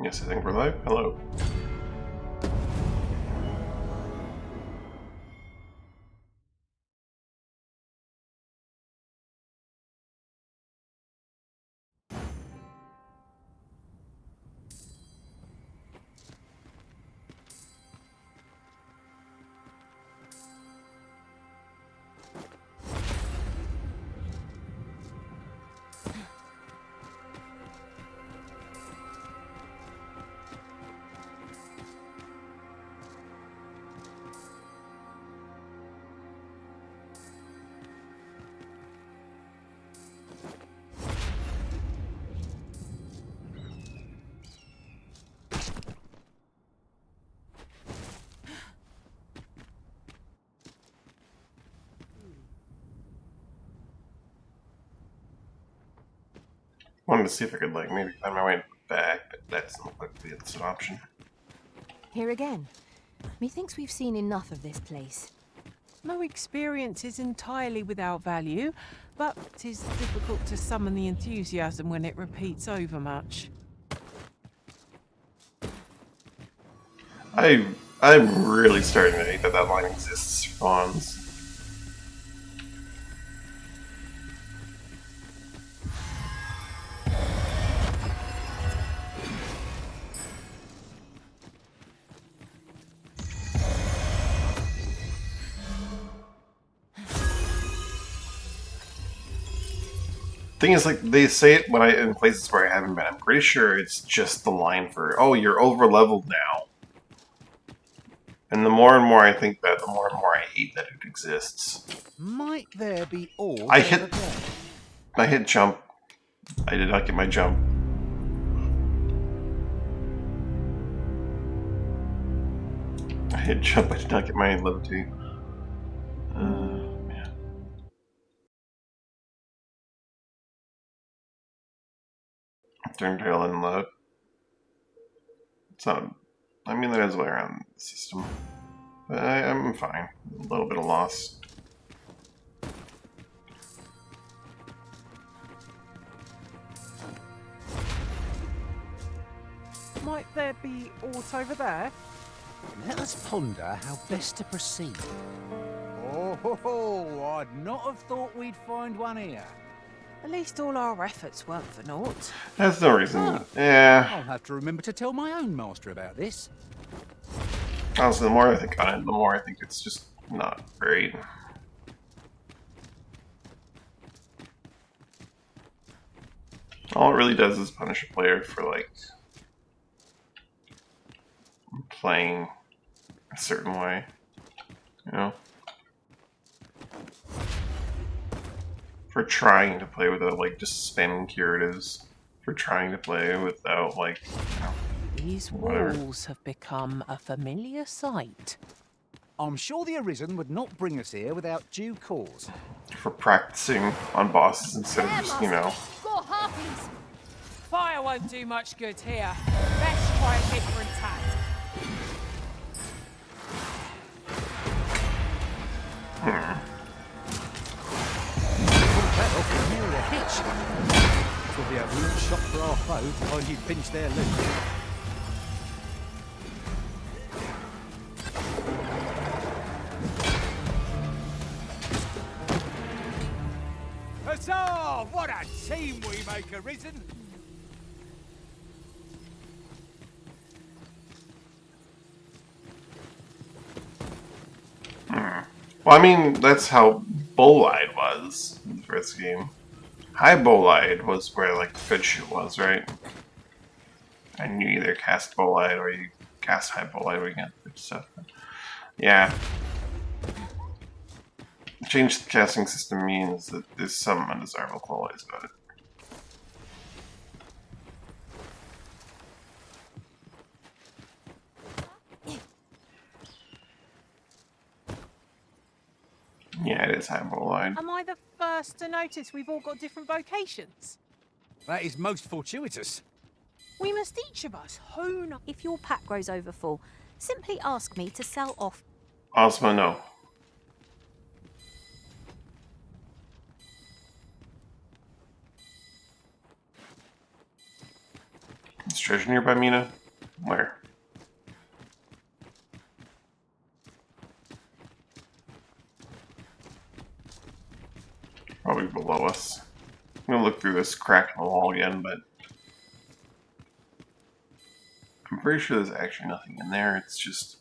Yes, I think we're live. Hello. Wanted to see if I could, like, maybe find my way back, but that doesn't look like it's an option. Here again. Methinks we've seen enough of this place. No experience is entirely without value, but it is difficult to summon the enthusiasm when it repeats over much. I'm really starting to hate that that line exists for fawns. Thing is, like, they say it when in places where I haven't been. I'm pretty sure it's just the line for, "Oh, you're over leveled now." And the more and more I think that, the more and more I hate that it exists. Might there be ores I over hit- there? I hit jump. I did not get my jump. I hit jump. I did not get my levitate. Man. Turn tail and load. It's not. I mean, that is way around the system. But I'm fine. A little bit of loss. Might there be aught over there? Let us ponder how best to proceed. Oh, I'd not have thought we'd find one here. At least all our efforts weren't for naught. That's no reason. Oh. Yeah. I'll have to remember to tell my own master about this. Honestly, the more I think on it, the more I think it's just not great. All it really does is punish a player for, like, playing a certain way, you know? For trying to play without, like, just spamming curatives. For trying to play without, like, you know, These whatever. walls have become a familiar sight. I'm sure the Arisen would not bring us here without due cause. For practicing on bosses instead of just, you know... Go harpies! Fire won't do much good here. Best try a different tack. Pull that off and near a hitch. This will be a real shock for our foe to find you pinch their loot. Huzzah! What a team we make, Arisen! Well, I mean, that's how Bolide was in the first game. High Bolide was where, like, the good shit was, right? And you either cast Bolide or you cast High Bolide where you get good stuff. Yeah. Change the casting system means that there's some undesirable qualities about it. Yeah, it is High Bolide. Am I the first to notice we've all got different vocations? That is most fortuitous. We must each of us hone up. If your pack grows over full, simply ask me to sell off. Ozma, no. Is treasure nearby, Mina? Where? Probably below us. I'm gonna look through this crack in the wall again, but I'm pretty sure there's actually nothing in there. It's just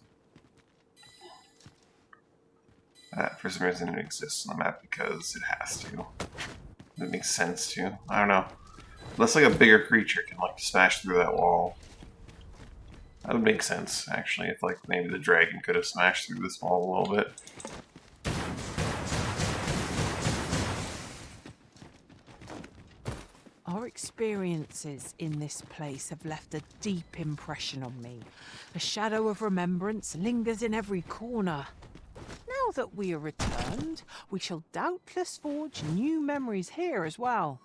that for some reason it exists on the map because it has to. It makes sense to. I don't know. Unless like a bigger creature can like smash through that wall. That would make sense, actually, if like maybe the dragon could have smashed through this wall a little bit. Our experiences in this place have left a deep impression on me. A shadow of remembrance lingers in every corner. Now that we are returned, we shall doubtless forge new memories here as well.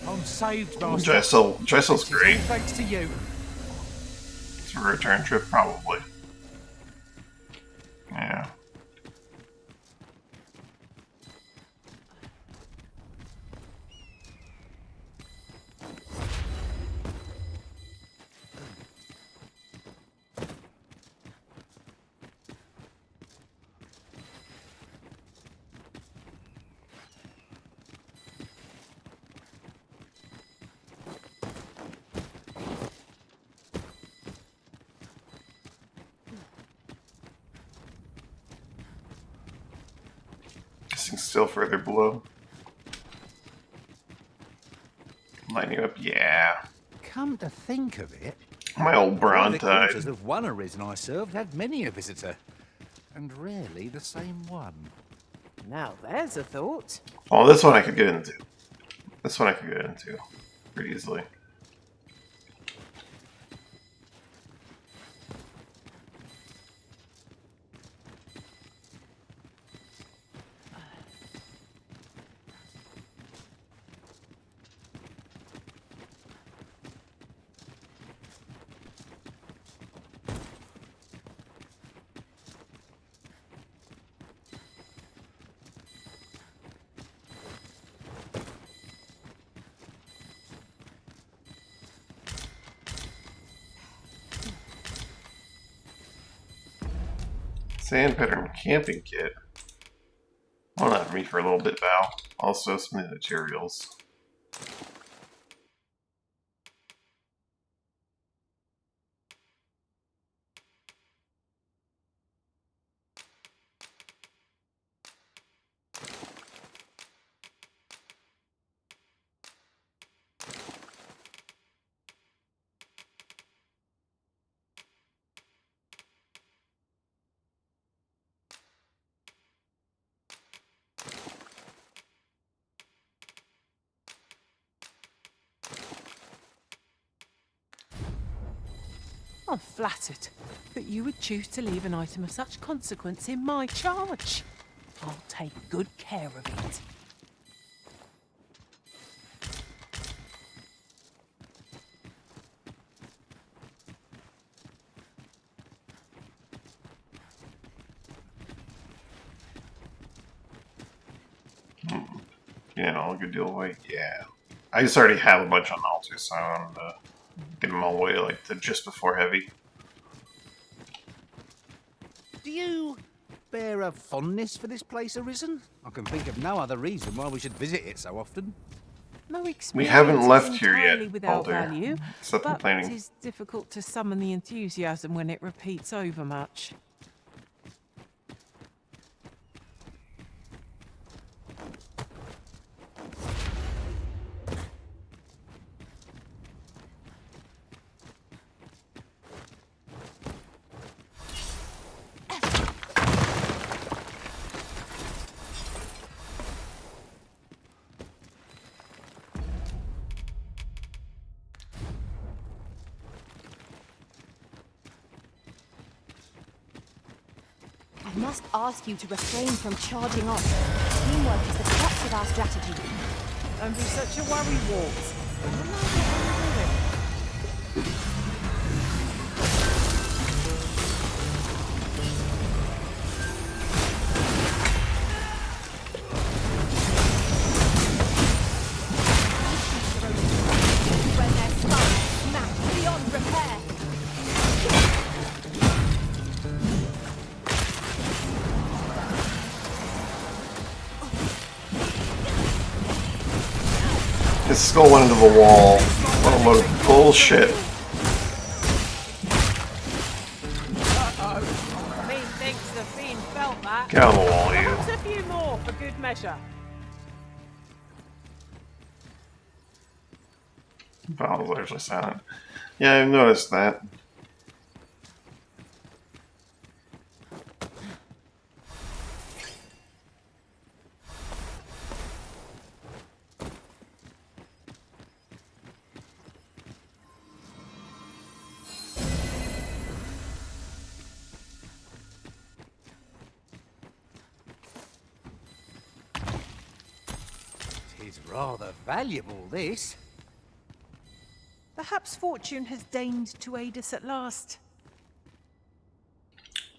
I'm saved, Master. Dressel's great. Thanks to you. It's a return trip, probably. Yeah. Still further below. Lighting up, yeah. Come to think of it, My old the Bron quarters died. of one arisen I served had many a visitor, and rarely the same one. Now there's a thought. Oh, this one I could get into. This one I could get into pretty easily. Sand pattern camping kit. Hold on me for a little bit, Val. Also some materials. I'm flattered that you would choose to leave an item of such consequence in my charge. I'll take good care of it. Yeah, all a good deal of weight. Yeah. I just already have a bunch on the altar, so I wanted to get them all the way like to just before heavy. Do you bear a fondness for this place, Arisen? I can think of no other reason why we should visit it so often. No experience We haven't is left here entirely yet, without Alder. value, Stop but complaining. it is difficult to summon the enthusiasm when it repeats over much. I must ask you to refrain from charging off. Teamwork is the crux of our strategy. Don't be such a worry, Walt. His skull went into the wall. What a load of bullshit. Methinks the fiend felt that. Get on the wall, you. Perhaps a few more for good measure. Val was largely silent. Yeah, I've noticed that. It's rather valuable, this. Perhaps fortune has deigned to aid us at last.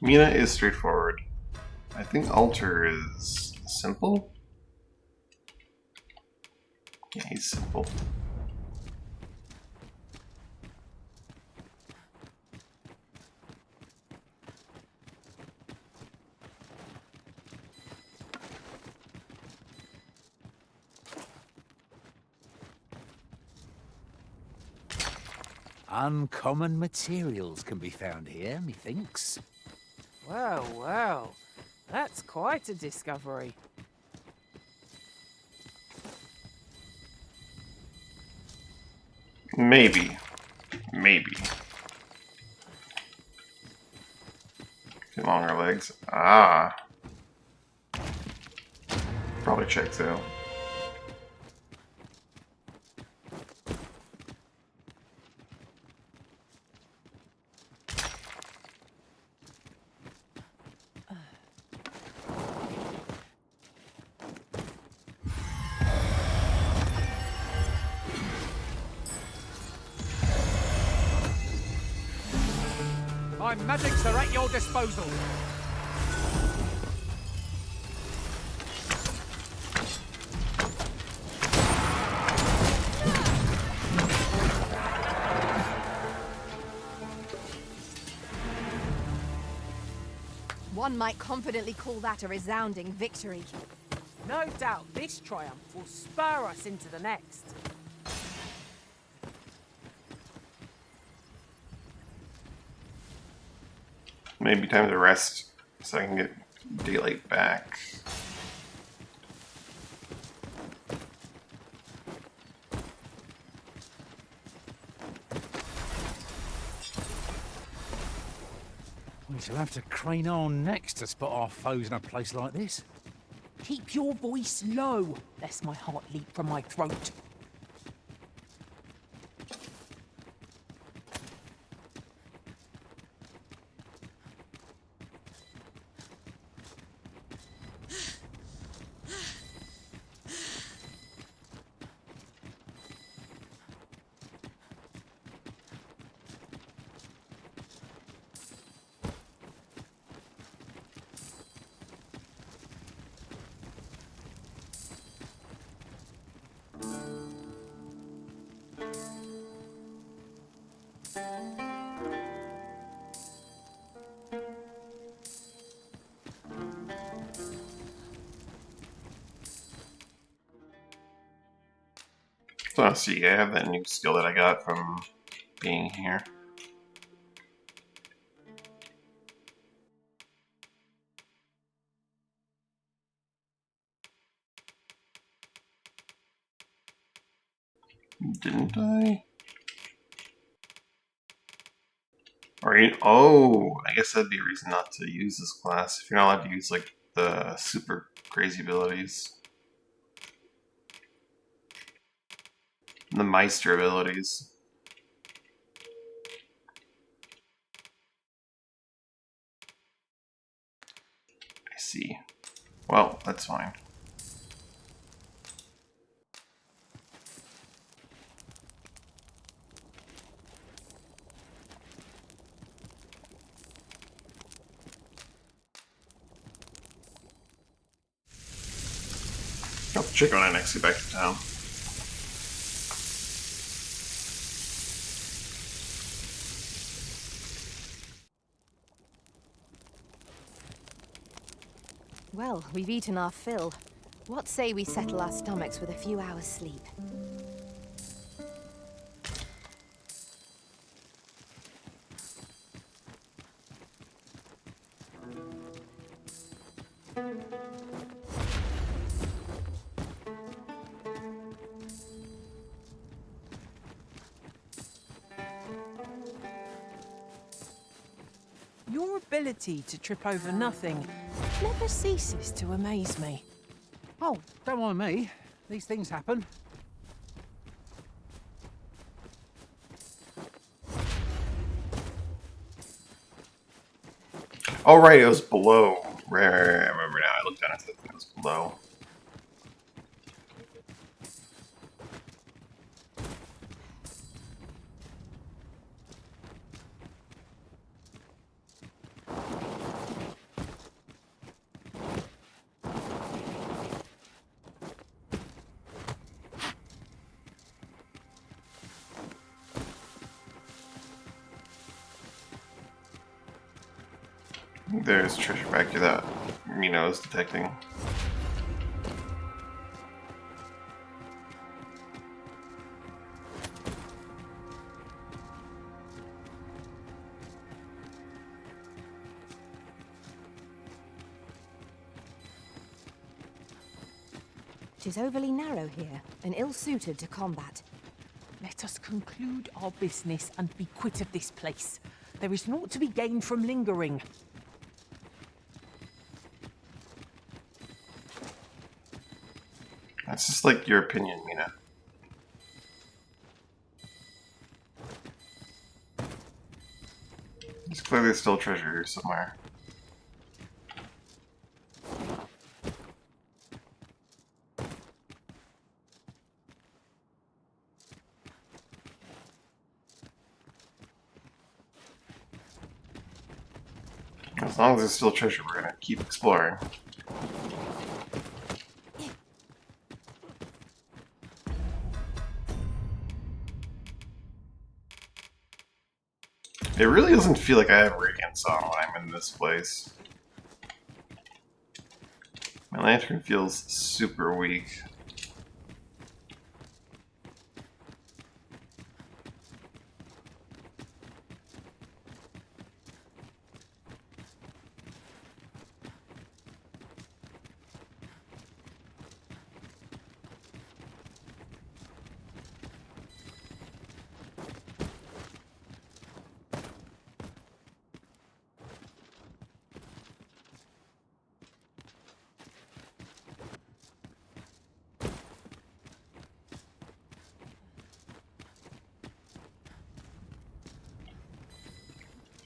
Mina is straightforward. I think Alter is simple. Yeah, he's simple. Uncommon materials can be found here, methinks. Well, well, that's quite a discovery. Maybe. Maybe. Two longer legs. Ah. Probably check too. My magics are at your disposal. One might confidently call that a resounding victory. No doubt this triumph will spur us into the next. Maybe time to rest so I can get daylight back. We shall have to crane on next to spot our foes in a place like this. Keep your voice low, lest my heart leap from my throat. So see, I have that new skill that I got from being here. Didn't I? Alright, oh, I guess that'd be a reason not to use this class. If you're not allowed to use, like, the super crazy abilities. The Meister abilities. I see. Well, that's fine. I'll check on it next, get back to town. Well, we've eaten our fill. What say we settle our stomachs with a few hours' sleep? ability to trip over nothing never ceases to amaze me. Oh, don't mind me. These things happen. Oh, right, it was below. Right, I remember now. I looked down and said it was below. There's treasure back here that Reno is detecting. Tis overly narrow here, and ill-suited to combat. Let us conclude our business and be quit of this place. There is naught to be gained from lingering. That's just like your opinion, Mina. There's clearly still treasure here somewhere. As long as there's still treasure, we're gonna keep exploring. It really doesn't feel like I have radiance on when I'm in this place. My lantern feels super weak.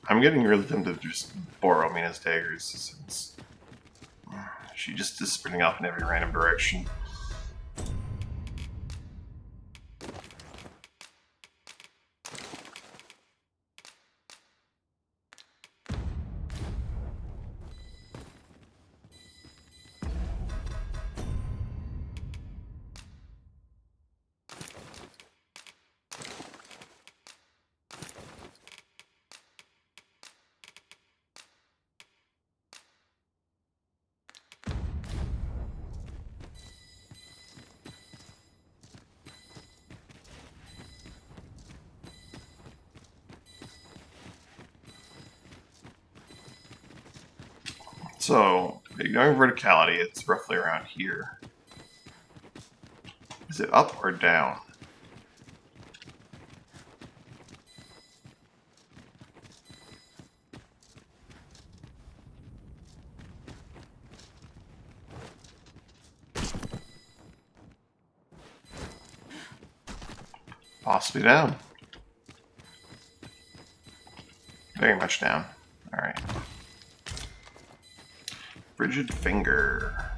I'm getting really tempted to just borrow Mina's daggers since she just is sprinting off in every random direction. So, ignoring verticality, it's roughly around here. Is it up or down? Possibly down. Very much down. Alright. Frigid Finger.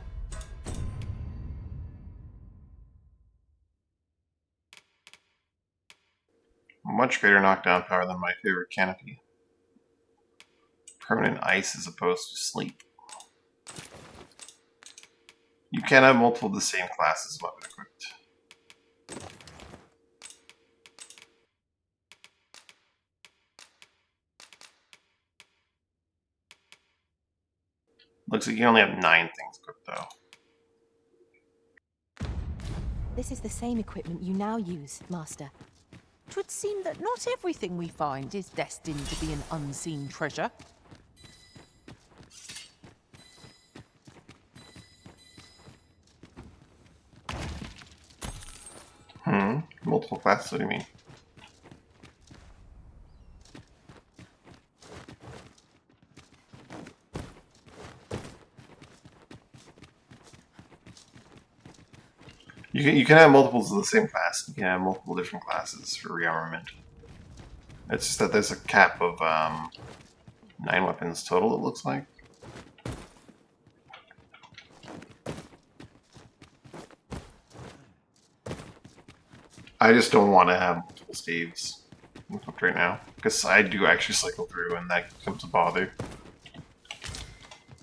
Much greater knockdown power than my favorite canopy. Permanent ice as opposed to sleep. You can have multiple of the same classes of weapon equipped. Looks like you only have 9 things equipped though. This is the same equipment you now use, Master. 'Twould seem that not everything we find is destined to be an unseen treasure. Multiple classes, what do you mean? You can have multiples of the same class. You can have multiple different classes for rearmament. It's just that there's a cap of 9 weapons total, it looks like. I just don't want to have multiple staves equipped right now, because I do actually cycle through and that becomes a bother.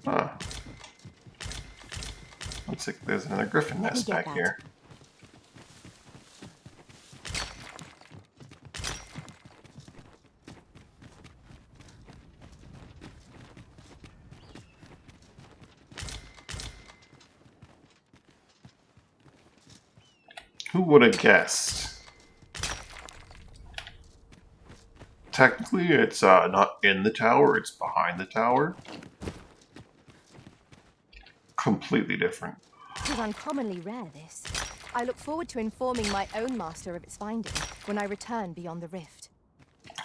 Huh. Looks like there's another griffin nest back here. Who would have guessed? Technically, it's not in the tower, it's behind the tower. Completely different. It is uncommonly rare, this. I look forward to informing my own master of its finding when I return beyond the rift.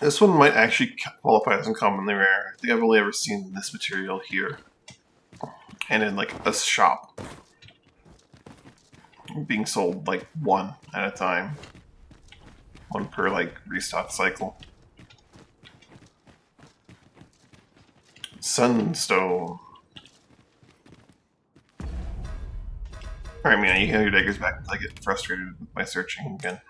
This one might actually qualify as uncommonly rare. I think I've only ever seen this material here. And in like a shop. Being sold like one at a time. One per like restock cycle. Sunstone. Alright, Mina, you can have your daggers back until I get frustrated with my searching again.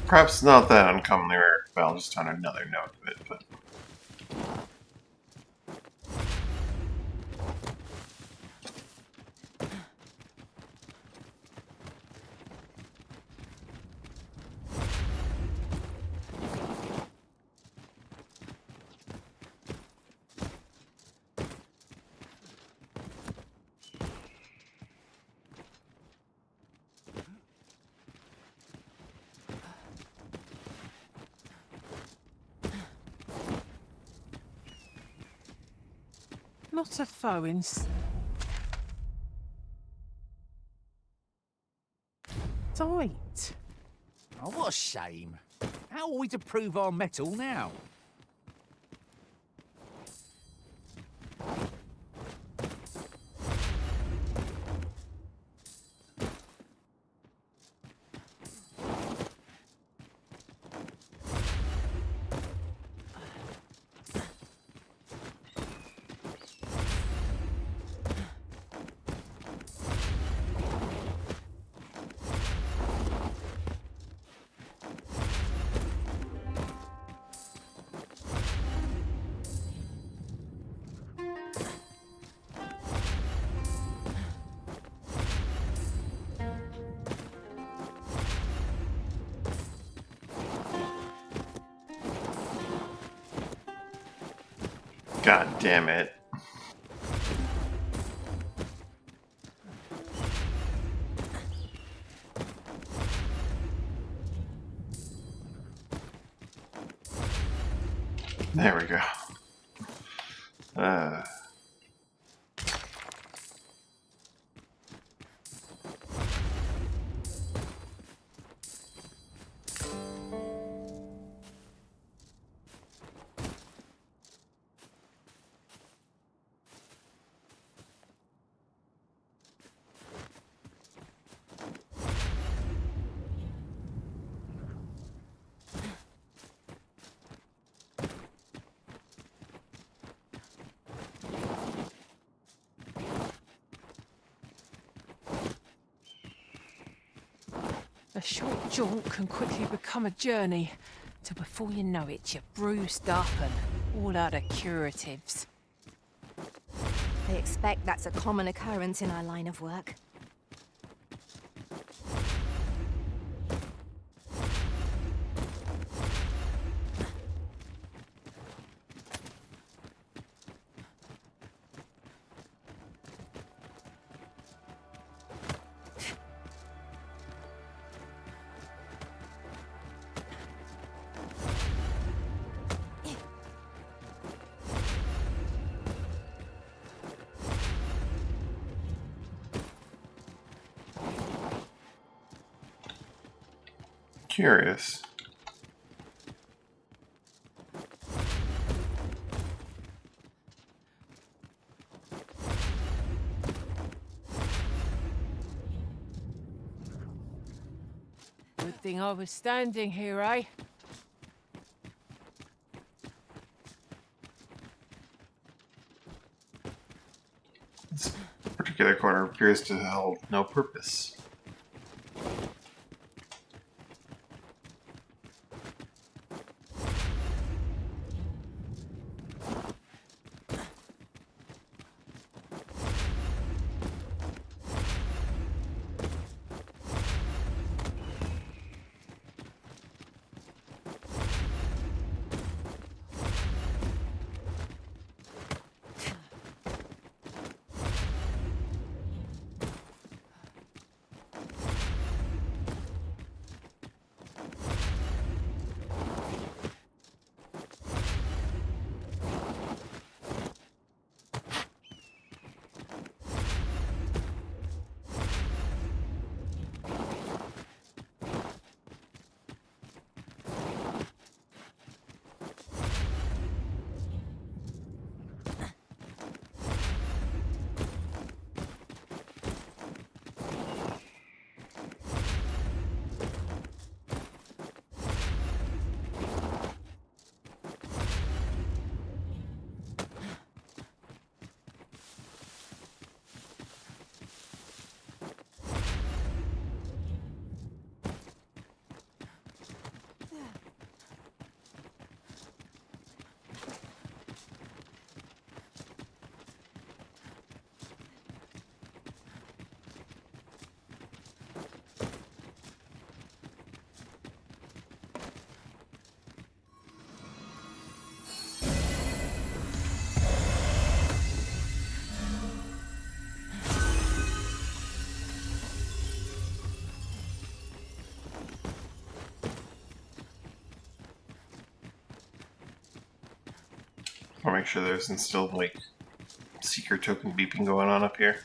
Perhaps not that uncommonly rare, but I'll just on another note of it, but... Not a foe in sight. Oh, what a shame. How are we to prove our mettle now? God damn it. There we go. A short jaunt can quickly become a journey, till before you know it, you're bruised up and all out of curatives. I expect that's a common occurrence in our line of work. Curious. Good thing I was standing here, eh? This particular corner appears to hold no purpose. I'll make sure there isn't still, like, secret token beeping going on up here.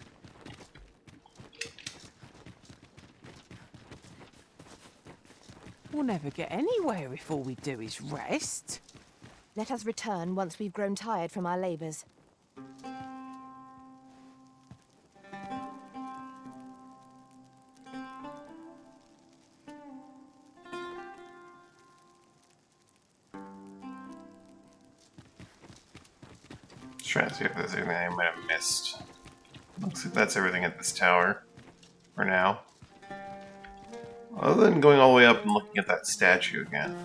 We'll never get anywhere if all we do is rest. Let us return once we've grown tired from our labours. Just trying to see if there's anything I might have missed. Looks like that's everything at this tower for now. Other than going all the way up and looking at that statue again.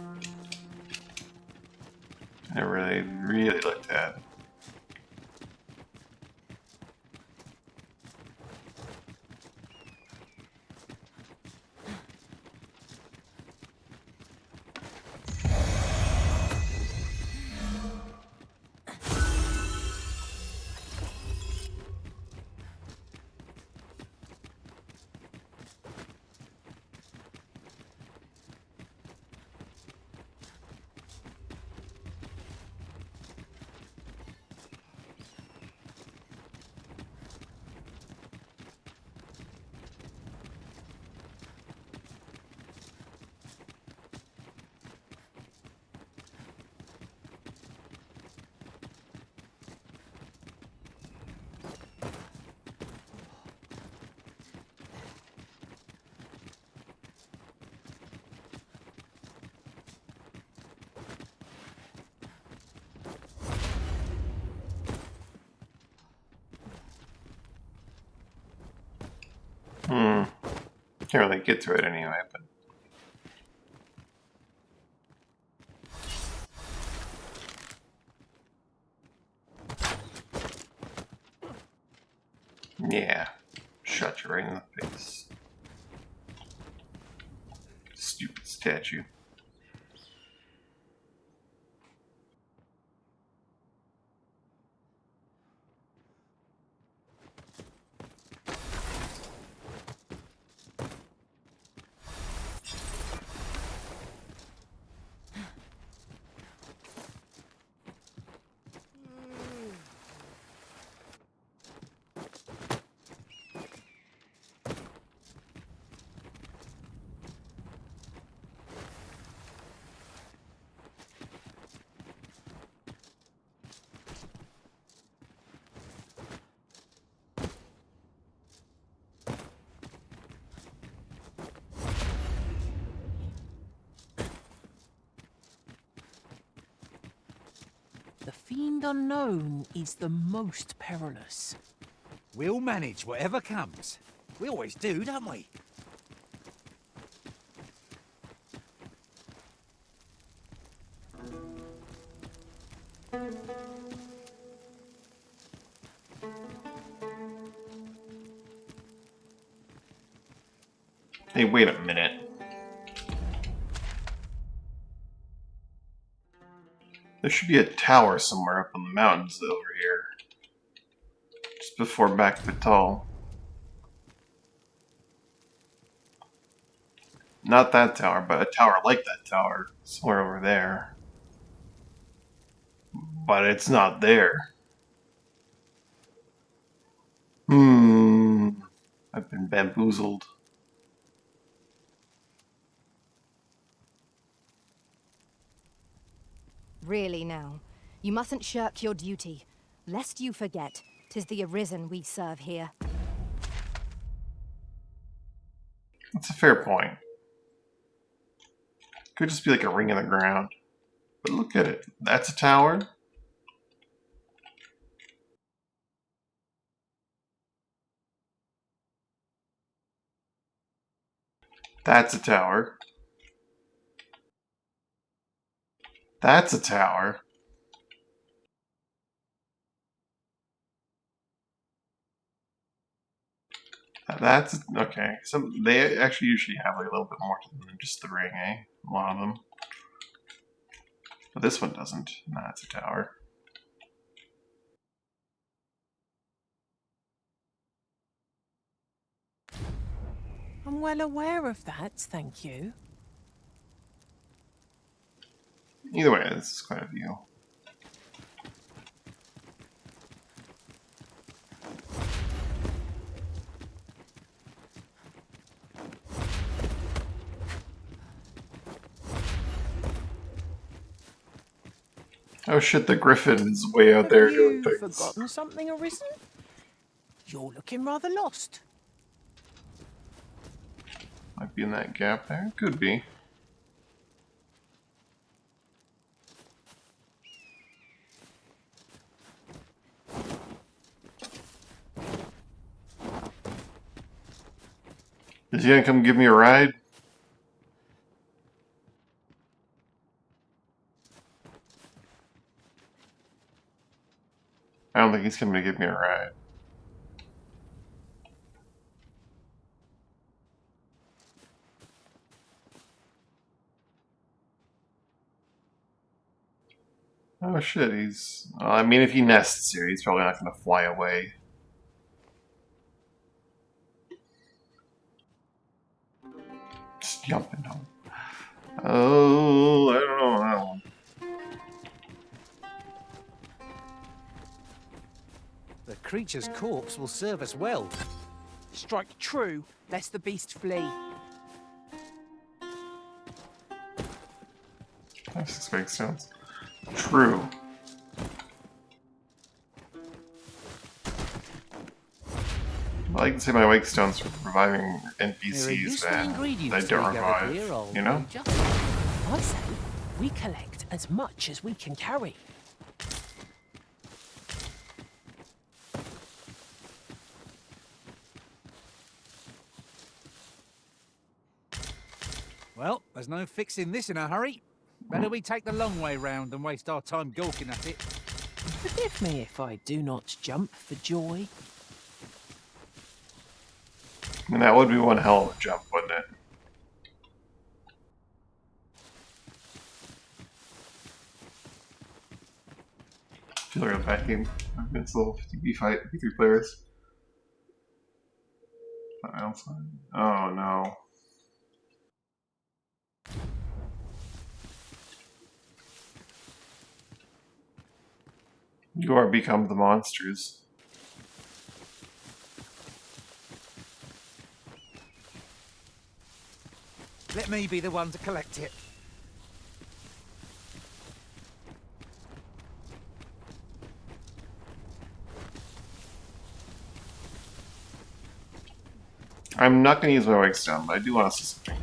I never really looked at. Can't really get to it anyway, but... Yeah. Shot you right in the face. Stupid statue. The fiend unknown is the most perilous. We'll manage whatever comes. We always do, don't we? Hey, wait a minute. There should be a tower somewhere up in the mountains over here. Just before Back Vital. Not that tower, but a tower like that tower. Somewhere over there. But it's not there. I've been bamboozled. Really now, you mustn't shirk your duty, lest you forget 'tis the Arisen we serve here. That's a fair point. Could just be like a ring in the ground. But look at it. That's a tower. That's a tower. That's a tower. That's okay. So they actually usually have like a little bit more to them than just the ring, eh? A lot of them. But this one doesn't. Nah, it's a tower. I'm well aware of that, thank you. Either way, this is quite a view. Oh shit, the griffin is way out there doing Have you things. forgotten something, Arisen? You're looking rather lost. Might be in that gap there. Could be. Is he gonna come give me a ride? I don't think he's coming to give me a ride. Oh shit, he's... I mean, if he nests here, he's probably not gonna fly away. Just jumping home. Oh, I don't know that one. The creature's corpse will serve us well. Strike true, lest the beast flee. I have 6 wake stones. True. I like to say my wake stones for reviving They're a NPCs useful that ingredient I to don't be gathered revive. here, old You know? ranger. I say, we collect as much as we can carry. Well, there's no fixing this in a hurry. Better we take the long way round than waste our time gawking at it. Forgive me if I do not jump for joy. I mean, that would be one hell of a jump, wouldn't it? I feel like a bad game. It's a little 50 fight, 53 players. Oh no. You are become the monsters. Let me be the one to collect it. I'm not going to use my wake stone, but I do want to see something.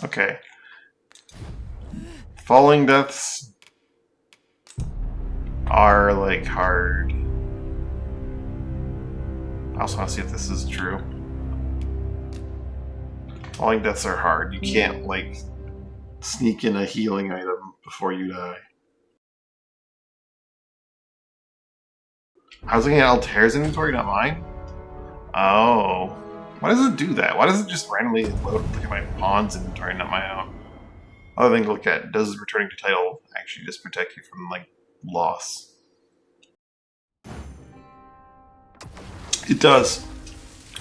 Okay. Falling deaths are, like, hard. I also want to see if this is true. Falling deaths are hard. You can't, like, sneak in a healing item before you die. I was looking at Altair's inventory, not mine. Oh. Why does it do that? Why does it just randomly look at my pawn's inventory, not my own? Other thing to look at, does returning to title actually just protect you from, like, loss? It does.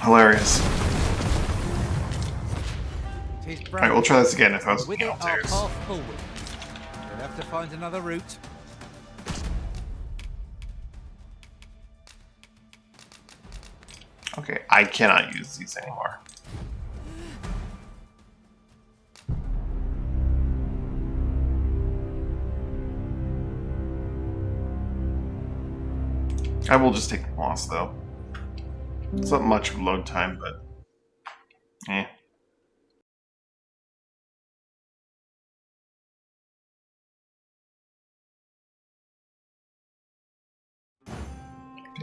Hilarious. Alright, we'll try this again if I was With looking it, at our Altair's. path forward. We'll have to find another route. Okay, I cannot use these anymore. I will just take the loss, though. It's not much of load time, but... eh.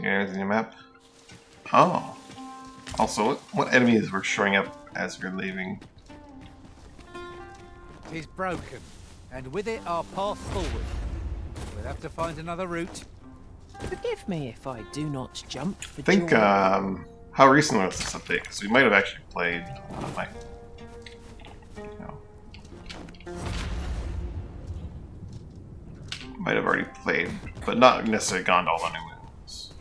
There's the map. Oh. Also, what enemies were showing up as we're leaving? It is broken, and with it, our path forward. We'll have to find another route. Forgive me if I do not jump for I think, joy. how recent was this update? Because we might have actually played... might have already played, but not necessarily gone to all the new moves.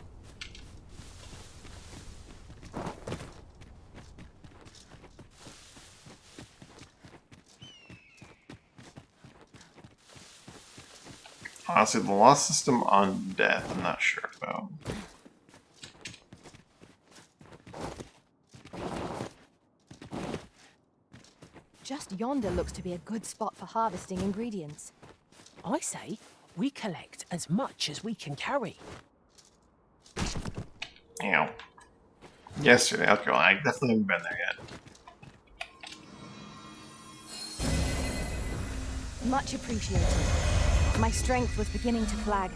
Honestly, the loss system on death, I'm not sure about. Just yonder looks to be a good spot for harvesting ingredients. I say we collect as much as we can carry. You know, yesterday, okay, well, I definitely haven't been there yet. Much appreciated. My strength was beginning to flag.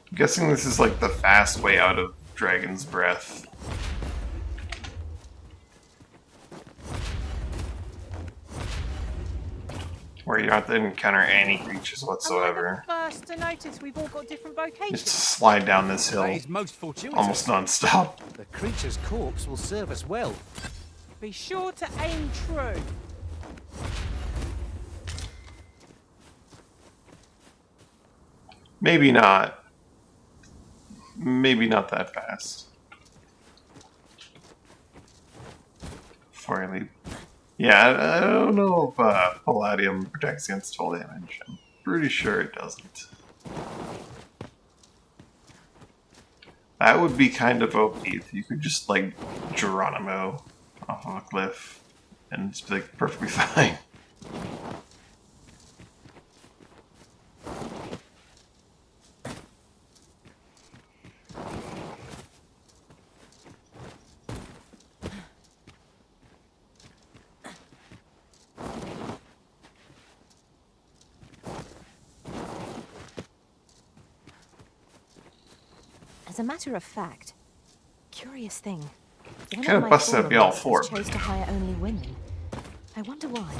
I'm guessing this is like the fast way out of Dragon's Breath. Where you don't have to encounter any creatures whatsoever. Am I the first to notice we've all got different vocations? Just slide down this hill That is most fortuitous. almost non-stop. The creature's corpse will serve us well. Be sure to aim true. Maybe not. Maybe not that fast. Before I leave. Yeah, I don't know if Palladium protects against full damage. I'm pretty sure it doesn't. That would be kind of OP if you could just, like, Geronimo off of a cliff and just be, like, perfectly fine. As a matter of fact, curious thing. One Kinda of my busted up former y'all masters for it, chose but to hire only women. I wonder why.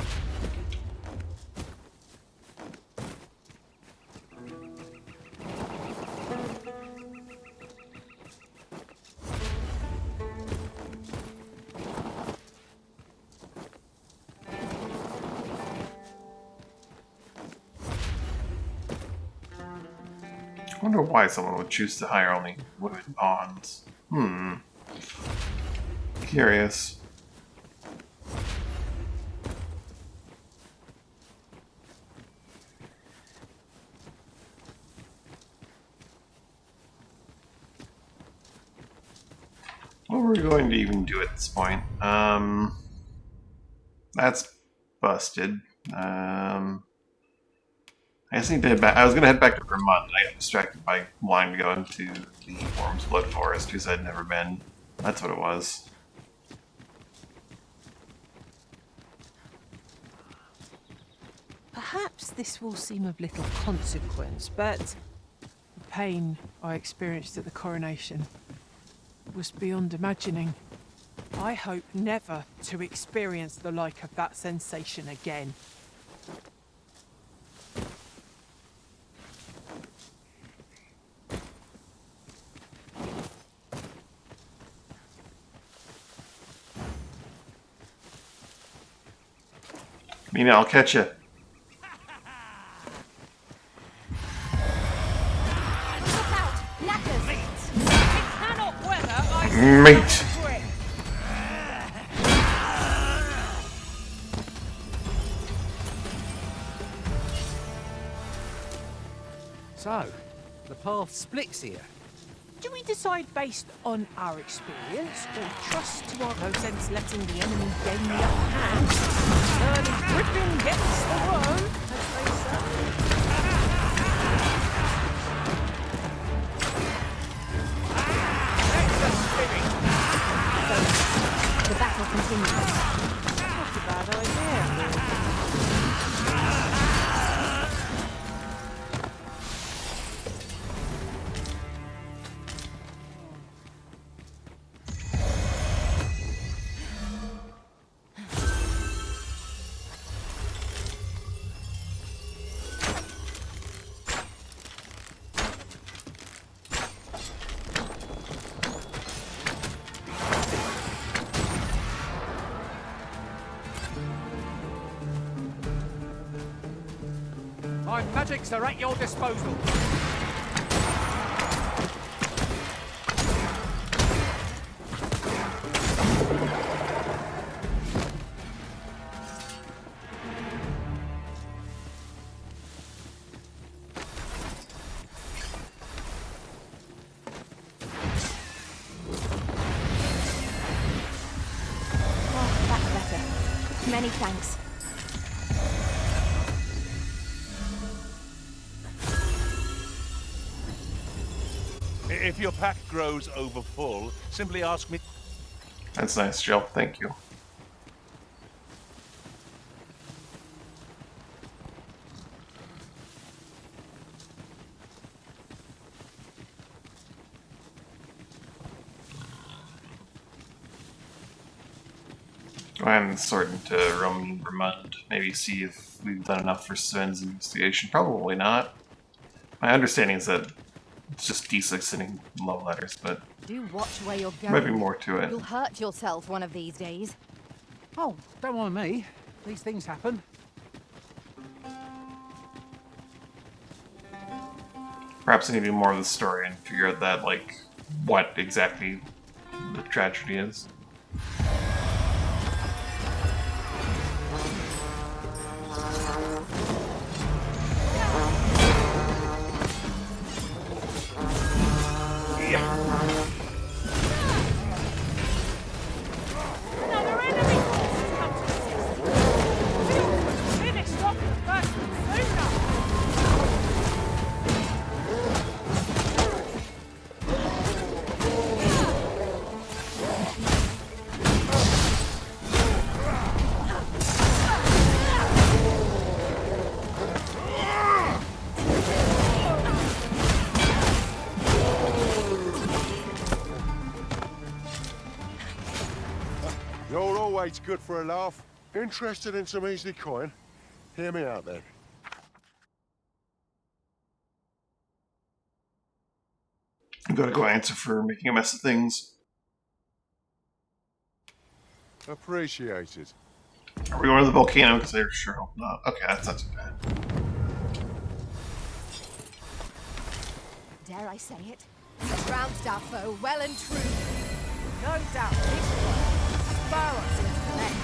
I wonder why someone would choose to hire only women pawns. Curious. What were we going to even do at this point? That's busted. I guess I need to head back. I was gonna head back to Vermont. I got distracted by wanting to go into the Worm's Blood Forest because I'd never been. That's what it was. Perhaps this will seem of little consequence, but the pain I experienced at the coronation was beyond imagining. I hope never to experience the like of that sensation again. Mina, I'll catch you. Look out! Knackers! Cannot weather I Mate! So, the path splits here. Do we decide based on our experience, or trust to our common sense letting the enemy gain the upper hand? Early gripping gets the worm, as they say. The battle continues. Not a bad idea. My magics are at your disposal. Oh, that's better. Many thanks. If your pack grows over full, simply ask me. That's nice, Jill. Thank you. I'm sorting to roam Vermont. Maybe see if we've done enough for Sven's investigation. Probably not. My understanding is that it's just D6 sending love letters, but Do watch where you're there going. might be more to it. You'll hurt yourself one of these days. Oh, don't mind me. These things happen. Perhaps I need to do more of the story and figure out that, like, what exactly the tragedy is. Another enemy force has come to assist. Finished off the first one sooner. You're always good for a laugh. Interested in some easy coin? Hear me out then. I'm gonna go answer for making a mess of things. Appreciated. Are we going to the volcano? Because I sure hope not. Okay, that's not too bad. Dare I say it? You trounced our foe well and true. No doubt this one spur us into the next.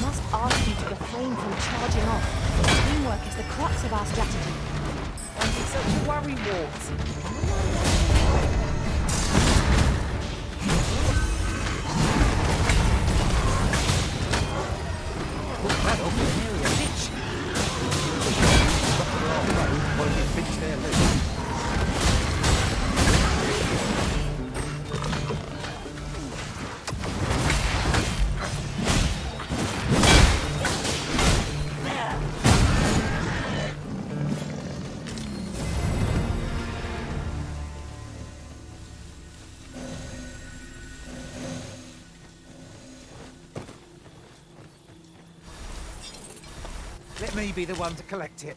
must ask you to refrain from charging off. Teamwork is the crux of our strategy. And it's such a worry, Wart. Put that up in nearly a ditch. Stop the road while you pinch their legs. Let me be the one to collect it.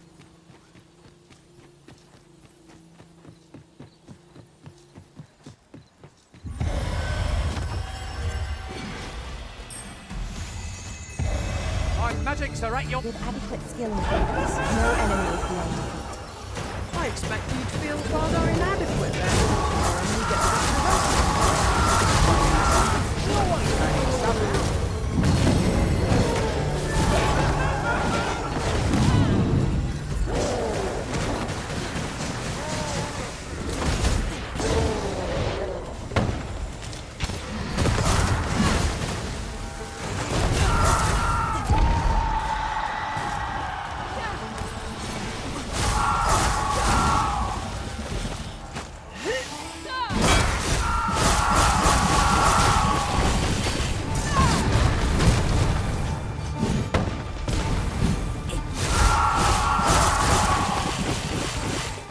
My magics are at your... With adequate skill and focus, no enemy is beyond defeat. I expect you to feel rather inadequate then. When you get to the rest. No one's going to somehow.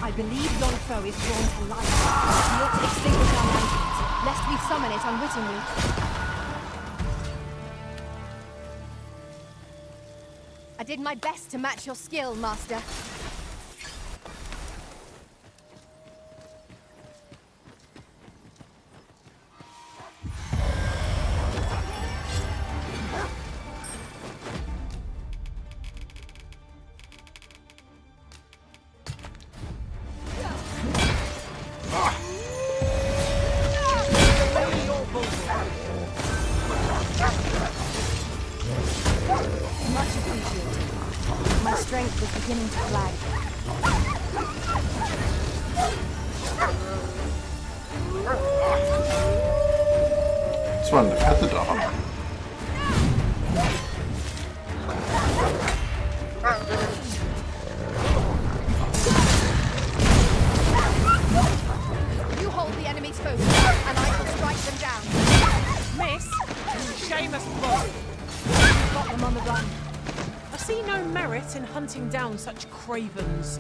I believe yon foe is drawn to life. We ought to extinguish our lanterns, lest we summon it unwittingly. I did my best to match your skill, Master. Much appreciated. My strength is beginning to flag. Just wanted to pet the dog. You hold the enemy's focus, and I will strike them down. Miss, shame us both. You've got them on the run. I see no merit in hunting down such cravens.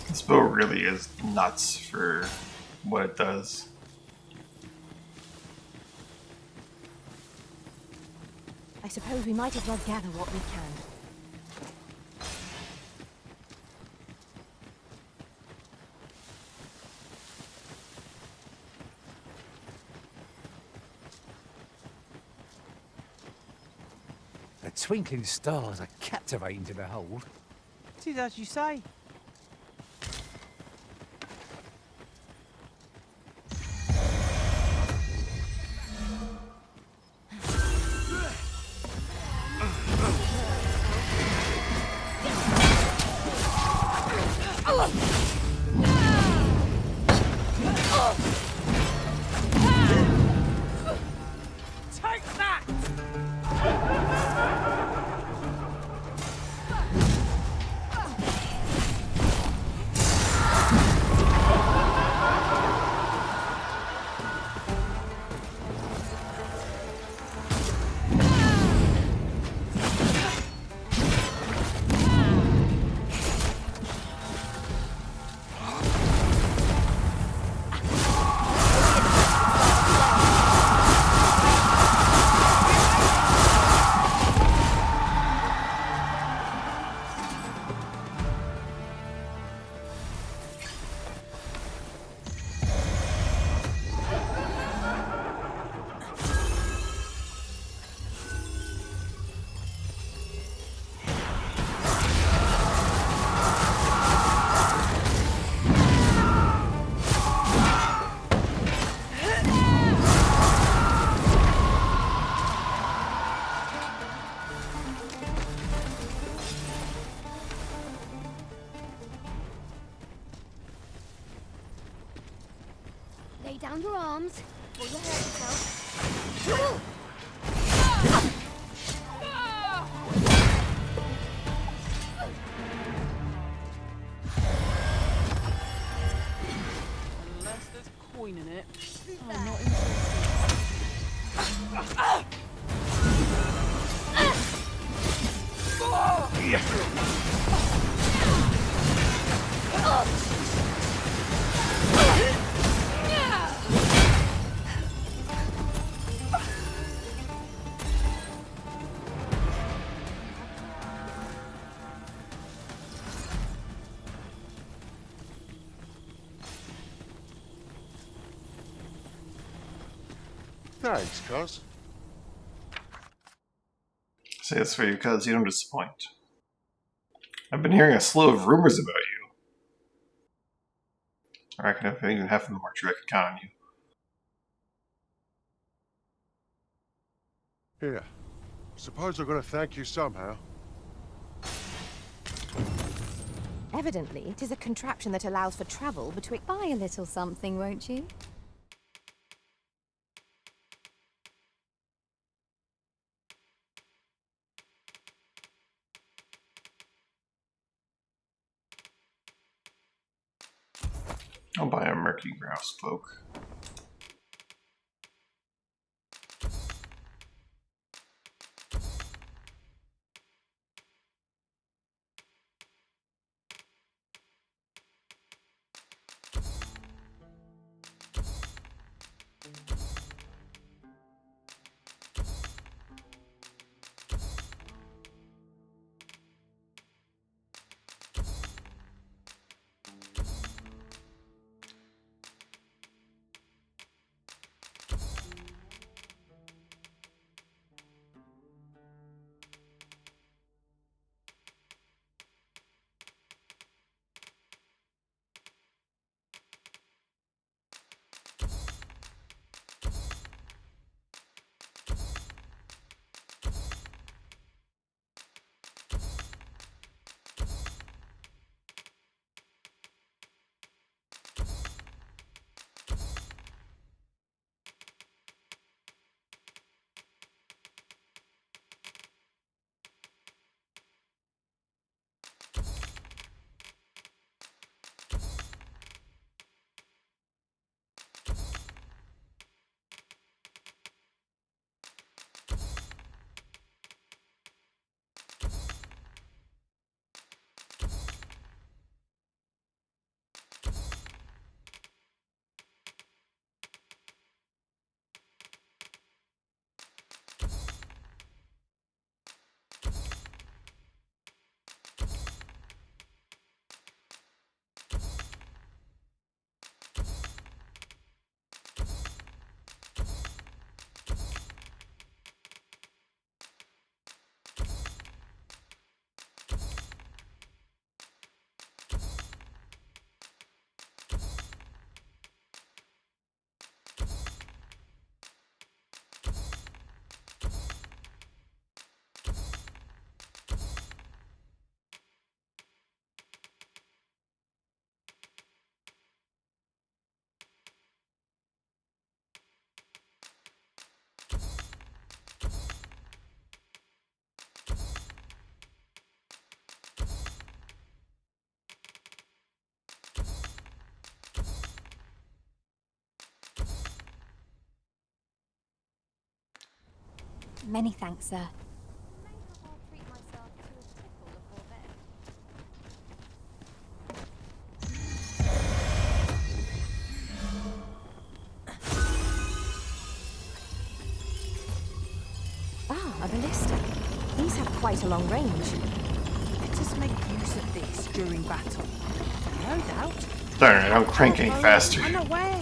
This bow really is nuts for what it does. I suppose we might as well gather what we can. The twinkling stars are captivating to behold. It is as you say. Take that! your arms, or you'll hurt yourself. Unless there's coin in it, I'm not interested. Thanks, cuz. Say this for you, cuz you don't disappoint. I've been hearing a slew of rumors about you. I reckon if even half of them are true, I can count on you. Here. Suppose I've got to thank you somehow. Evidently, it is a contraption that allows for travel between... Buy a little something, won't you? I'll buy a murky grouse cloak. Many thanks, sir. I'll treat myself to a tickle before bed. Ah, a ballista. These have quite a long range. Let us make use of this during battle. No doubt. Darn it, I'm cranking faster. Unawares.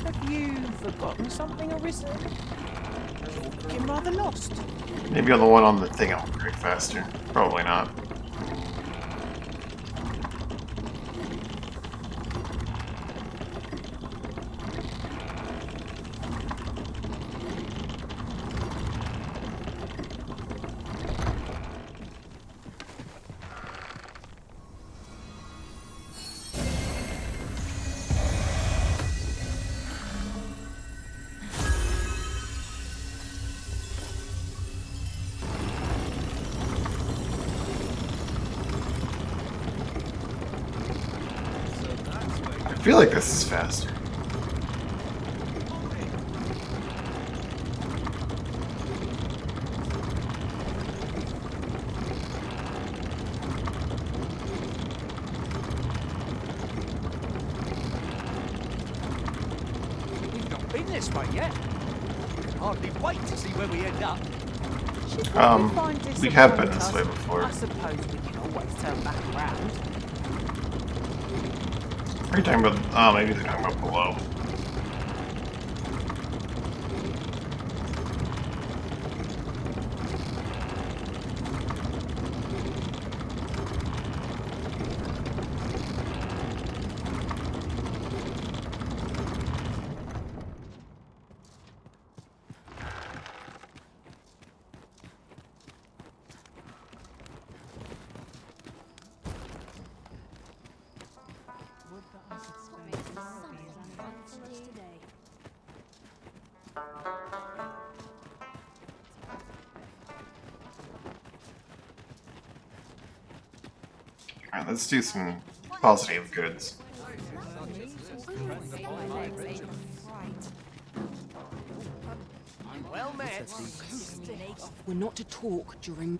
Have you forgotten something, Arisen? You're looking rather lost. Maybe on the one on the thing I'll break faster. Probably not. I feel like this is faster. We've not been this way yet. Can hardly wait to see where we end up. We have been this way before. I suppose we can always turn back around. Are you talking about? Oh, maybe they're talking about below. Alright, let's do some positive goods. Well met. We're not to talk during...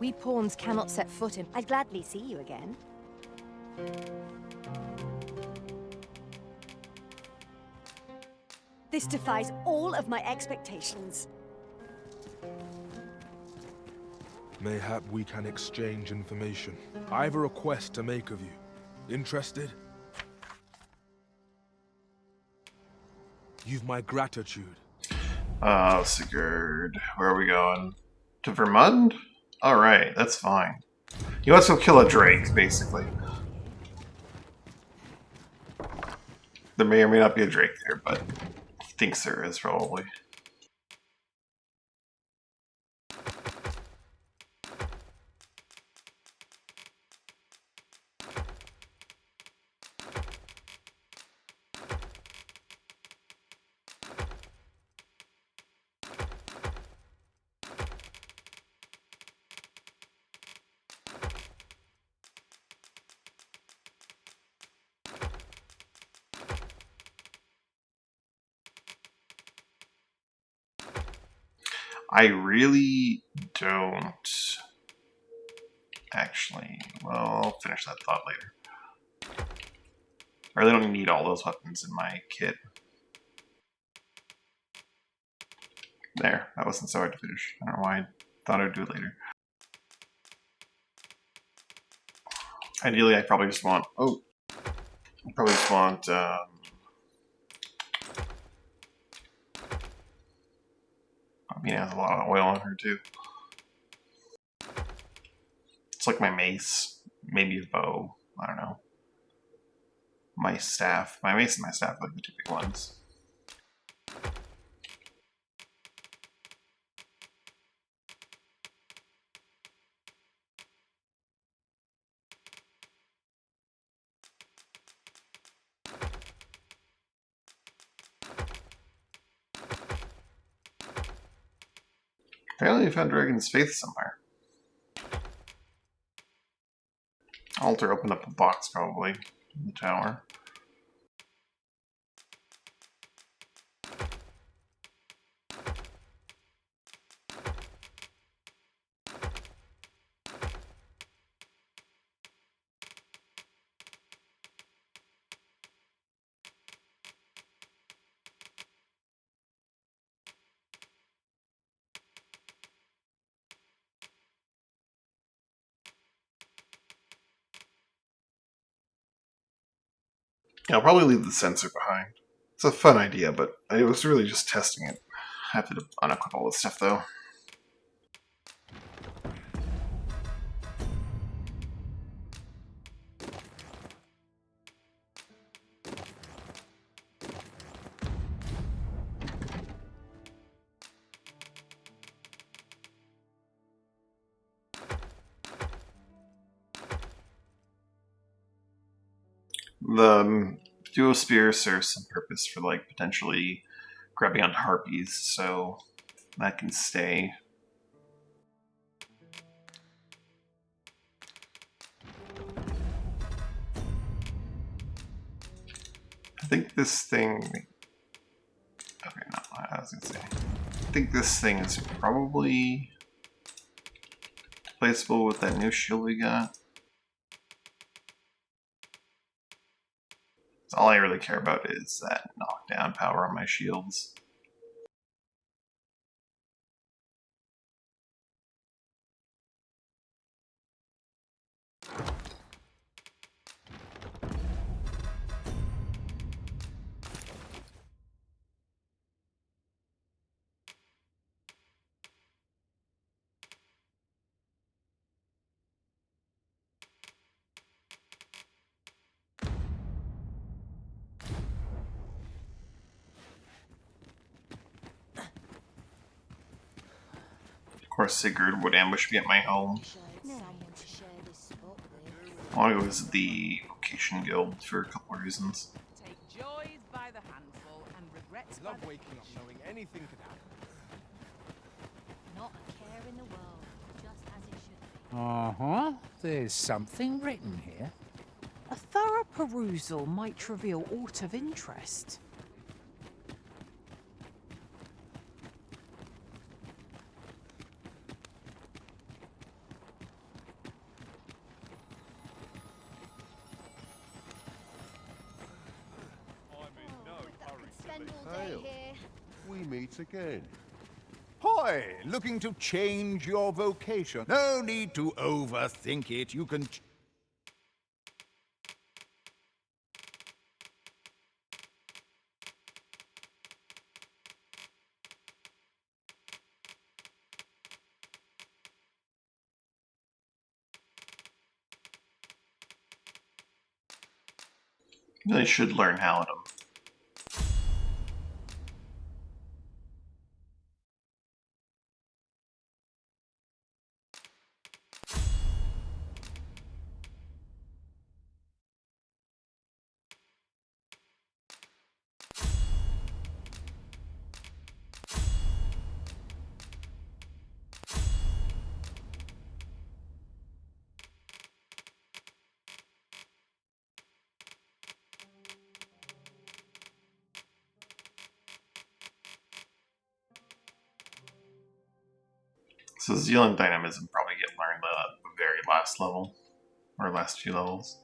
We pawns cannot set foot in... I'd gladly see you again. This defies all of my expectations. Mayhap we can exchange information. I've a request to make of you. Interested? You've my gratitude. Sigurd. Where are we going? To Vermund? Alright, that's fine. You want to go kill a drake, basically. There may or may not be a drake there, but he thinks there is, probably. I really don't... Actually, well, I'll finish that thought later. I really don't need all those weapons in my kit. There, that wasn't so hard to finish. I don't know why I thought I'd do it later. Ideally, I probably just want... Oh! I probably just want... I mean, it has a lot of oil on her, too. It's like my mace. Maybe a bow. I don't know. My staff. My mace and my staff are like the two big ones. Apparently we found Dragon's Faith somewhere. Altar opened up a box, probably, in the tower. I'll probably leave the sensor behind. It's a fun idea, but I was really just testing it. I have to unequip all this stuff, though. The duo spear serves some purpose for, like, potentially grabbing onto harpies, so that can stay. I think this thing... Okay, no, I was gonna say. I think this thing is probably placeable with that new shield we got. So all I really care about is that knockdown power on my shields. Of course, Sigurd would ambush me at my home. I want to go visit the Vocation Guild for a couple of reasons. Take joys by the handful and regrets by Love the waking up knowing anything could happen. Not a care in the world, just as it should be. Uh-huh. There's something written here. A thorough perusal might reveal aught of interest. Spend all day Hail. here. We meet again. Hi, looking to change your vocation? No need to overthink it. You can... I should learn Halidom. So Zealand Dynamism probably get learned at the very last level, or last few levels.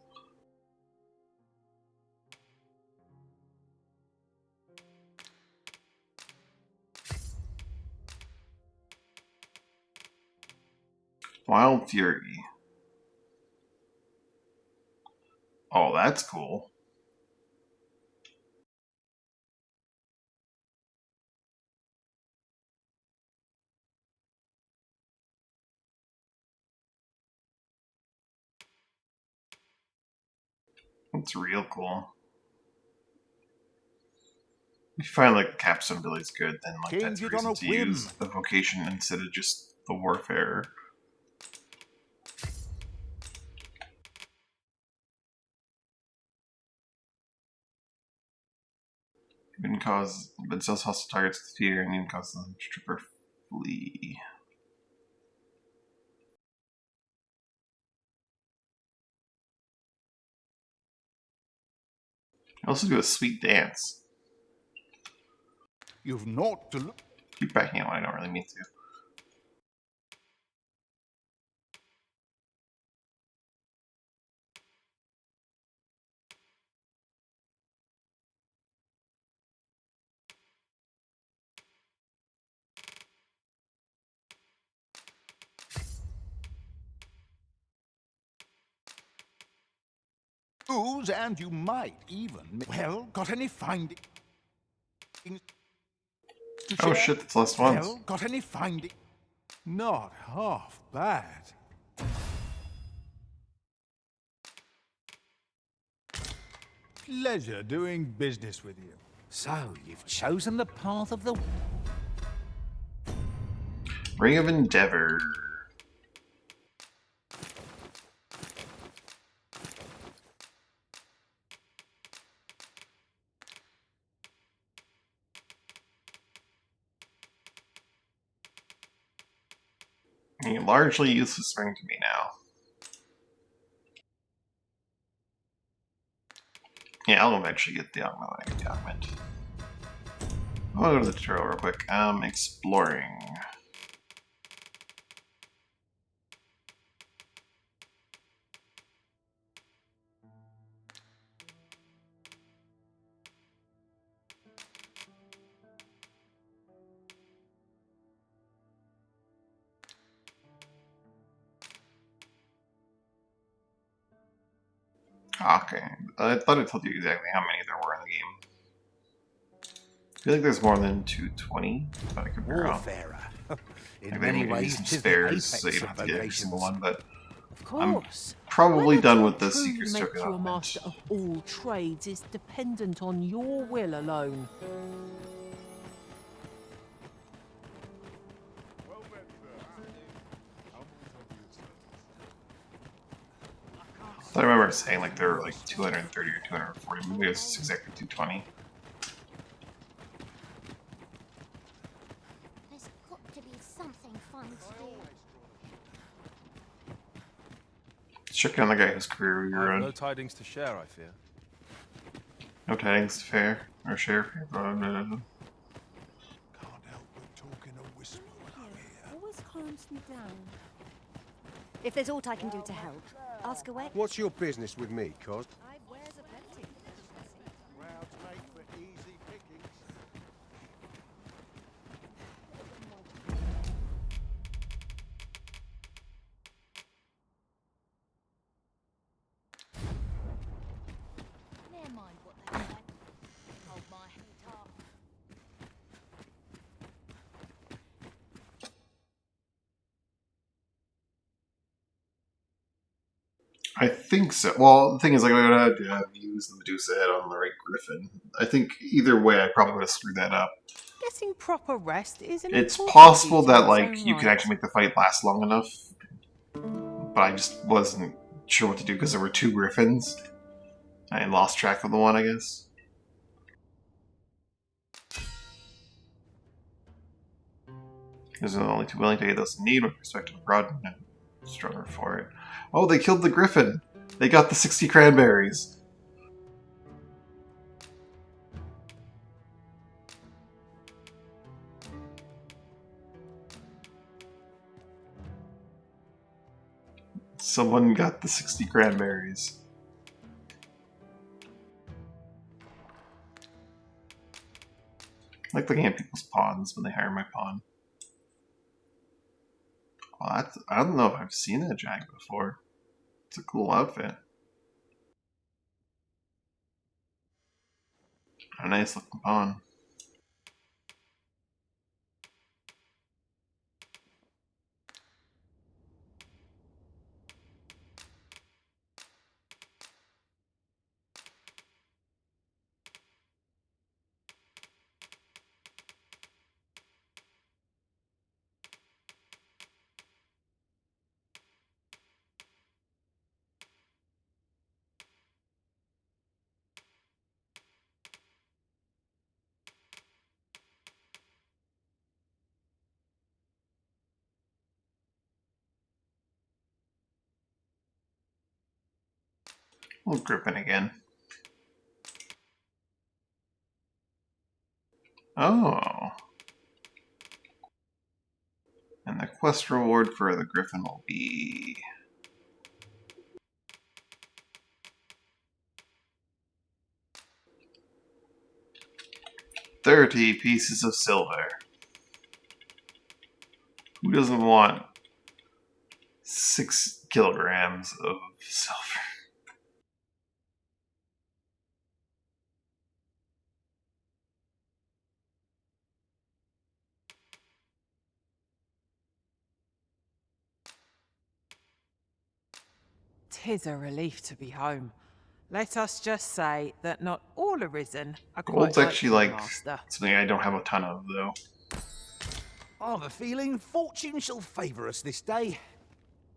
Wild Fury. Oh, that's cool. That's real cool. If you find like the capstone ability's good, then like Change that's it reason on a to whim. use the vocation instead of just the warfare. Even cause, but sells hostile targets with fear and even cause the trooper flee. I also do a sweet dance. You've naught to look... Keep backing out when I don't really mean to. Use, and you might even... Well, got any findings to Oh share? shit, that's last ones. Well, got any findings? Not half bad. Pleasure doing business with you. So, you've chosen the path of the... Ring of Endeavor. A largely useless ring to me now. Yeah, I'll eventually get the Dogma when I get the augment. I'll go to the tutorial real quick. Exploring. Okay, I thought it told you exactly how many there were in the game. I feel like there's more than 220, but I could be wrong. Warfarer. In Maybe many I'm gonna ways, use some 'tis the spares apex so you of don't have to get every single vocations. one, but Of course. probably Whether done to with the truly Seeker's make Token you a augment. master of all trades is dependent on your will alone. I remember saying like there were like 230 or 240. Maybe it was just exactly 220. There's got to be something fun to do. Check on the guy whose career we I were have on. no tidings to share, I fear. No tidings to fair or share. Can't help but talk in a whisper when I'm here. Always calms me down. If there's aught I can do to help, ask away. What's your business with me, Cos? I wears a plenty. Crowds make for easy pickings. Never mind what they say. Hold my head up. I think so. Well, the thing is, like, I would have to use the Medusa head on the right Griffin. I think either way, I probably would have screwed that up. Getting proper rest is an It's important possible duty in that, its like, own you can right. actually make the fight last long enough, but I just wasn't sure what to do because there were two Griffins. I lost track of the one, I guess. Because they're the only two willing to aid those in need with respect to the broad and stronger for it. Oh, they killed the Griffin! They got the 60 cranberries! Someone got the 60 cranberries. I like looking at people's pawns when they hire my pawn. Well, I don't know if I've seen that jag before. It's a cool outfit. A nice looking pawn. We'll Griffin again. Oh. And the quest reward for the Griffin will be 30 pieces of silver. Who doesn't want 6 kilograms of silver? 'Tis a relief to be home. Let us just say that not all Arisen are quite Gold's like actually your like master. something I don't have a ton of though. I've a feeling fortune shall favour us this day.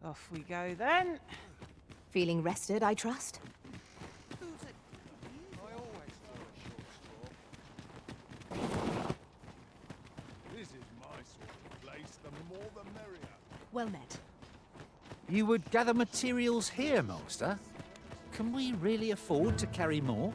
Off we go then. Feeling rested, I trust? This is my sort of place. The more the merrier. Well met. You would gather materials here, Master? Can we really afford to carry more?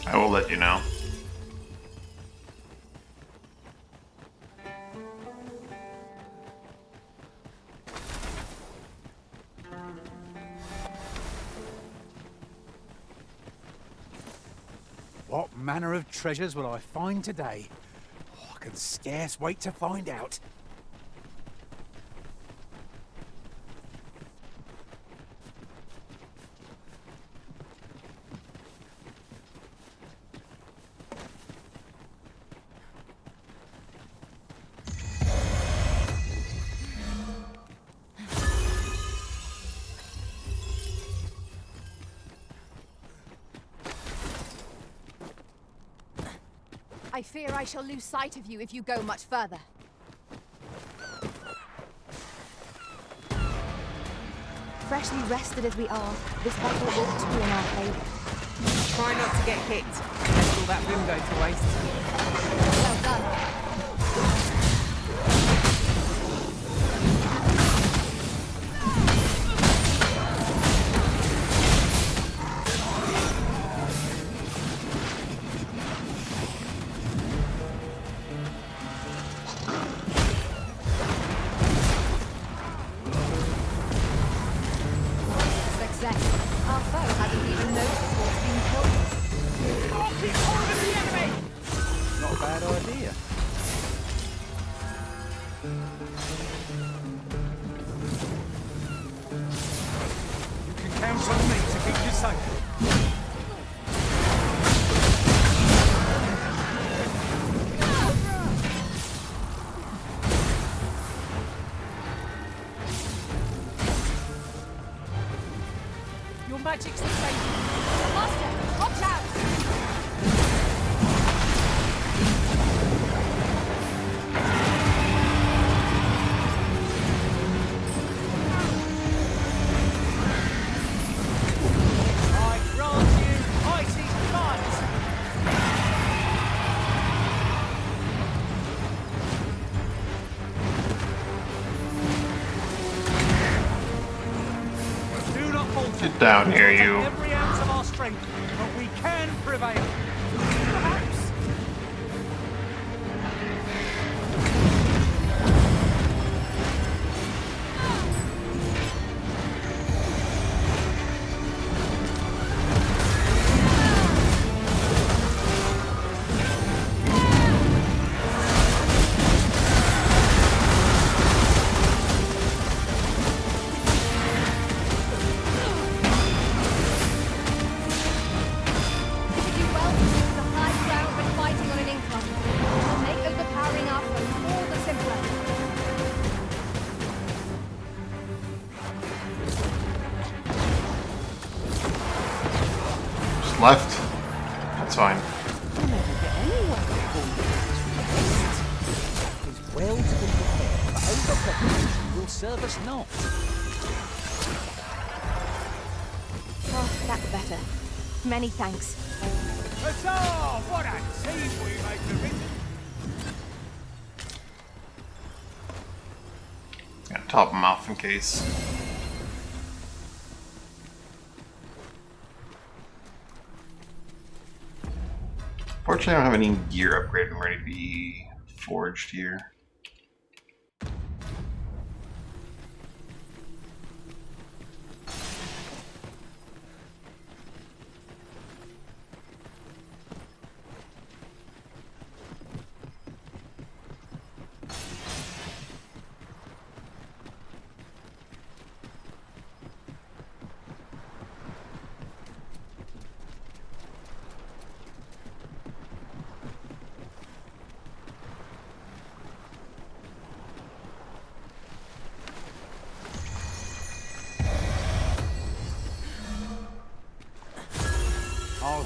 I will let you know. What manner of treasures will I find today? Oh, I can scarce wait to find out. I fear I shall lose sight of you if you go much further. Freshly rested as we are, this battle ought to be in our favor. Try not to get hit. Let all that room go to waste. Well done. Our foe hasn't even noticed what's been killed. Not a bad idea. You can count on me to keep you safe. Your magic's the same. Master, watch out! I grant you icy fight. Do not falter. Get down here, We shall you. take every ounce of our strength, but we can prevail. Perhaps. If you do well, the high ground when fighting on an incline. It'll make overpowering our foe all the simpler. Just left. That's fine. You'll never get anywhere before you Is well to be prepared, but overpreparation will serve us not. Oh, that's better. Many thanks. Huzzah! What a team we make of it! Gotta top them off in case. Fortunately, I don't have any gear upgraded ready to be forged here.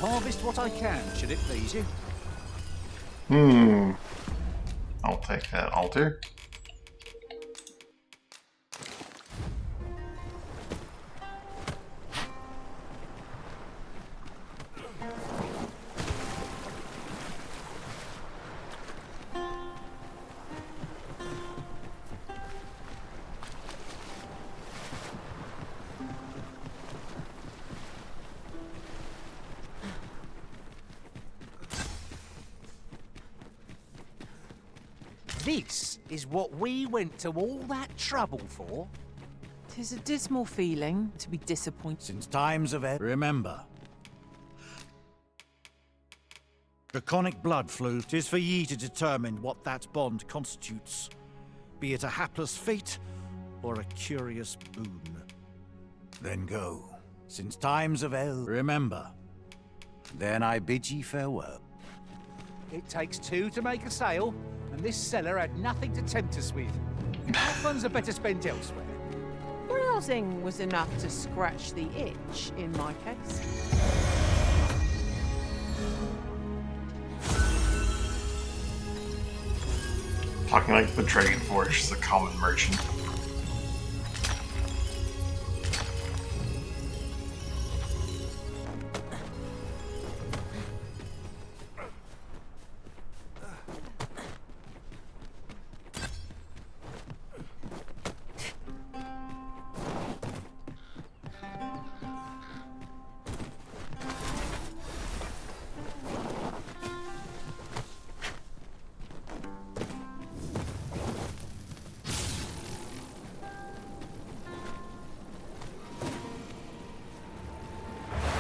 harvest what I can, should it please you. I'll take that altar. This is what we went to all that trouble for? 'Tis a dismal feeling to be disappointed. Since times of ebb. Remember. Draconic blood flow. 'Tis for ye to determine what that bond constitutes. Be it a hapless fate or a curious boon. Then go. Since times of eld. Remember. Then I bid ye farewell. It takes two to make a sale, and this cellar had nothing to tempt us with. Our funds are better spent elsewhere. Browsing was enough to scratch the itch in my case. Talking like the Dragon Forge is a common merchant.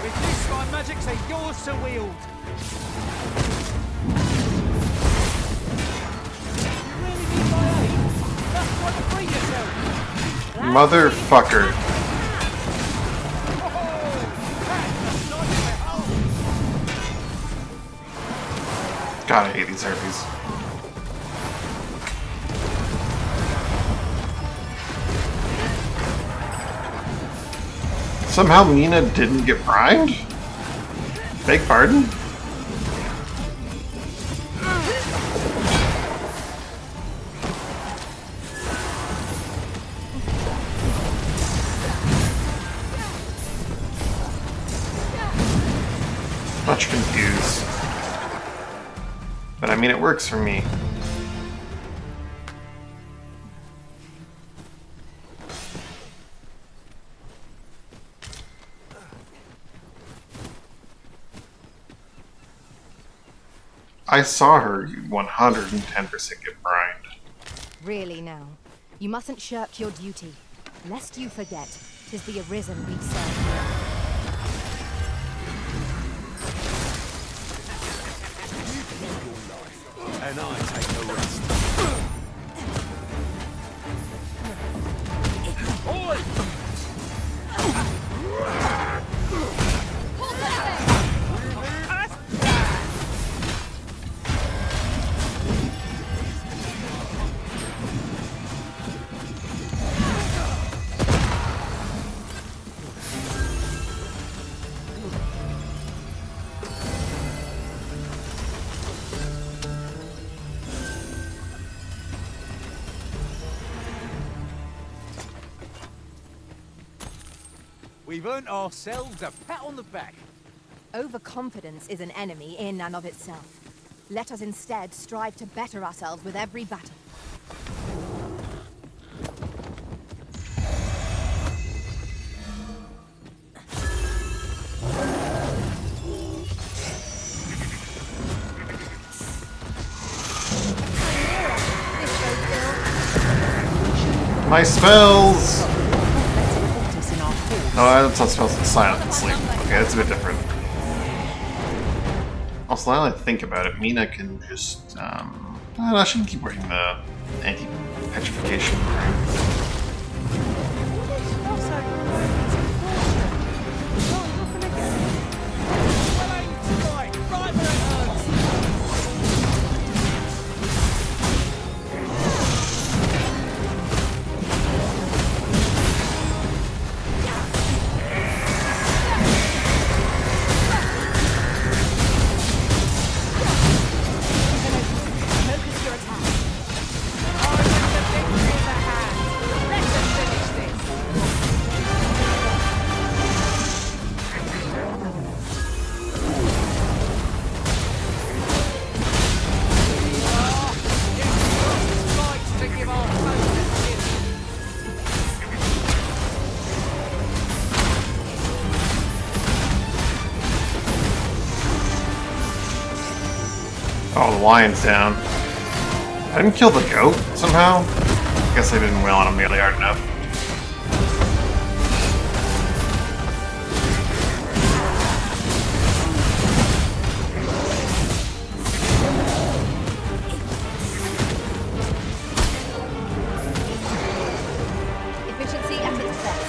With this, my magics are yours to wield. You really need my aid? Just try to free yourself. Motherfucker. God, I hate these harpies. Somehow Mina didn't get primed? Beg pardon? Much confused. But I mean, it works for me. I saw her 110% get brined. Really now, you mustn't shirk your duty, lest you forget 'tis the Arisen we serve here. And I take the rest. We've earned ourselves a pat on the back. Overconfidence is an enemy in and of itself. Let us instead strive to better ourselves with every battle. My spells! No, that's not spells, it's silent and sleep. Okay, that's a bit different. Also, now that I think about it, Mina can just, I shouldn't keep working the anti-petrification. Oh, the lion's down. I didn't kill the goat somehow? I guess I didn't wail on him nearly hard enough. Efficiency at its best.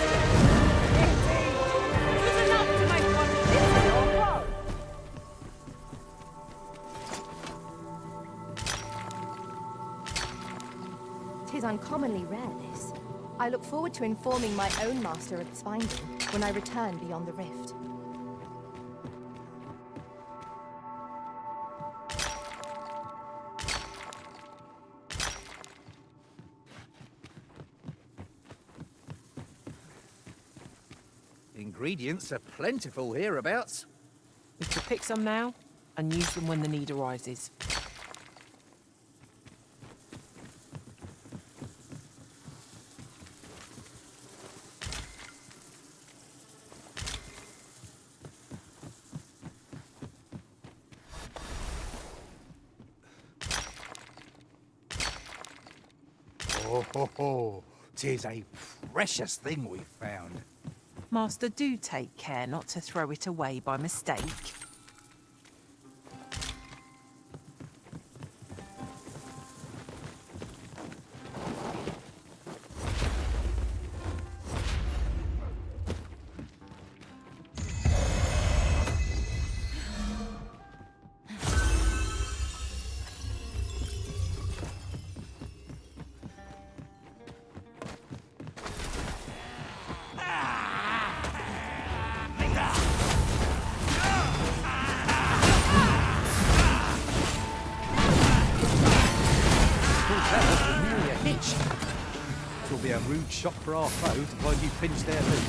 Tis uncommonly rare, this. I look forward to informing my own master of its finding when I return beyond the rift. Ingredients are plentiful hereabouts. We could pick some now and use them when the need arises. Oh, ho, ho. 'Tis a precious thing we've found. Master, do take care not to throw it away by mistake. It will be a rude shock for our foe to find you pinched their loot.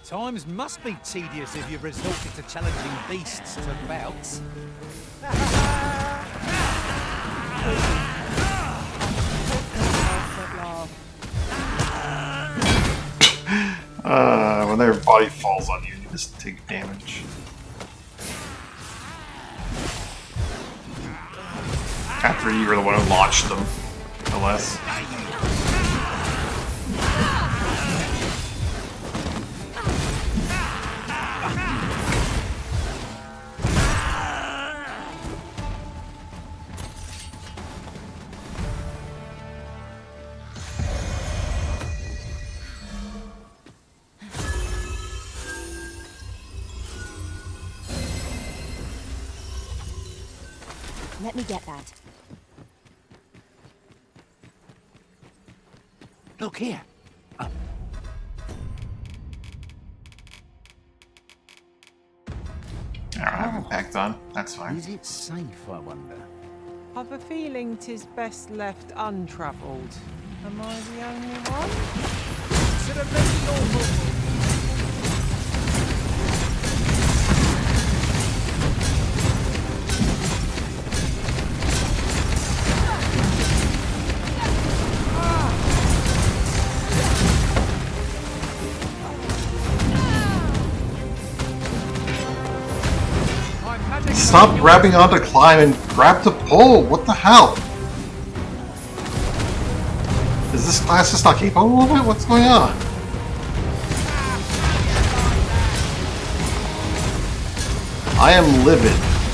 Times must be tedious if you've resorted to challenging beasts to bouts. When their body falls on you, you just take damage. After you were the one who launched them, no less. Let me get that. Look here. I don't have impact on. That's fine. Is it safe, I wonder? I've a feeling 'tis best left untravelled. Am I the only one? Consider me normal. Stop grabbing onto climb and grab to pull! What the hell? Is this class just not capable of it? What's going on? I am livid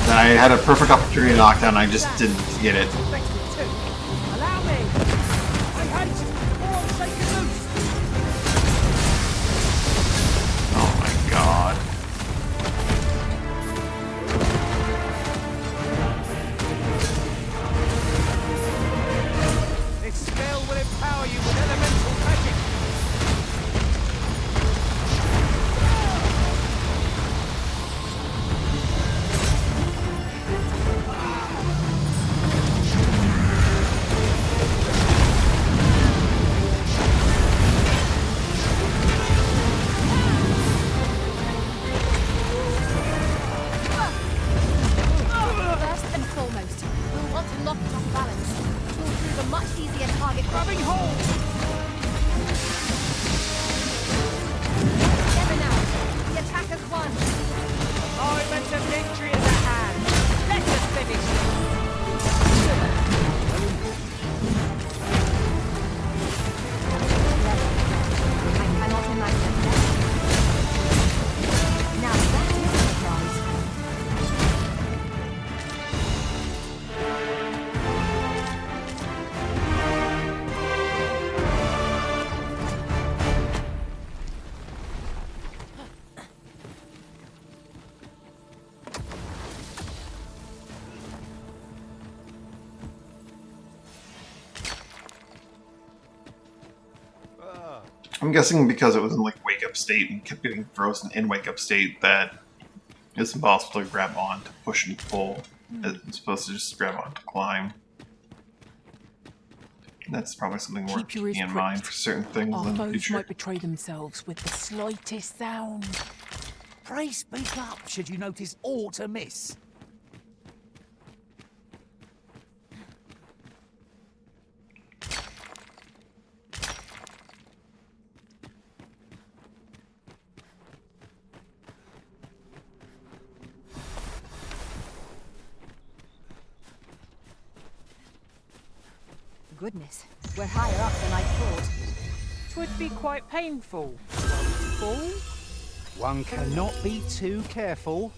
that I had a perfect opportunity to knock down and I just didn't get it. Allow me. I haste, or I'll take it loose. Oh my god. This spell will empower you with elemental magic. knocked off balance. Tools prove a much easier target. Grabbing hold! Together now. The attack has won. Moment of victory is at hand. Let us finish this. I cannot imagine that. Now that is a surprise. I'm guessing because it was in like wake up state and kept getting frozen in wake up state that it's impossible to grab on to push and pull. It's supposed to just grab on to climb. And that's probably something worth Keep your ears keeping in mind pricked. for certain things Our in the foes future. might betray themselves with the slightest sound. Pray speak up should you notice aught amiss. Goodness, we're higher up than I thought. 'Twould be quite painful. Fall? One cannot be too careful.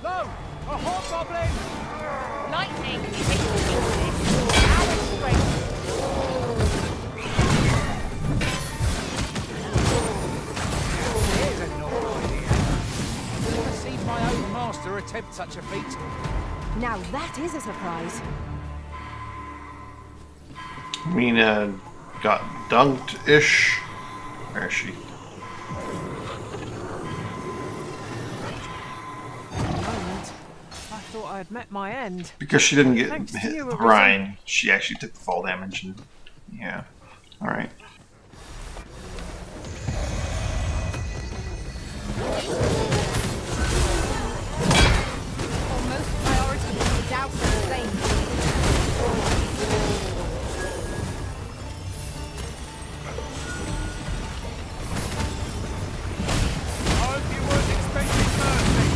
Lo! A hobgoblin! Lightning is its weakness. Our strength. Here's a novel idea. Never seen my own master attempt such a feat. Now that is a surprise. Mina got dunked-ish. Where is she? Moment. I thought I had met my end. Because she didn't get Thanks to hit you, with Arisen. Ryan, she actually took the fall damage and yeah. Alright. Almost priority is doubts the same. I hope you weren't expecting mercy.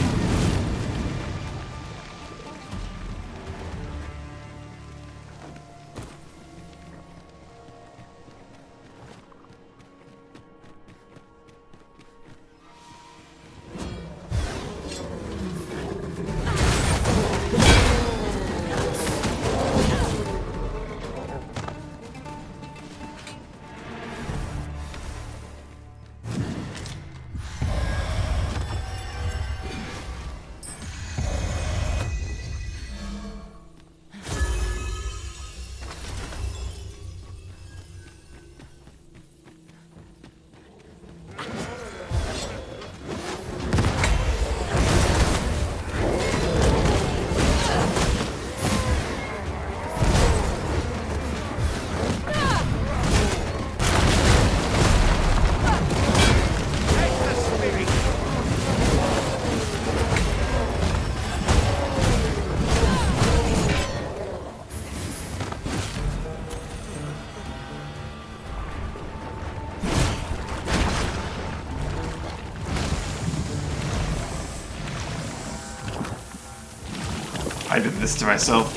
I did this to myself.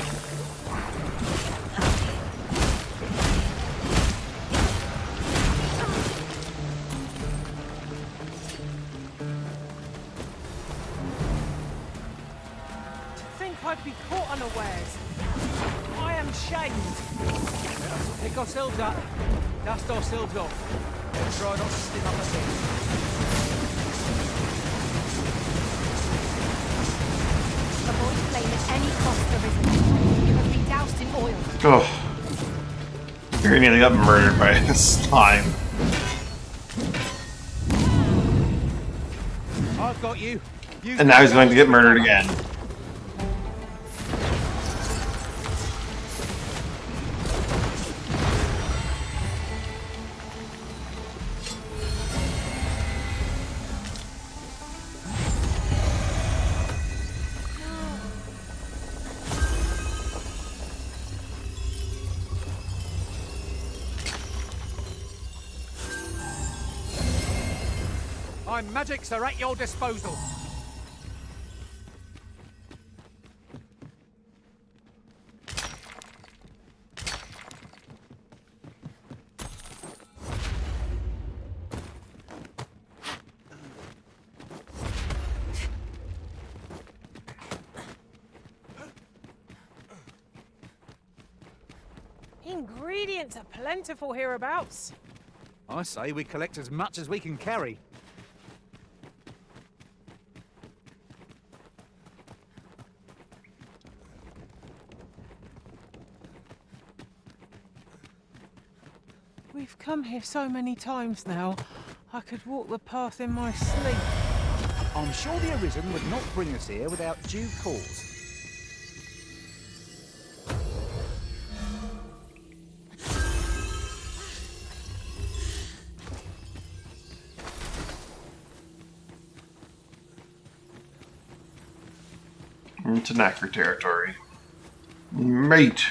To think I'd be caught unawares. I am shamed. Pick ourselves up, dust ourselves off, and try not to slip up a bit. Avoid flame at any cost, Arisen. You have been doused in oil. Oh. He nearly got murdered by a slime. I've got you. And now he's going to get murdered again. My magics are at your disposal. Ingredients are plentiful hereabouts. I say we collect as much as we can carry. We've come here so many times now, I could walk the path in my sleep. I'm sure the Arisen would not bring us here without due cause. Into Knacker territory. Mate!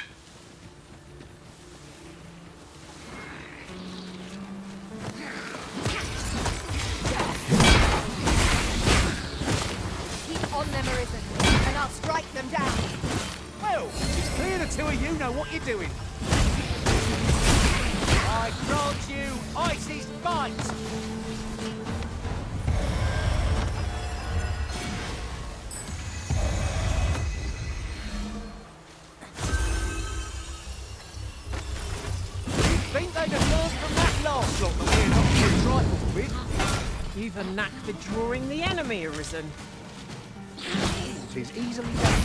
Keep on them, Arisen, and I'll strike them down. Well, it's clear the two of you know what you're doing. I grant you Ice's bite. Think they'd have learned from that last lot that we're not too trifle with. You've a knack for drawing the enemy, Arisen. It is easily done.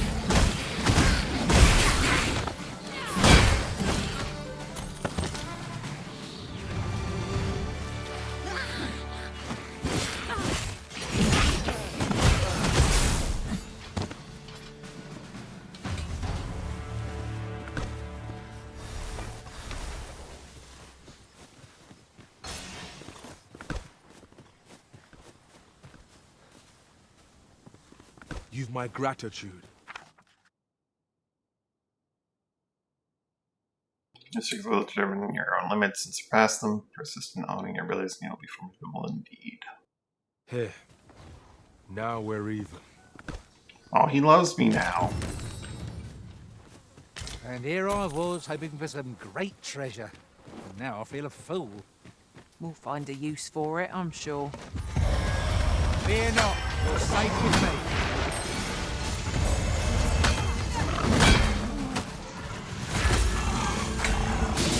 You've my gratitude. Just will determine your own limits and surpass them. Persist in owning your abilities and you'll be formidable indeed. Here. Now we're even. Oh, he loves me now. And here I was, hoping for some great treasure. And now I feel a fool. We'll find a use for it, I'm sure. Fear not, you're safe with me.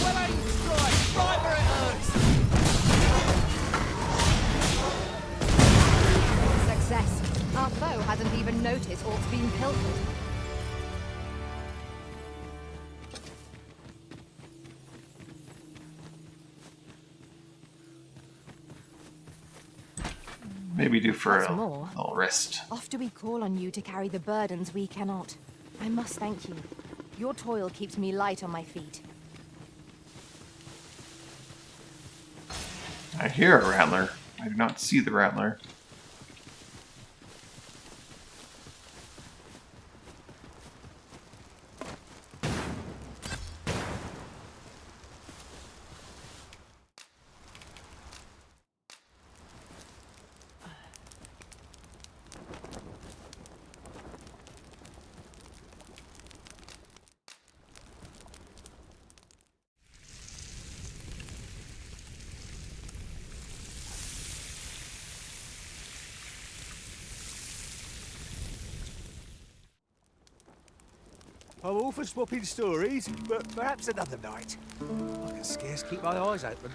Well aimed strike, right where it hurts. Success. Our foe hasn't even noticed orc's been pilfered. Maybe do for What's a more, little rest. After we call on you to carry the burdens we cannot, I must thank you. Your toil keeps me light on my feet. I hear a rattler. I do not see the rattler. I'm all for swapping stories, but perhaps another night. I can scarce keep my eyes open.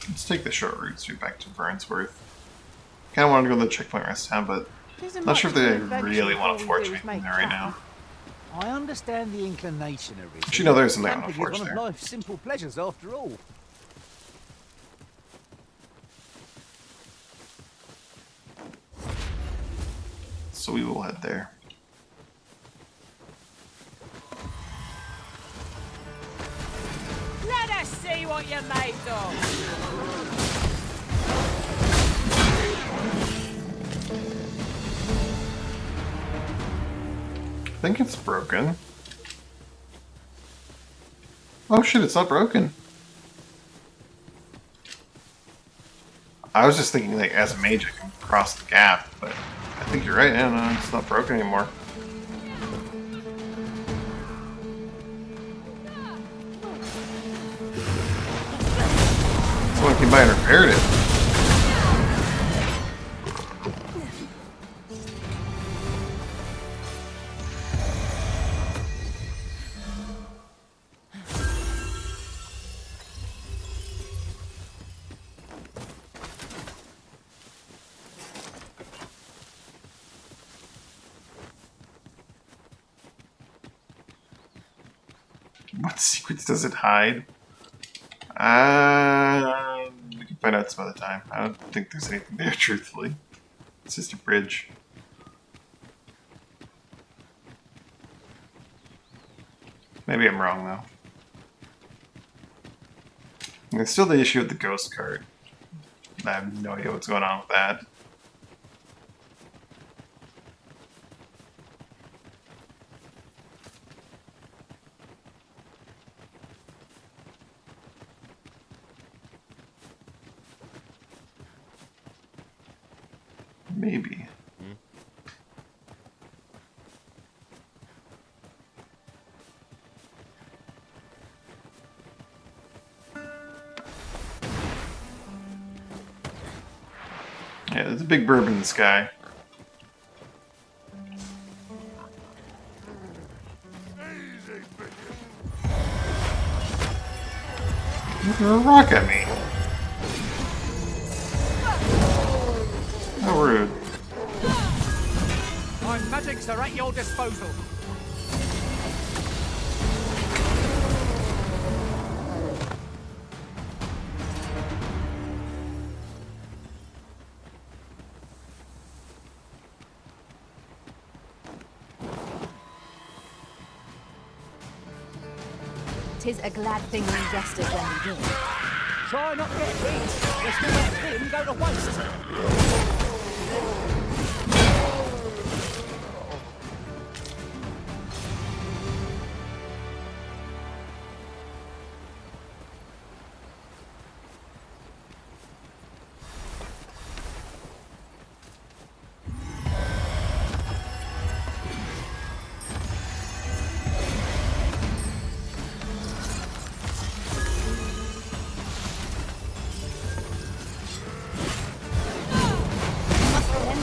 Let's take the short route straight back to Burnsworth. Kind of wanted to go to the checkpoint rest town, but not sure if they really want to force me in there right now. I understand the inclination of it. But you know there's something I want to Camping is force one of there. life's simple pleasures after all. So we will head there. Let us see see what you're made of. I think it's broken. Oh shit, it's not broken. I was just thinking, like, as a mage I can cross the gap, but I think you're right, yeah, no, it's not broken anymore. Someone came by and repaired it. What secrets does it hide? We can find out some other time. I don't think there's anything there, truthfully. It's just a bridge. Maybe I'm wrong, though. And there's still the issue with the ghost cart. I have no idea what's going on with that. Maybe. Yeah, there's a big bird in the sky. You threw a rock at me. How rude. My magics are at your disposal. Tis a glad thing we rested when we did. Try not to get hit. Let's not let him go to waste.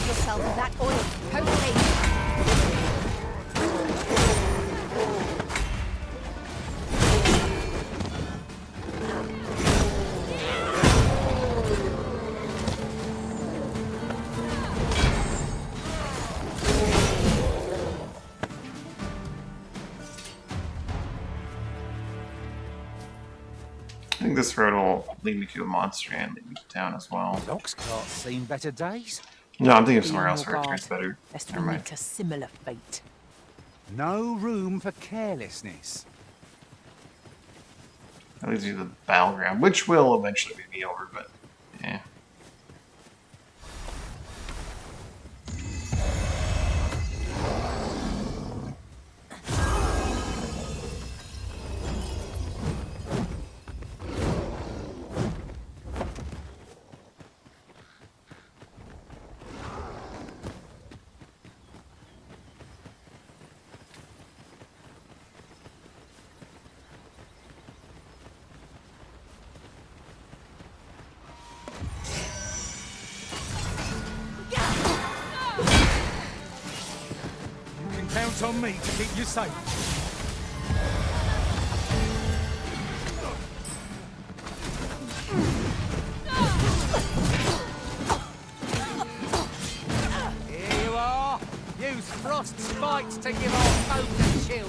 Yourself of that oil. Post I think this road will lead me to a monster and lead me to town as well. Locks can't seen better days. No, I'm thinking of somewhere Be else on where your it's guard, better. lest Never we mind. meet a similar fate. No room for carelessness. That leads you to the battleground, which will eventually be over, but yeah. You can count on me to keep you safe. Here you are. Use Frost's spite to give our foes a chill.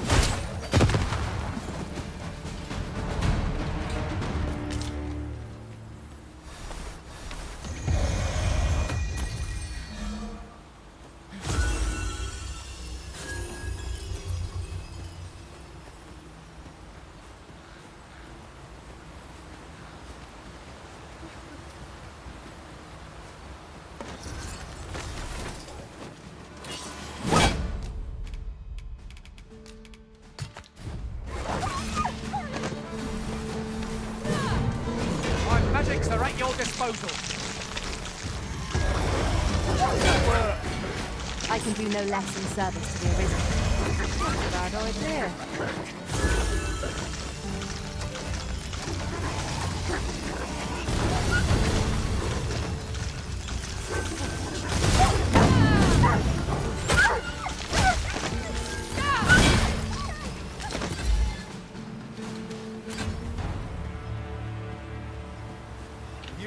disposal. I can do no less in service to the Arisen. Not a bad idea.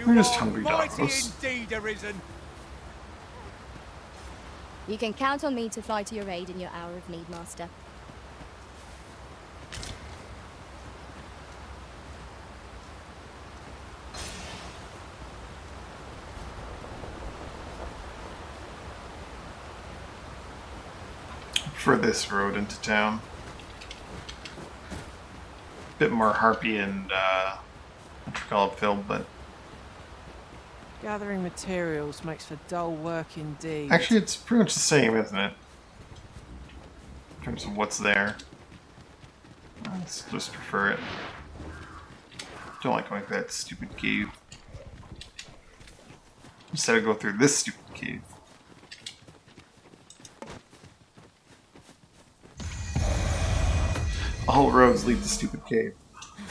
We're just hungry Mighty dogs. indeed, Arisen. You can count on me to fly to your aid in your hour of need, Master. For this road into town. Bit more harpy and what filled, but Gathering materials makes for dull work indeed. actually it's pretty much the same, isn't it? In terms of what's there. I just prefer it. Don't like going through that stupid cave. Instead of go through this stupid cave. All roads lead to stupid cave.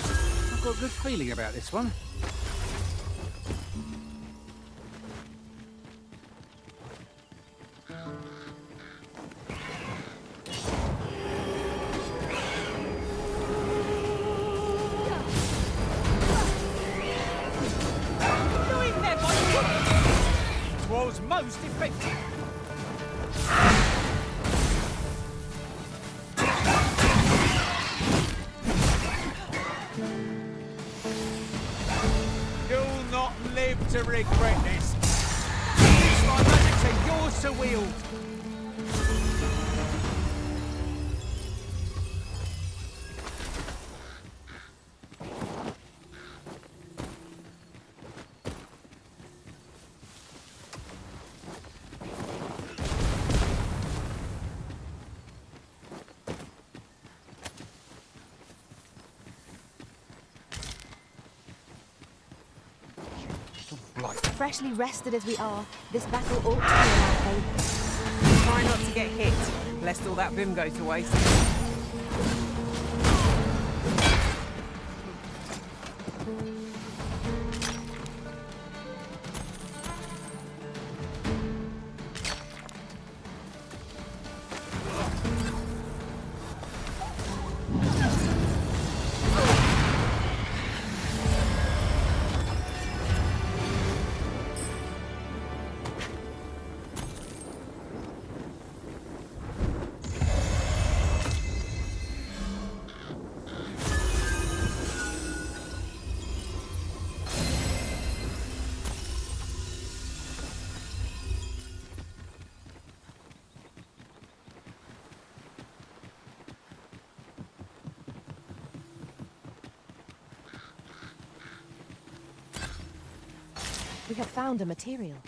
I've got a good feeling about this one. Was most effective. You'll not live to regret this. It's my magic, yours to wield. Freshly rested as we are, this battle ought to be in our favour. Try not to get hit, lest all that vim go to waste. We have found a material.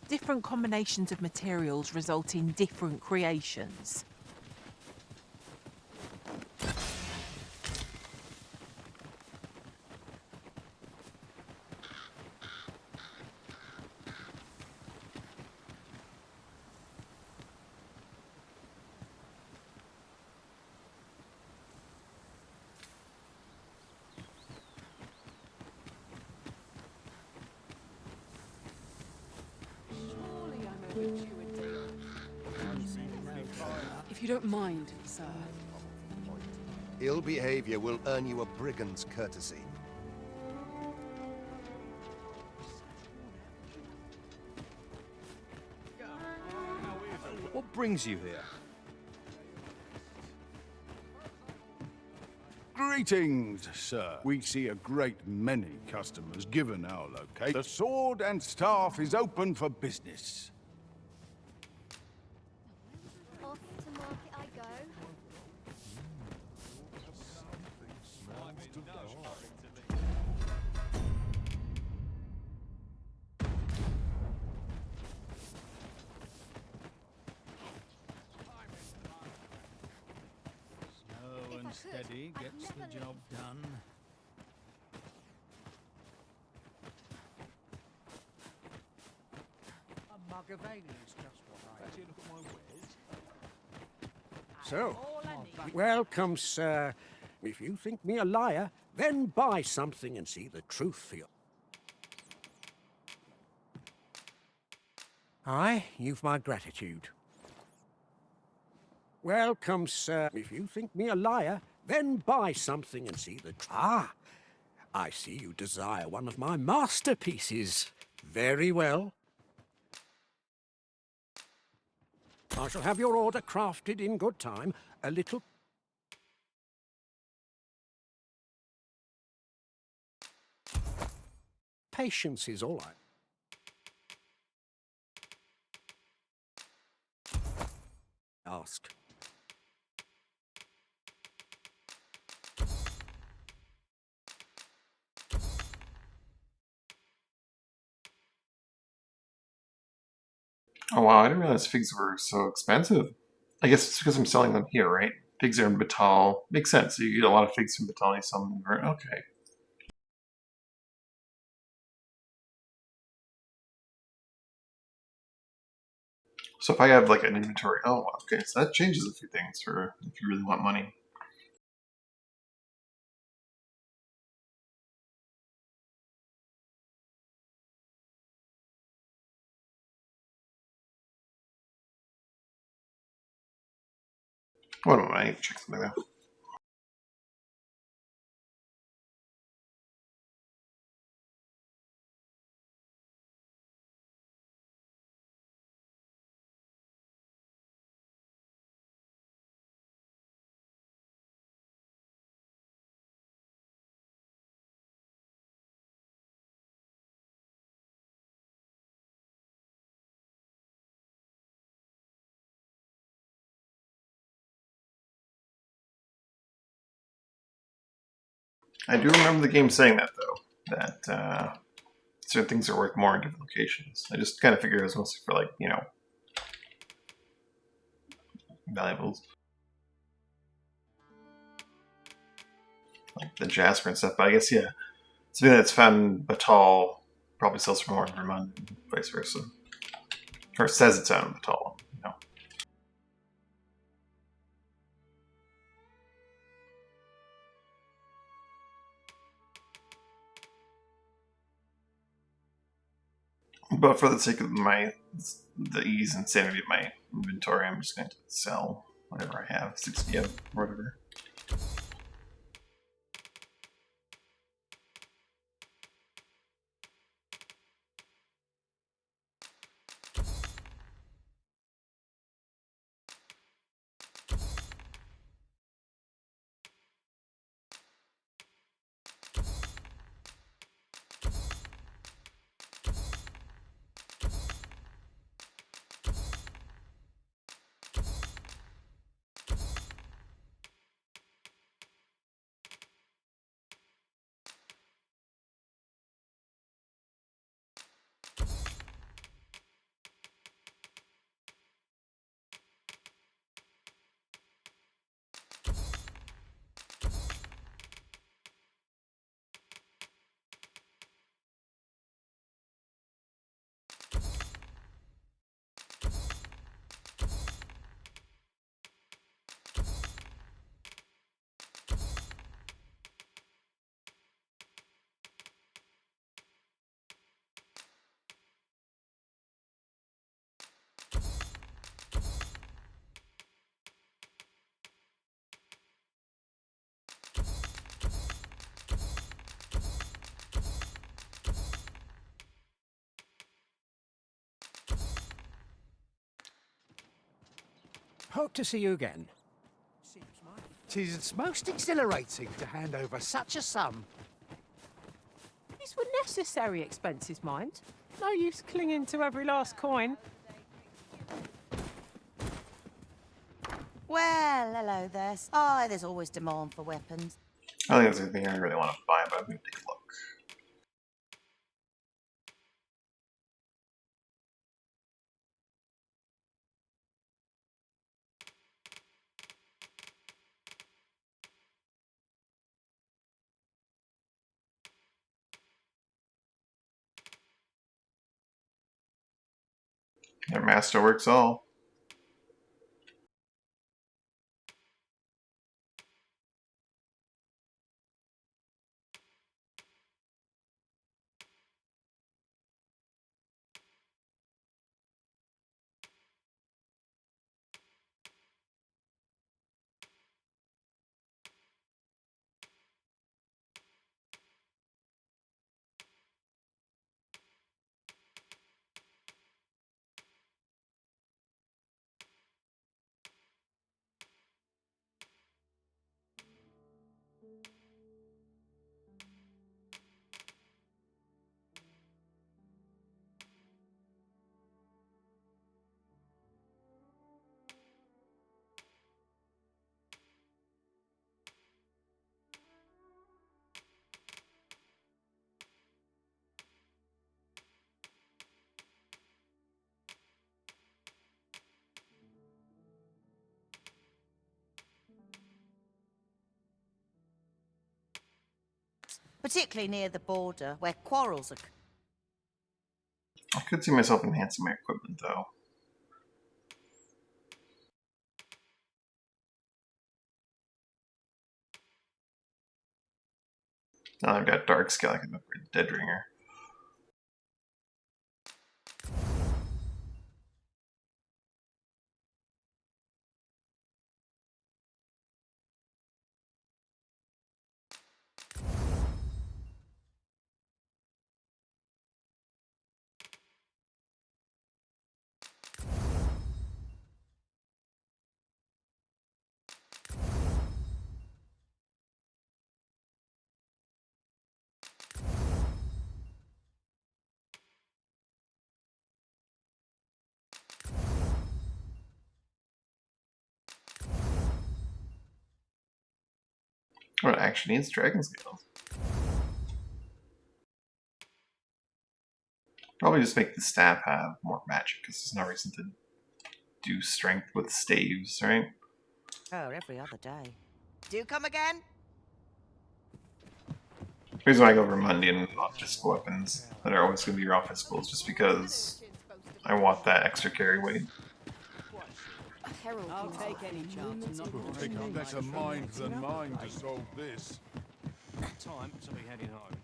Different combinations of materials result in different creations. If you don't mind, sir. Ill behavior will earn you a brigand's courtesy. What brings you here? Greetings, sir. We see a great many customers given our location. The sword and staff is open for business. Off to market I go. Steady gets the job done. Gavani's just what I... Actually, look at my wares. So, All I need. welcome, sir. If you think me a liar, then buy something and see the truth for you. Aye, you've my gratitude. Welcome, sir. If you think me a liar, then buy something and see the truth. Ah, I see you desire one of my masterpieces. Very well. I shall have your order crafted in good time. A little... patience is all I ask. Oh wow, I didn't realize figs were so expensive. I guess it's because I'm selling them here, right? Figs are in Batal. Makes sense. You get a lot of figs from Batal, you sell them in Vern. Okay. So if I have like an inventory, oh, okay, so that changes a few things for if you really want money. What am I? Check something out. I do remember the game saying that though, that certain things are worth more in different locations. I just kind of figured it was mostly for like, you know, valuables. Like the Jasper and stuff, but I guess, yeah, something that's found in Batal probably sells for more in Vermont and vice versa. Or it says it's out in Batal, you know. But for the sake of the ease and sanity of my inventory, I'm just going to sell whatever I have, 60 of whatever. Hope to see you again. Tis most exhilarating to hand over such a sum. These were necessary expenses, mind. No use clinging to every last coin. Well, hello there. Oh, there's always demand for weapons. I don't think there's anything I really want to buy, but I'm going to take a look. Their master works all. Particularly near the border, where quarrels are... I could see myself enhancing my equipment, though. Now I've got Dark Scale, I can upgrade Dead Ringer. Oh, it actually needs Dragon Scales. Probably just make the staff have more magic, because there's no reason to do strength with staves, right? Oh, every other day. Do come again? The reason why I go for Mundian and not physical weapons that are always going to be raw physical is just because I want that extra carry weight. I'll take any chance. It'll take a better mind than mine to solve this. Time to be heading home.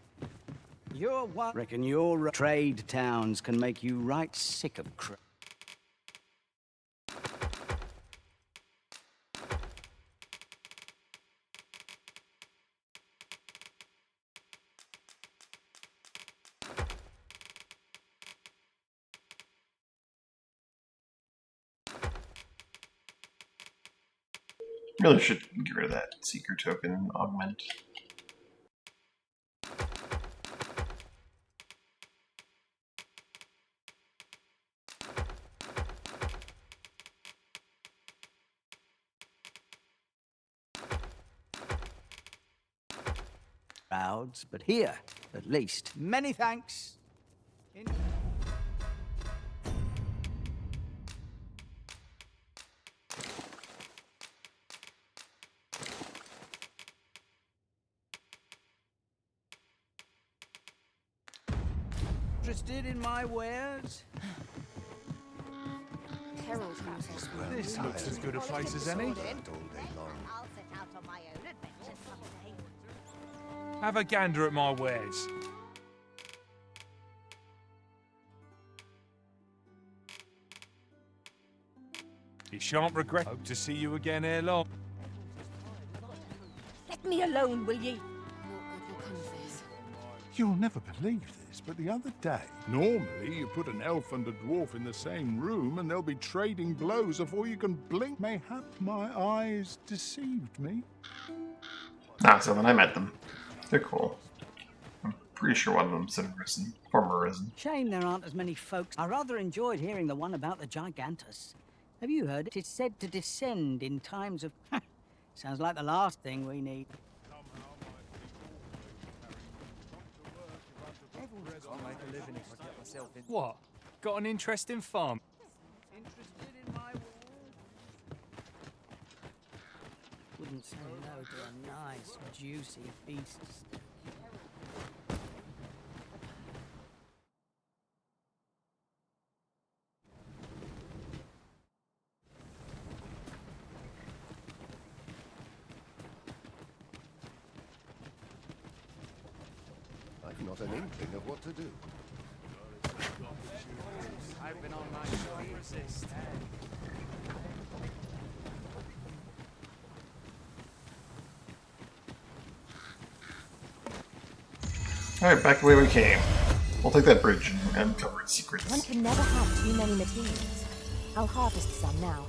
You're what? Reckon your trade towns can make you right sick of crap. Really should get rid of that Seeker token and augment. Crowds, but here, at least. Many thanks. Interested in my wares? This looks as good a place as any. I'll set out on my own adventure someday. Have a gander at my wares. You shan't regret. Hope to see you again ere long. Let me alone, will ye? You'll never believe this, but the other day, normally you put an elf and a dwarf in the same room and they'll be trading blows before you can blink. Mayhap my eyes deceived me. Ah, so then I met them. They're cool. I'm pretty sure one of them's Risen, former Risen. Shame there aren't as many folks. I rather enjoyed hearing the one about the Gigantus. Have you heard it? It's said to descend in times of... Sounds like the last thing we need. I'll make a living if I get myself in. What? Got an interesting farm? Interested in my wouldn't say no to a nice, juicy beast. I've not an inkling of what to do. I've been on my show resist. Alright, back the way we came. We'll take that bridge and uncover its secrets. One can never have too many materials. I'll harvest some now.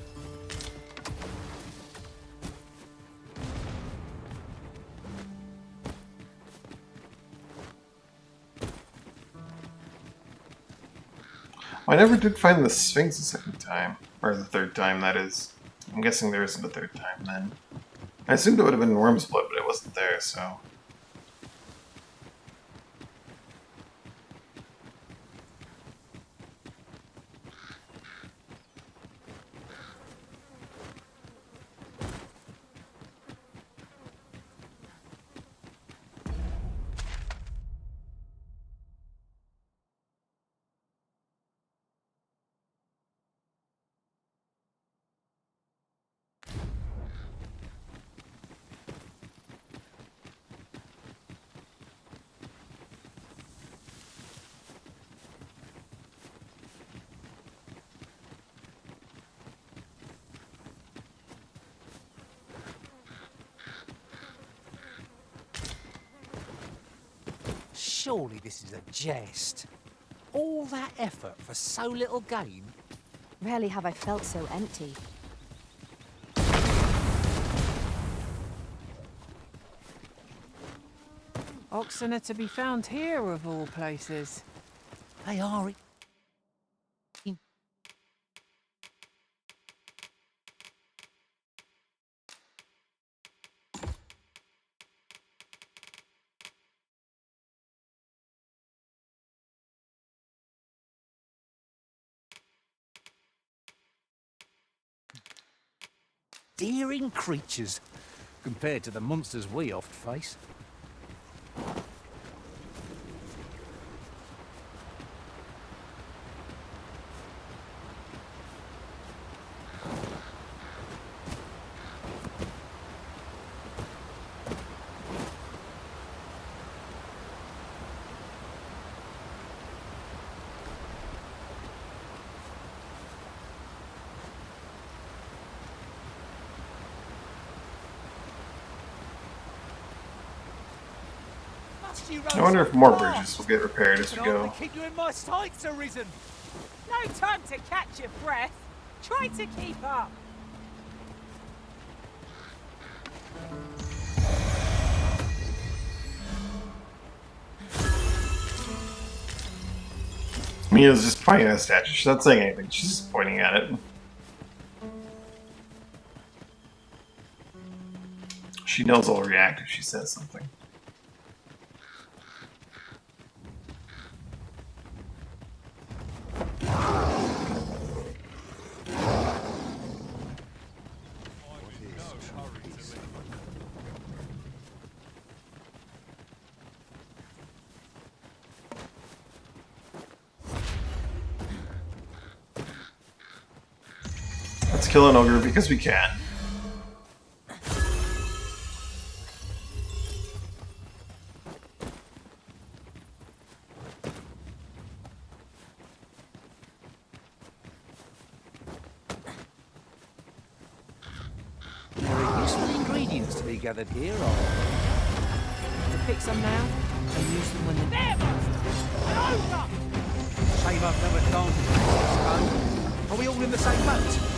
I never did find the Sphinx the second time. Or the third time, that is. I'm guessing there isn't a third time then. I assumed it would have been Worm's Blood, but it wasn't there, so... Surely this is a jest. All that effort for so little gain? Rarely have I felt so empty. Oxen are to be found here, of all places. They are. Daring creatures, compared to the monsters we oft face. I wonder if more bridges will get repaired as we go. Keep you in my sights, Arisen. No time to catch your breath. Try to keep up. Mia's just pointing at a statue. She's not saying anything. She's just pointing at it. She knows I'll react if she says something. Let's kill an ogre because we can. There are useful ingredients to be gathered here, are We'll pick some now and use them when they're there. Shame I've never gone to this. Are we all in the same boat?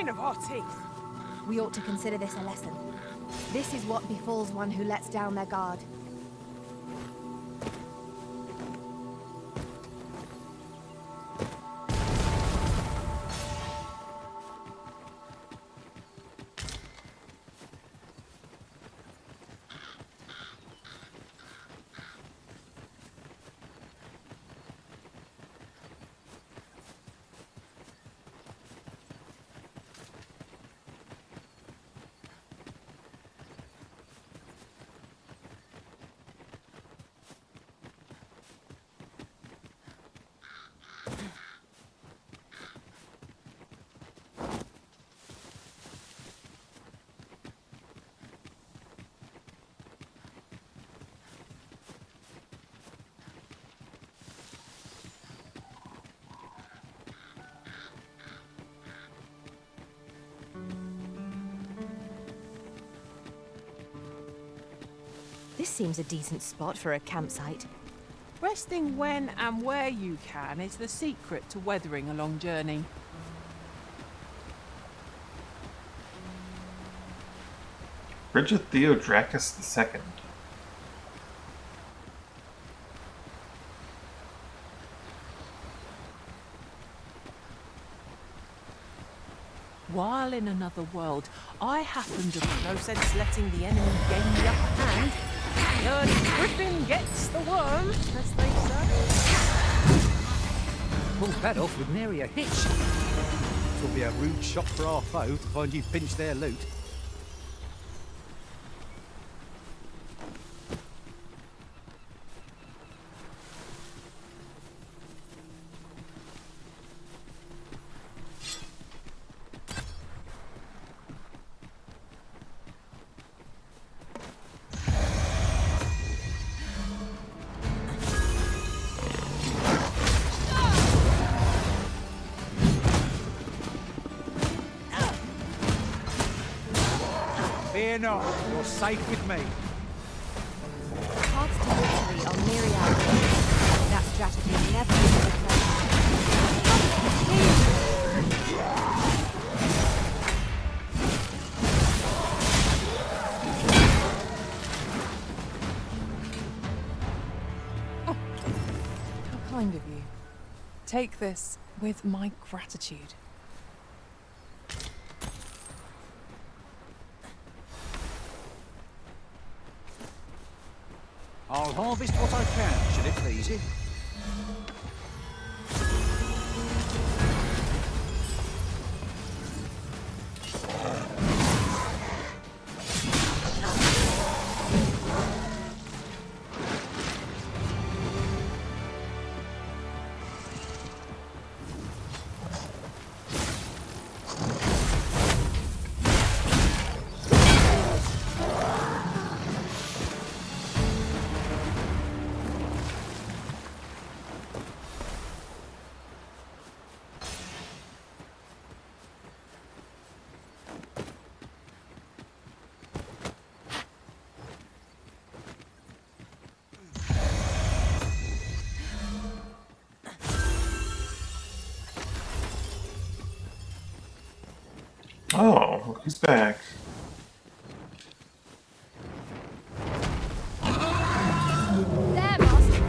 skin of our teeth. We ought to consider this a lesson. This is what befalls one who lets down their guard. This seems a decent spot for a campsite. Resting when and where you can is the secret to weathering a long journey. Bridge of Theodracus II. While in another world, I happened to no sense letting the enemy gain the upper hand. The early griffin gets the worm, as they say. Pulled that off with nary a hitch. This will be a rude shock for our foe to find you pinched their loot. Fear not, you're safe with me. Paths to victory are myriad. That strategy never How kind of you. Take this with my gratitude. I'll harvest what I can, should it please you. Oh, he's back. There, Master.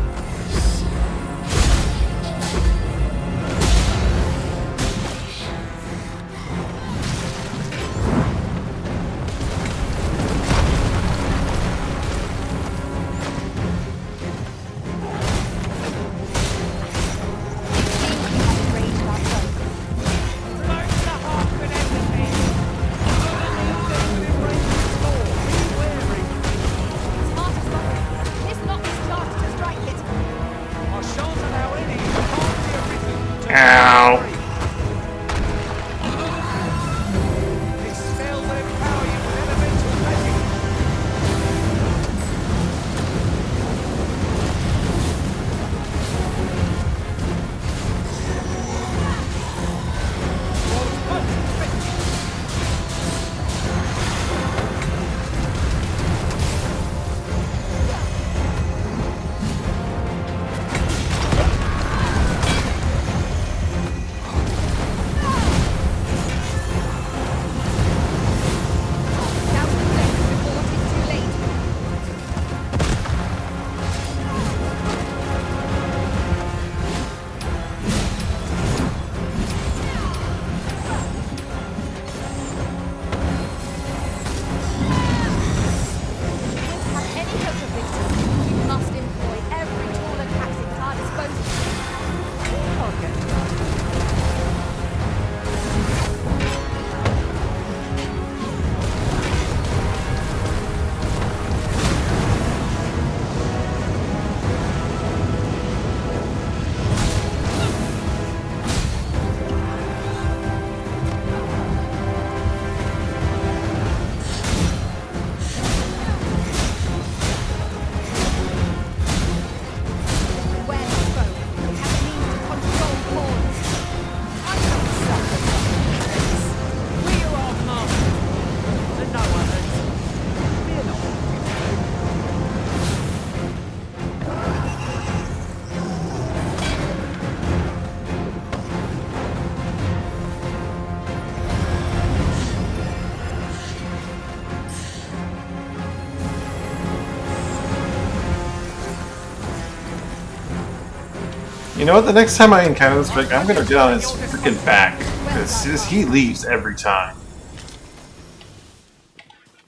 You know what? The next time I encounter this Drake, I'm gonna get on his freaking back. Because he leaves every time.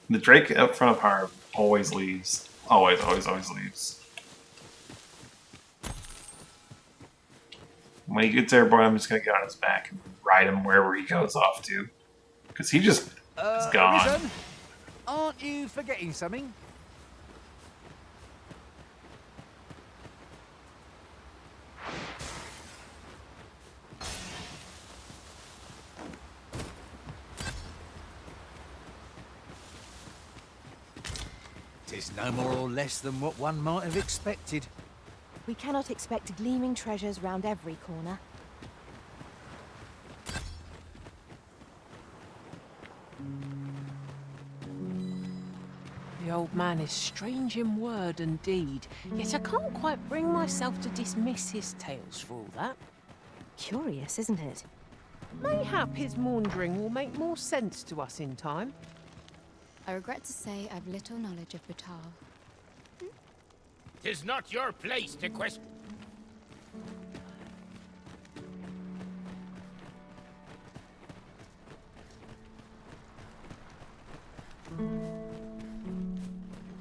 The Drake up front of Harv always leaves. Always, always, always leaves. When he gets airborne, I'm just gonna get on his back and ride him wherever he goes off to. Because he just is gone. Risen, aren't you forgetting something? Tis no more or less than what one might have expected. We cannot expect gleaming treasures round every corner. The old man is strange in word and deed, yet I can't quite bring myself to dismiss his tales for all that. Curious, isn't it? Mayhap his maundering will make more sense to us in time. I regret to say I've little knowledge of Batal. 'Tis not your place to question.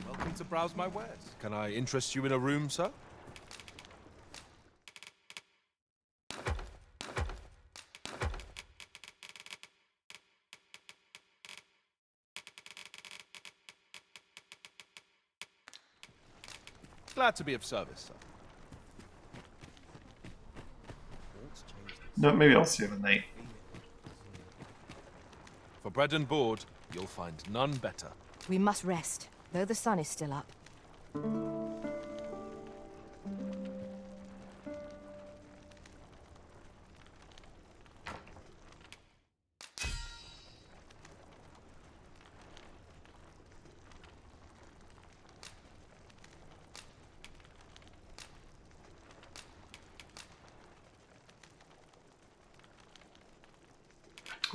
Welcome to browse my wares. Can I interest you in a room, sir? Glad to be of service, sir. No, maybe I'll see him at night. For bread and board, you'll find none better. We must rest, though the sun is still up.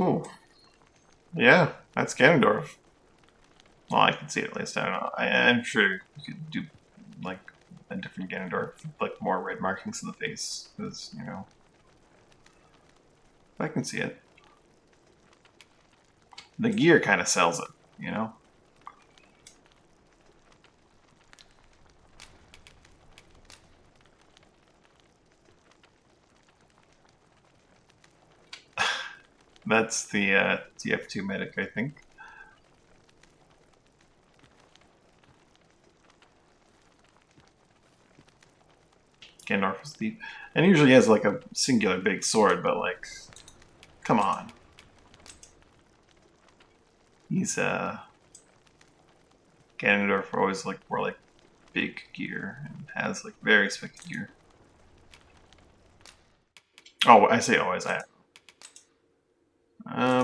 Ooh. Yeah, that's Ganondorf. Well, I can see it at least. I don't know. I'm sure you could do, like, a different Ganondorf, like, more red markings in the face. Because, you know. I can see it. The gear kind of sells it, you know? That's the TF2 medic, I think. Gandalf is deep. And he usually has like a singular big sword, but like, come on. He's Ganondorf always like wore like big gear and has like very spiky gear. Oh, I say always.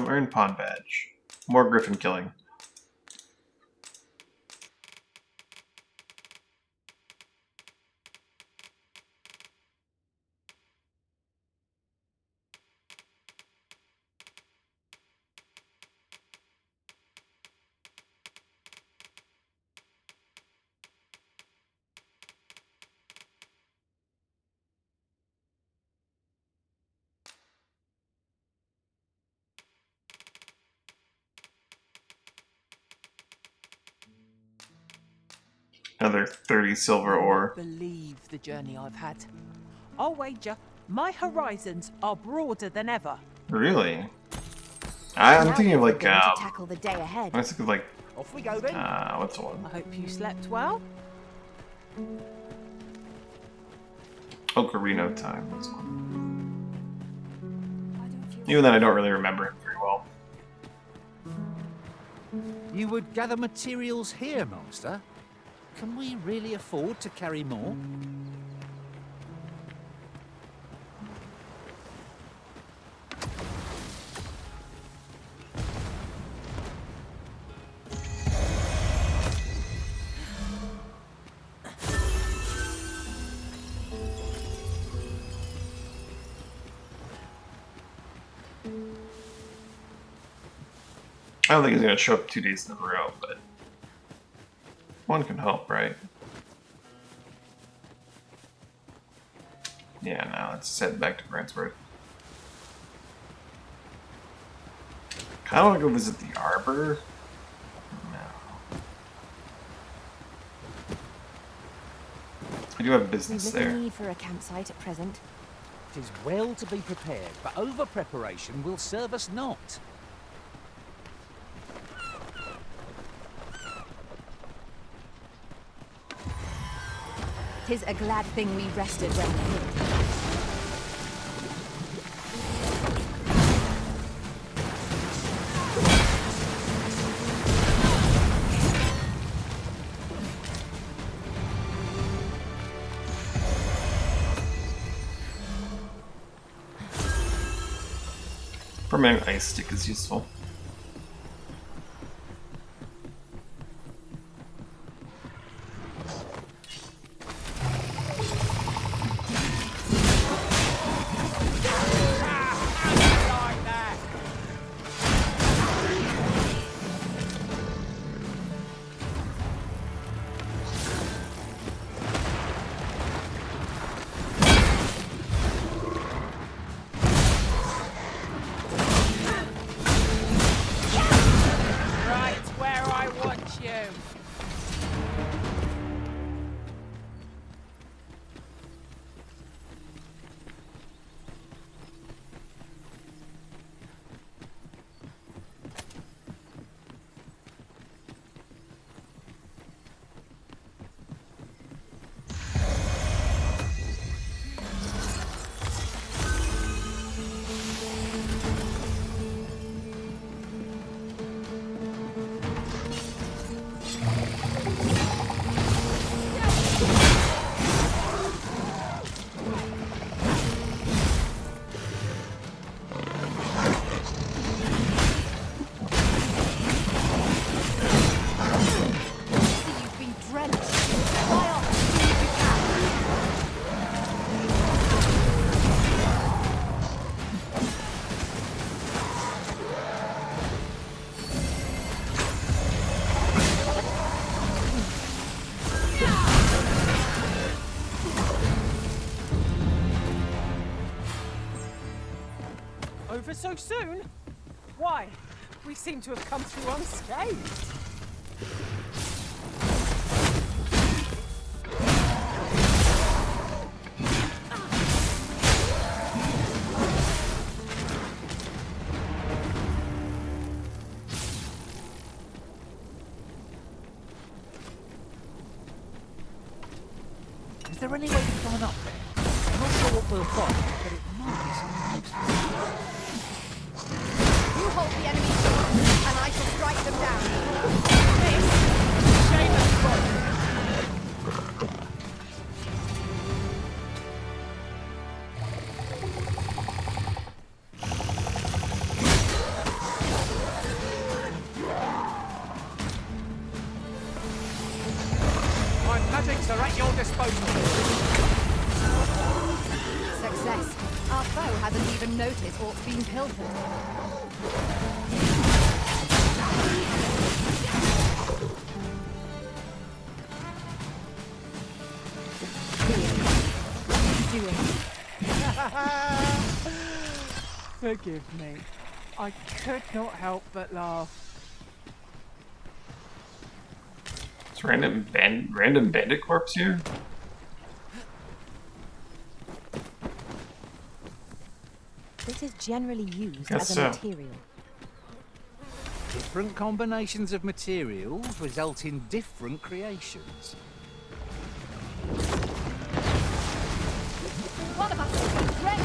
Earn pawn badge. More griffin killing. Another 30 silver ore. Believe the journey I've had. I'll wager my horizons are broader than ever. Really? I'm thinking of like tackle the day ahead. I was thinking of like Off we go then. What's the one? I hope you slept well. Ocarina of Time. That's one. Even then, I don't really remember it very well. You would gather materials here, Master? Can we really afford to carry more? I don't think he's gonna show up 2 days in a row, but one can help, right? Yeah, now let's head back to Brandsburg. Kinda wanna go visit the Arbor. No. I do have business We've little there. need for a campsite at present. It is well to be prepared, but over-preparation will serve us not. 'Tis a glad thing we rested when we did. Permanent ice stick is useful. Over so soon? Why? We seem to have come through unscathed. Is there any way to climb up there? I'm not sure what we'll find, but it might be something useful. You hold the enemy short, and I shall strike them down. This is Shaman's body. My magics are at your disposal. Success. Our foe hasn't even noticed what's been pilfered. Forgive me. I could not help but laugh. Is random bandit corpse here? This is generally used Guess as a so. material. Different combinations of materials result in different creations. One of us is ready.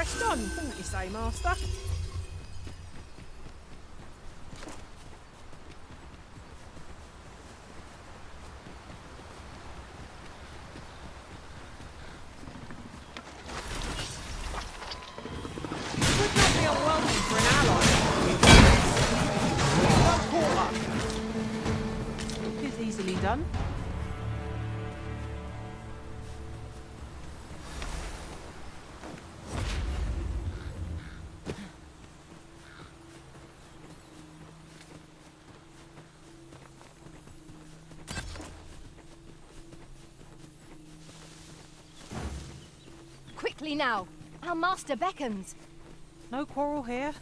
pressed on, wouldn't you say, Master? Would not be unwelcome for an ally. It is easily done. Quickly now! Our master beckons! No quarrel here.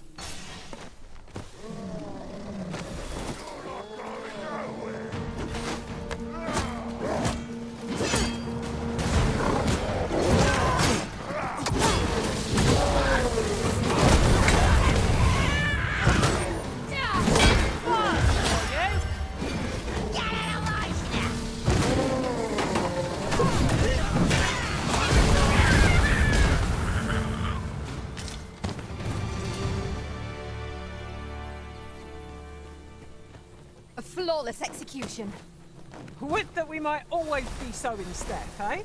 A flawless execution. Would that we might always be so in step, eh?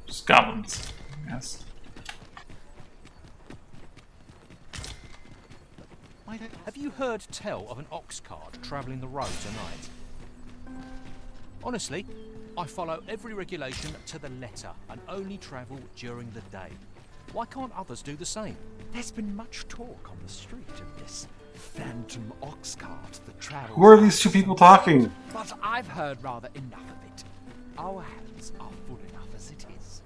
Just goblins, I guess. Have you heard tell of an ox cart travelling the road tonight? Honestly, I follow every regulation to the letter and only travel during the day. Why can't others do the same? There's been much talk on the street of this phantom ox cart that travels. Who are these two people talking? But I've heard rather enough of it. Our hands are full enough as it is.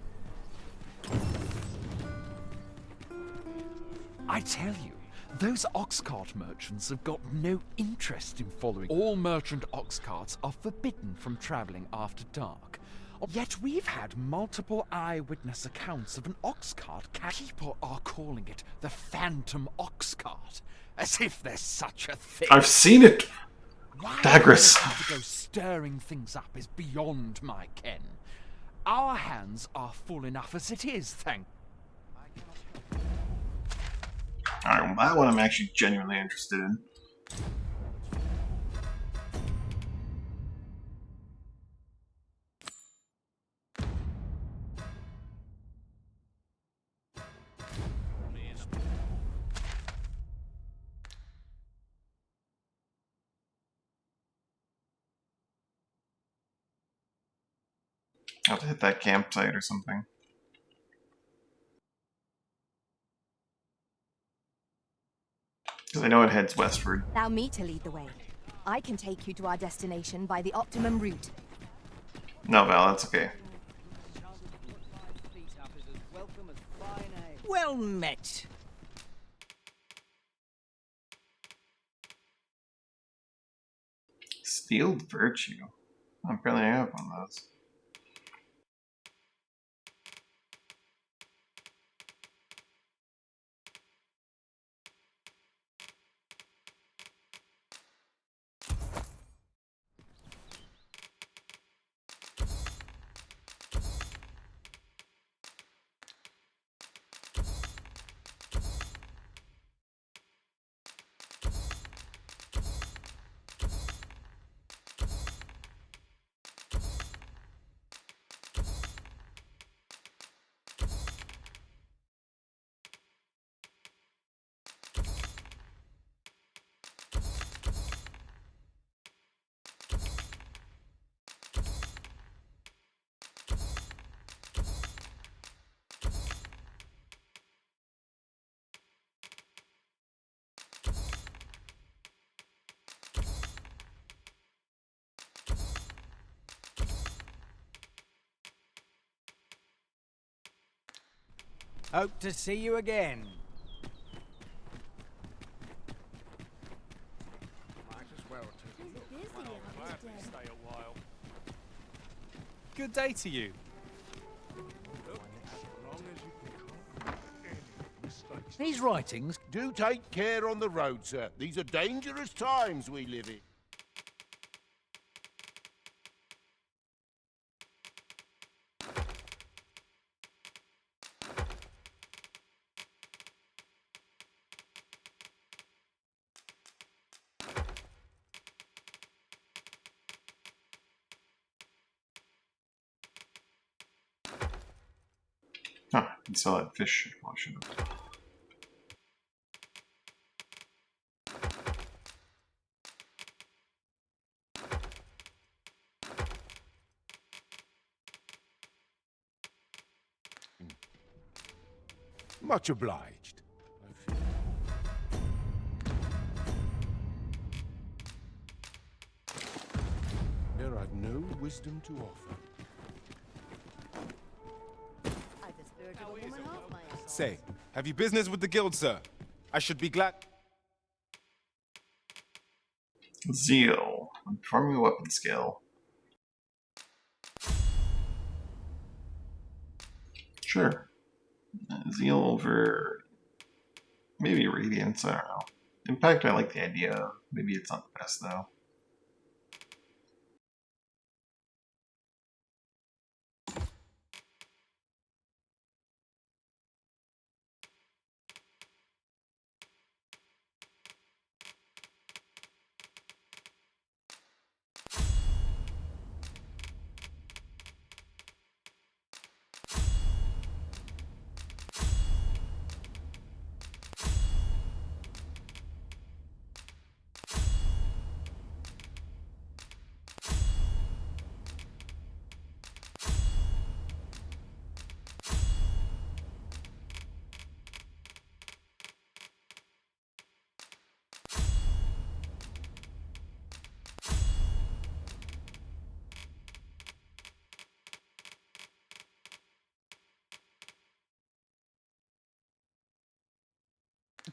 I tell you, those ox cart merchants have got no interest in following. All merchant ox carts are forbidden from travelling after dark. Yet we've had multiple eyewitness accounts of an ox cart. People are calling it the Phantom Ox Cart, as if there's such a thing. I've seen it! Why Dagras. to go stirring things up is beyond my ken. Our hands are full enough as it is, thank. Alright, well, that one I'm actually genuinely interested in. I'll have to hit that campsite or something. Because I know it heads westward. Allow me to lead the way. I can take you to our destination by the optimum route. No, Val, that's okay. Well met. Steeled Virtue. Apparently I have one of those. Hope to see you again. Might as well Stay a while. Good day to you. These writings. Do take care on the road, sir. These are dangerous times we live in. Ah, you still had fish. Well, I should have. Much obliged. There I've no wisdom to offer. Say, have you business with the guild, sir? I should be glad. Zeal. Inform your weapon skill. Sure. Zeal over maybe Radiance, I don't know. Impact, I like the idea of. Maybe it's not the best though.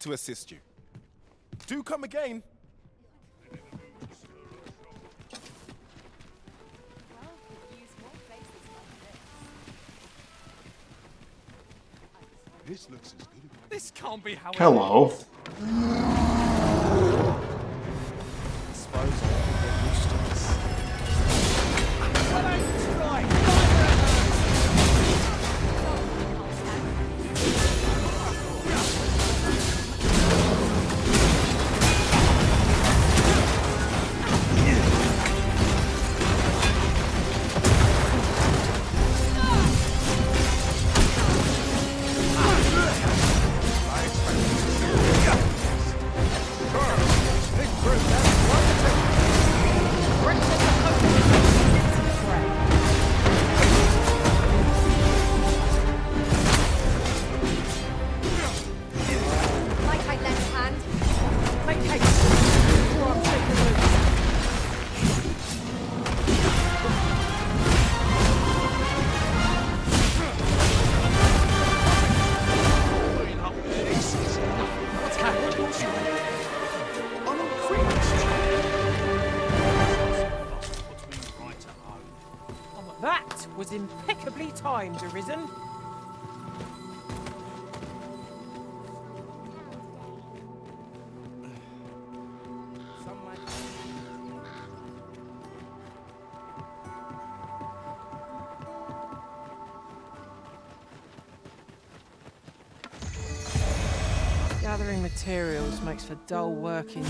To assist you. Do come again. This looks as good. This can't be how. Hello. I suppose I can get used to this. My tight left hand. Make haste. Or I'll take the loose. What's happened? That was impeccably timed, Arisen. Gathering materials makes for dull work indeed.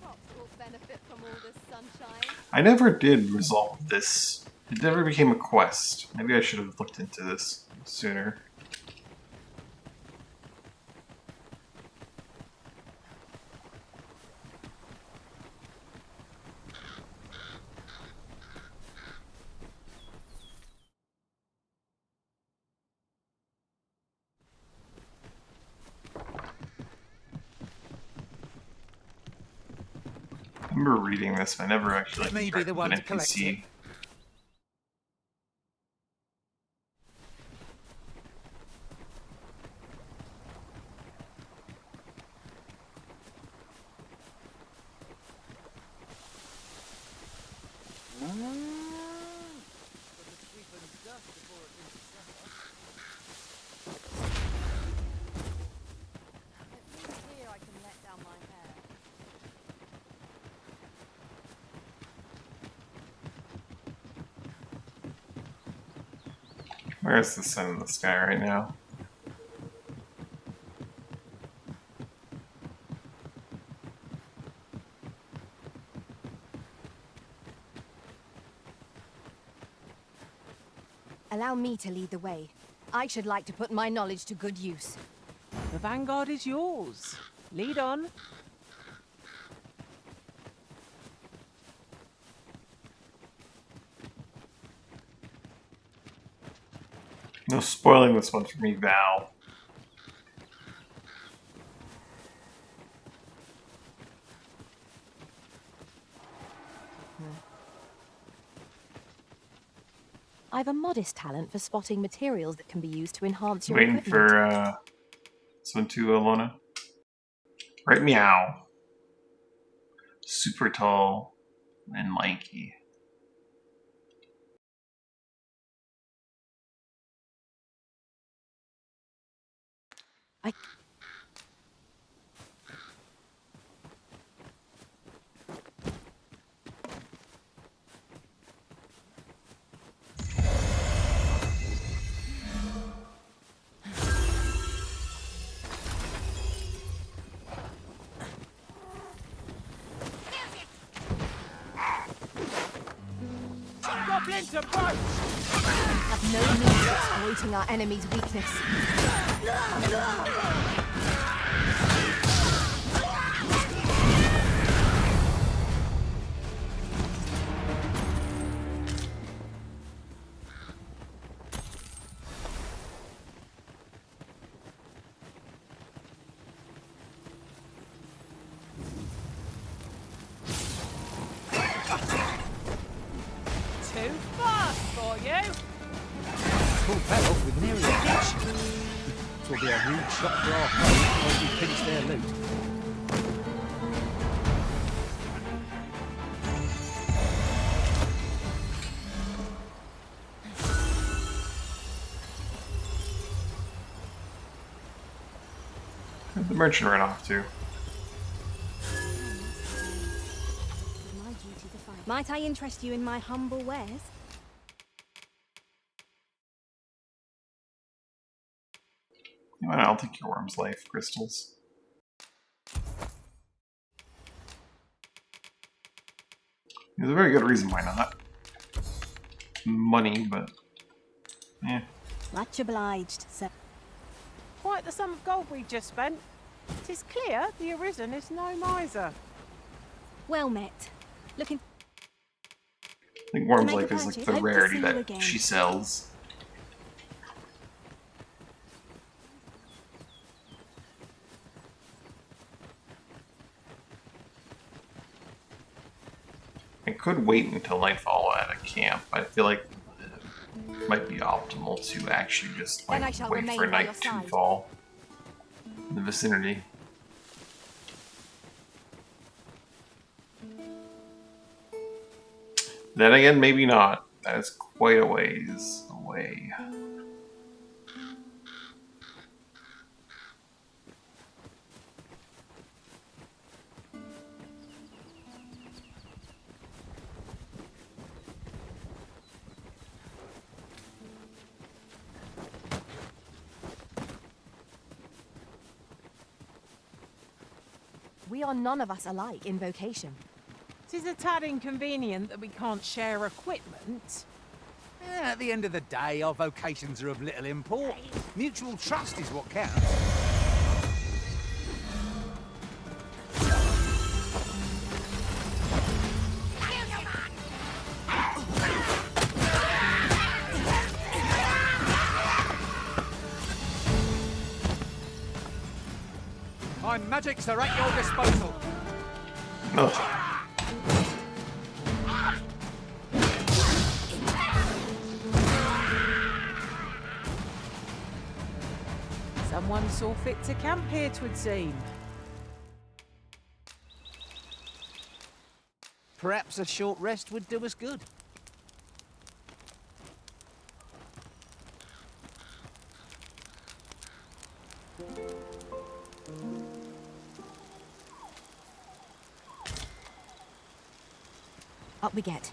Crops will benefit from all this sunshine. I never did resolve this. It never became a quest. Maybe I should have looked into this sooner. remember reading this, but I never actually Let me be the one an to collect NPC. it. Here I can let down my hair. Where's the sun in the sky right now? Allow me to lead the way. I should like to put my knowledge to good use. The vanguard is yours. Lead on. No spoiling this one for me, Val. I've a modest talent for spotting materials that can be used to enhance your Waiting equipment. for this one too, Alona. Right, meow. Super tall and lanky. Goblins approach! Have no means of exploiting our enemy's weakness. Too fast for you. Pull that off with nearly a hitch. This will be a rude shock for our foe once we finish their loot. Where'd the merchant run off to? My duty to find. Might I interest you in my humble wares? I'll take your worm's life crystals. There's a very good reason why not. Money, but yeah. Much obliged, sir. Quite the sum of gold we just spent. 'Tis clear the Arisen is no miser. Well met. Looking. I think worm's make a life is like purchase. the Hope to rarity see you that again. she sells. I could wait until nightfall at a camp. I feel like it might be optimal to actually just Then I like shall wait remain for by night your to side. fall in the vicinity. Then again, maybe not. That is quite a ways away. We are none of us alike in vocation. 'Tis a tad inconvenient that we can't share equipment. At the end of the day, our vocations are of little import. Mutual trust is what counts. My magics are at your disposal. Ugh. Someone saw fit to camp here, 'twould seem. Perhaps a short rest would do us good. Up we get.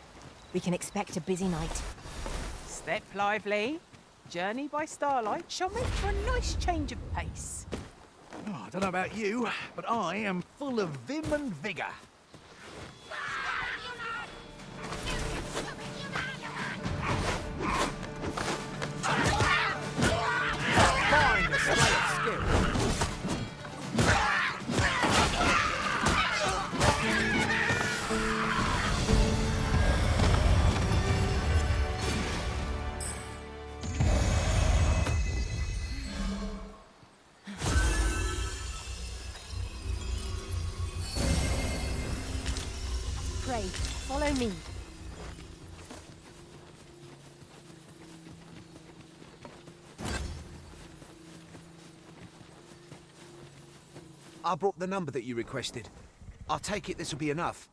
We can expect a busy night. Step lively. Journey by starlight shall make for a nice change of pace. Oh, I don't know about you, but I am full of vim and vigour. Fine display of skill. Pray, follow me. I brought the number that you requested. I'll take it this will be enough.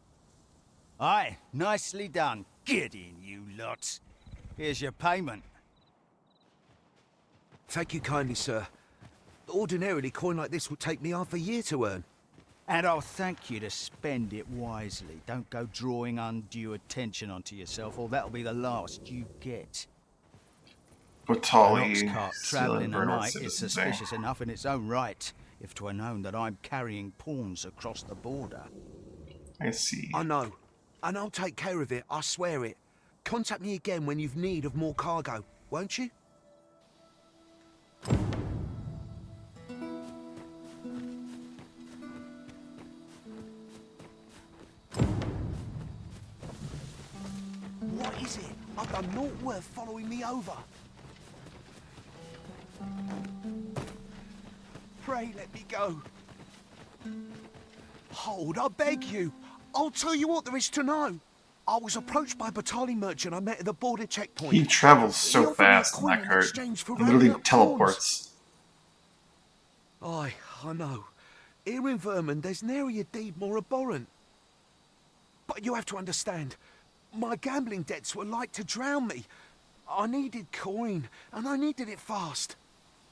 Aye, nicely done. Get in, you lot. Here's your payment. Thank you kindly, sir. Ordinarily, coin like this would take me half a year to earn. And I'll thank you to spend it wisely. Don't go drawing undue attention onto yourself, or that'll be the last you get. An ox cart travelling a night is suspicious enough in its own right, if 'twere known that I'm carrying pawns across the border. I see. I know. And I'll take care of it, I swear it. Contact me again when you've need of more cargo, won't you? What is it? I've done naught worth following me over. Pray let me go. Hold, I beg you. I'll tell you what there is to know. I was approached by a battalion merchant I met at the border checkpoint. He travels so fast in that cart. He literally teleports. Aye, I know. Here in Vermund, there's nary a deed more abhorrent. But you have to understand, my gambling debts were like to drown me. I needed coin, and I needed it fast.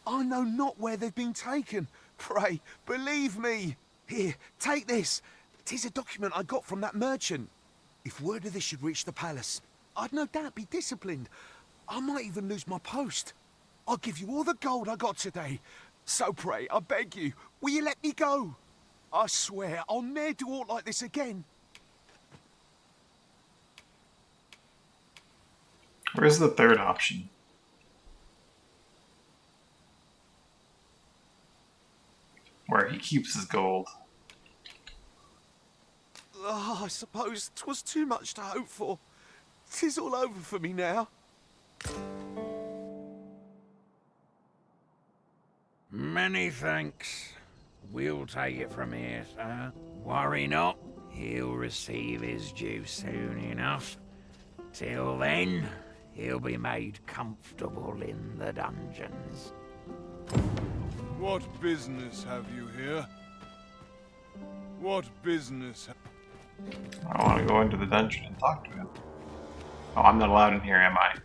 I know not where they've been taken. Pray, believe me. Here, take this. 'Tis a document I got from that merchant. If word of this should reach the palace, I'd no doubt be disciplined. I might even lose my post. I'll give you all the gold I got today. So pray, I beg you, will you let me go? I swear I'll ne'er do aught like this again. Where's the third option? Where he keeps his gold. Oh, I suppose 'twas too much to hope for. 'Tis all over for me now. Many thanks. We'll take it from here, sir. Worry not, he'll receive his due soon enough. Till then, he'll be made comfortable in the dungeons. What business have you here? What business? I want to go into the dungeon and talk to him. Oh, I'm not allowed in here, am I?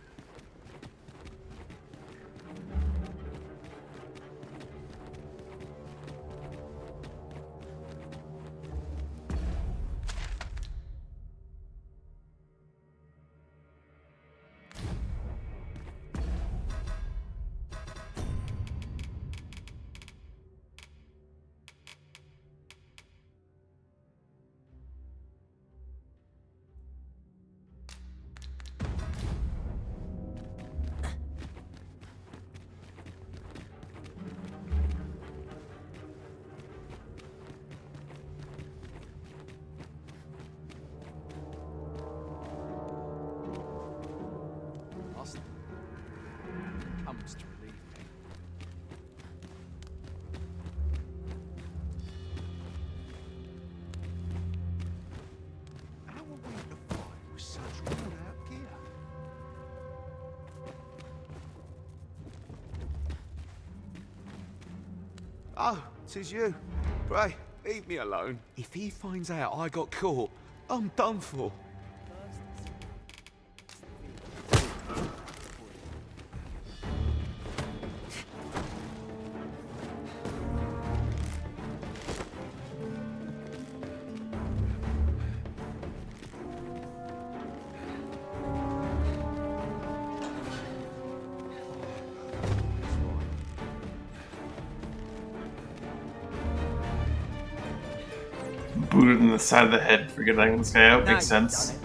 Comes to relieve me. How are we to fight with such worn-out gear? Oh, 'tis you. Pray, leave me alone. If he finds out I got caught, I'm done for. Booted in the side of the head for getting this guy out. Makes sense.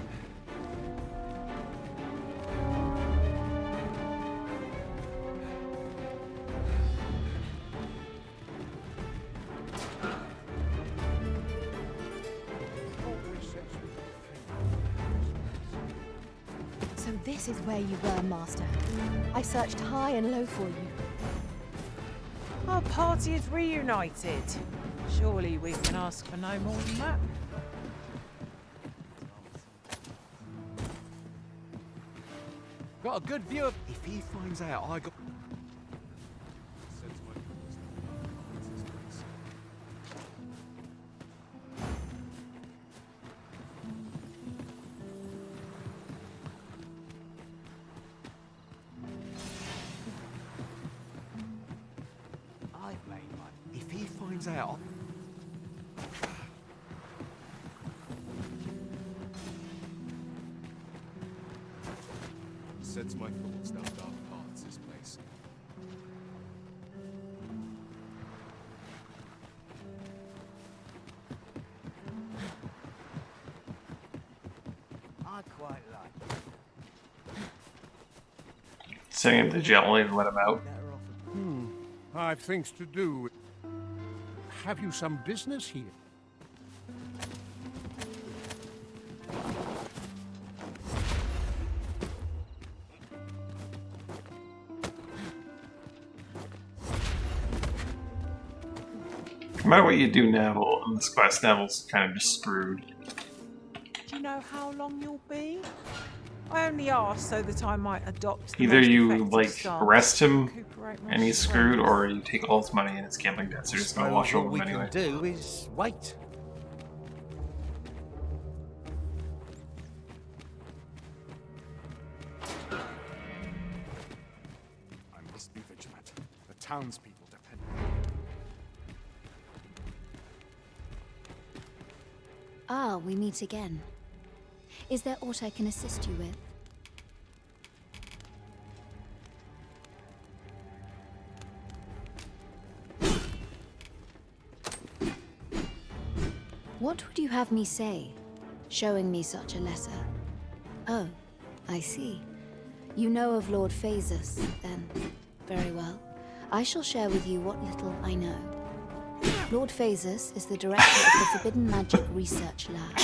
So this is where you were, Master. I searched high and low for you. Our party is reunited. Surely we can ask for no more than that. Got a good view of... If he finds out I got... I've made one. If he finds out... Sets my thoughts down dark paths, this place. I quite like it. Sending him to jail won't even let him out. I've things to do. Have you some business here? No matter what you do, Neville, in this quest, Neville's kind of just screwed. Do you know how long you'll be? I only asked so that I might adopt the Either most you, effective like, stance arrest to him recuperate my and he's strength. screwed, or you take all his money and his gambling debts are just gonna wash All over we him anyway. can do is wait. I must be vigilant. The townspeople depend. Ah, we meet again. Is there aught I can assist you with? What would you have me say, showing me such a letter? Oh, I see. You know of Lord Phaesus, then. Very well. I shall share with you what little I know. Lord Phaesus is the director of the Forbidden Magic Research Lab.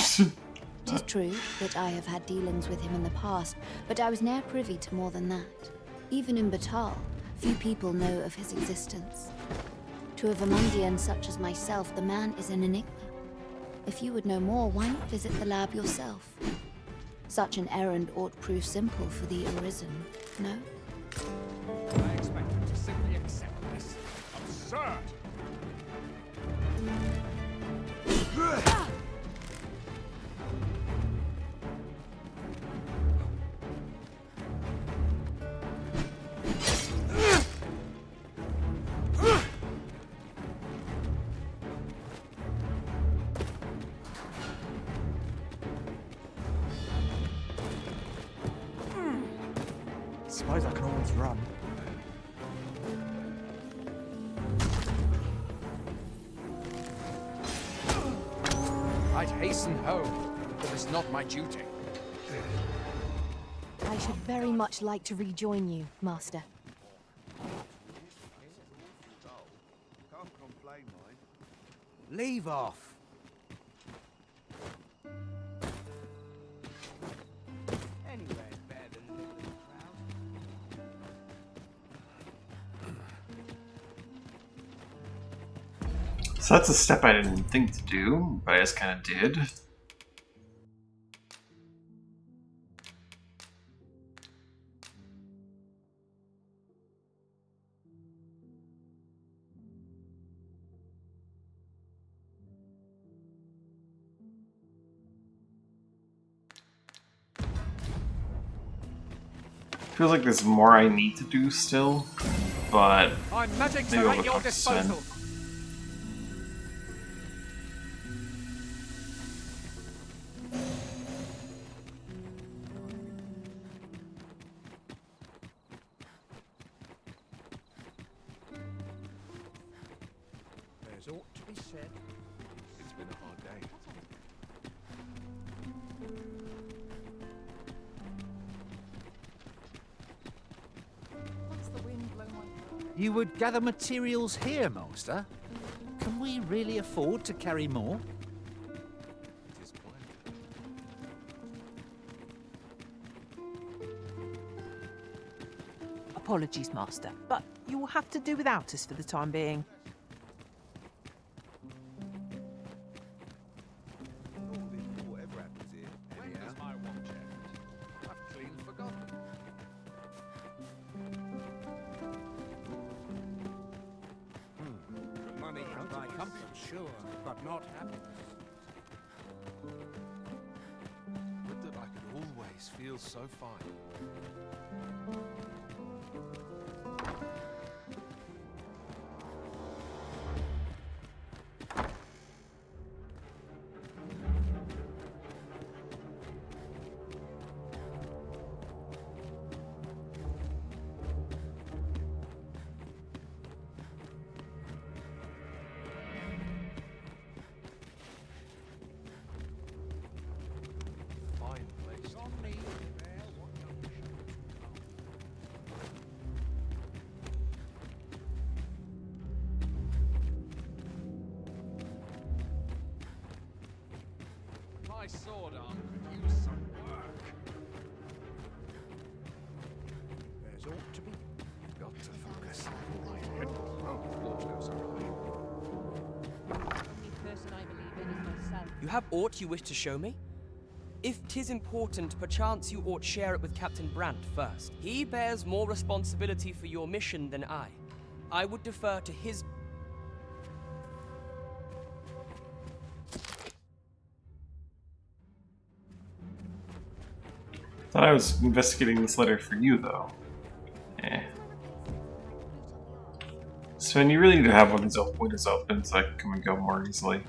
'Tis true that I have had dealings with him in the past, but I was ne'er privy to more than that. Even in Batal, few people know of his existence. To a Vermundian such as myself, the man is an enigma. If you would know more, why not visit the lab yourself? Such an errand ought prove simple for the Arisen, no? I expect you to simply accept this. Absurd! Suppose I can always run. I'd hasten home, but it's not my duty. I should very much like to rejoin you, Master. Can't complain, mind. Leave off. Anywhere's better than living in a crowd. So that's a step I didn't think to do, but I just kind of did. Feels like there's more I need to do still, but I'm magic maybe I'll at go your talk to Sven. disposal. There's ought to be said. It's been a hard day. What's the wind blow my... You would gather materials here, Master? Can we really afford to carry more? It is quiet. Apologies, Master, but you will have to do without us for the time being. Whatever happens here, anyhow. My watch end. I've clean forgotten. Money can buy comfort, sure, but not happiness. Would that I could always feel so fine. Fine place to be. My sword arm could use some work. There's ought to be. Got to focus. Oh, Lord knows I'm The only person I believe in is myself. You have aught you wish to show me? If 'tis important, perchance you ought share it with Captain Brandt first. He bears more responsibility for your mission than I. I would defer to his... Thought I was investigating this letter for you, though. Eh. Sven, you really need to have one of these windows open so I can come and go more easily.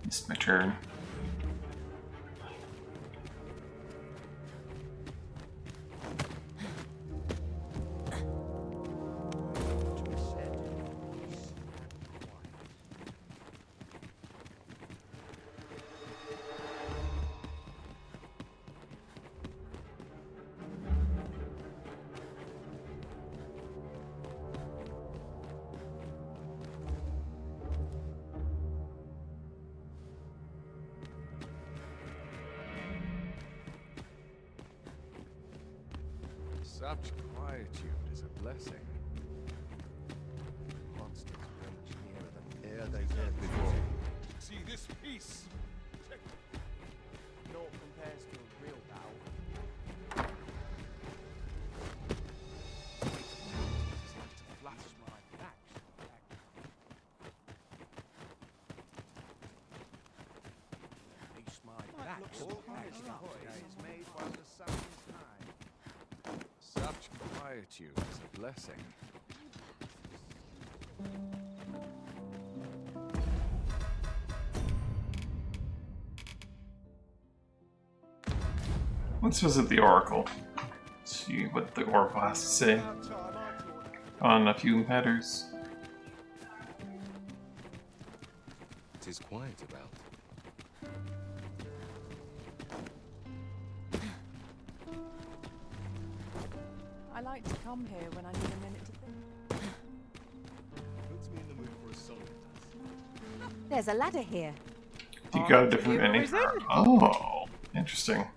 It's my turn. Such quietude is a blessing. Monsters belch nearer than Here they dared before. See this piece? No compares to a real bow. Flash my back. Least my back. Is made while the sun is high. Such quietude is a blessing. Let's visit the Oracle. See what the Oracle has to say on a few matters. It is quiet about. I like to come here when I need a minute to think. Puts me in the mood for a song. There's a ladder here. You got a different ending. Oh, interesting.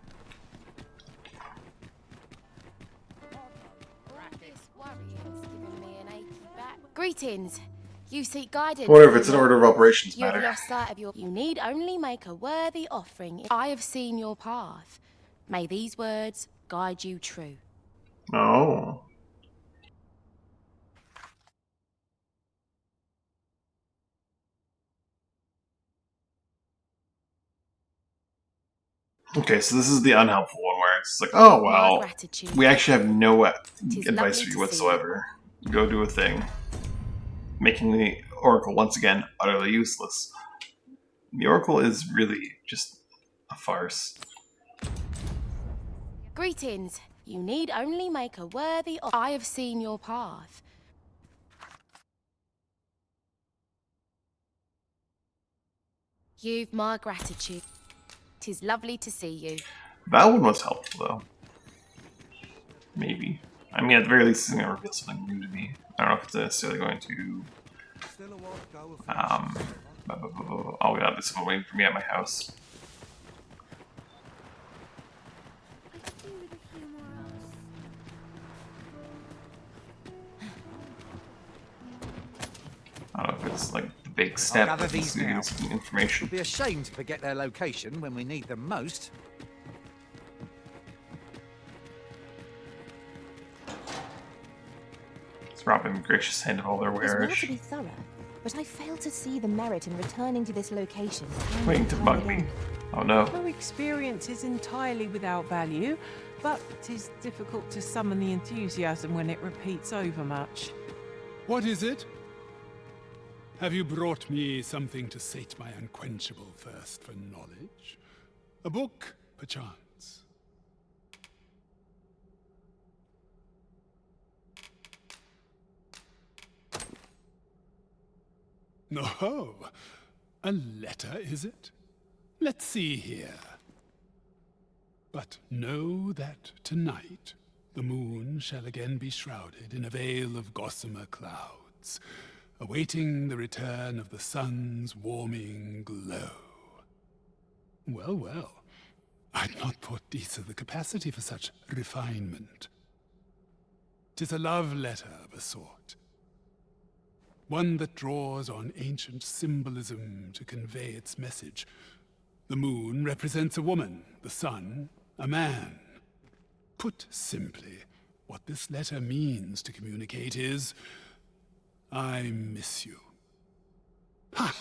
This worry has given me an achy back. Greetings. You seek guidance. Whatever, if it's an order of operations You have matter. lost sight of your. You need only make a worthy offering. I have seen your path. May these words guide you true. Oh. Okay, so this is the unhelpful one where it's like, oh well, we actually have no advice for you whatsoever. Go do a thing. Making the Oracle once again utterly useless. The Oracle is really just a farce. Greetings. You need only make a worthy. I have seen your path. You've my gratitude. 'Tis lovely to see you. That one was helpful though. Maybe. I mean, at the very least, it's going to reveal something new to me. I don't know if it's necessarily going to. Oh god, this is waiting for me at my house. I don't know if it's like the big step. I'll gather these now. Information. It'd be a shame to forget their location when we need them most. It's Robin gracious hand of all their It was well wares. to be thorough, but I fail to see the merit in returning to this location. Waiting to bug me. Oh no. No experience is entirely without value, but it is difficult to summon the enthusiasm when it repeats over much. What is it? Have you brought me something to sate my unquenchable thirst for knowledge? A book, perchance? No, a letter, is it? Let's see here. But know that tonight the moon shall again be shrouded in a veil of gossamer clouds, awaiting the return of the sun's warming glow. Well, well, I'd not thought Disa the capacity for such refinement. 'Tis a love letter of a sort. One that draws on ancient symbolism to convey its message. The moon represents a woman, the sun, a man. Put simply, what this letter means to communicate is, I miss you. Ha!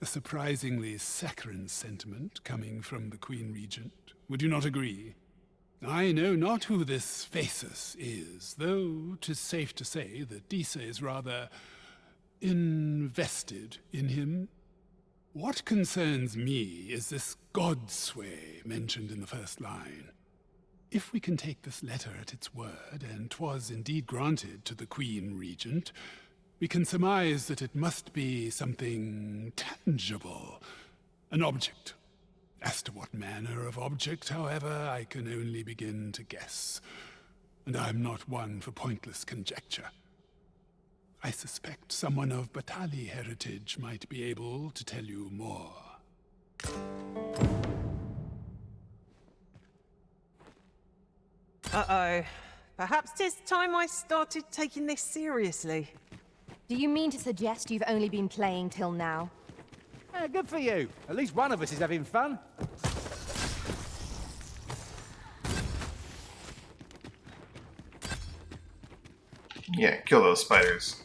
A surprisingly saccharine sentiment coming from the Queen Regent. Would you not agree? I know not who this Phaesus is, though 'tis safe to say that Disa is rather invested in him. What concerns me is this godsway mentioned in the first line. If we can take this letter at its word, and 'twas indeed granted to the Queen Regent, we can surmise that it must be something tangible, an object. As to what manner of object, however, I can only begin to guess, and I'm not one for pointless conjecture. I suspect someone of Batali heritage might be able to tell you more. Uh-oh. Perhaps 'tis time I started taking this seriously. Do you mean to suggest you've only been playing till now? Good for you. At least one of us is having fun. Yeah, kill those spiders.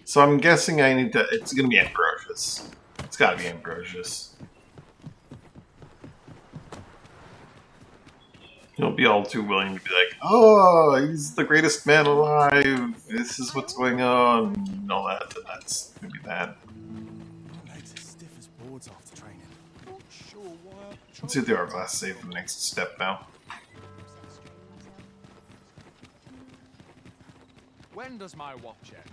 So I'm guessing I need to. It's gonna be Ambrosius. It's gotta be Ambrosius. He'll be all too willing to be like, oh, he's the greatest man alive. This is what's going on. And all that. And that's gonna be that. Legs as stiff as boards after training. Not sure why. Let's see the hourglass save for the next step now. When does my watch end?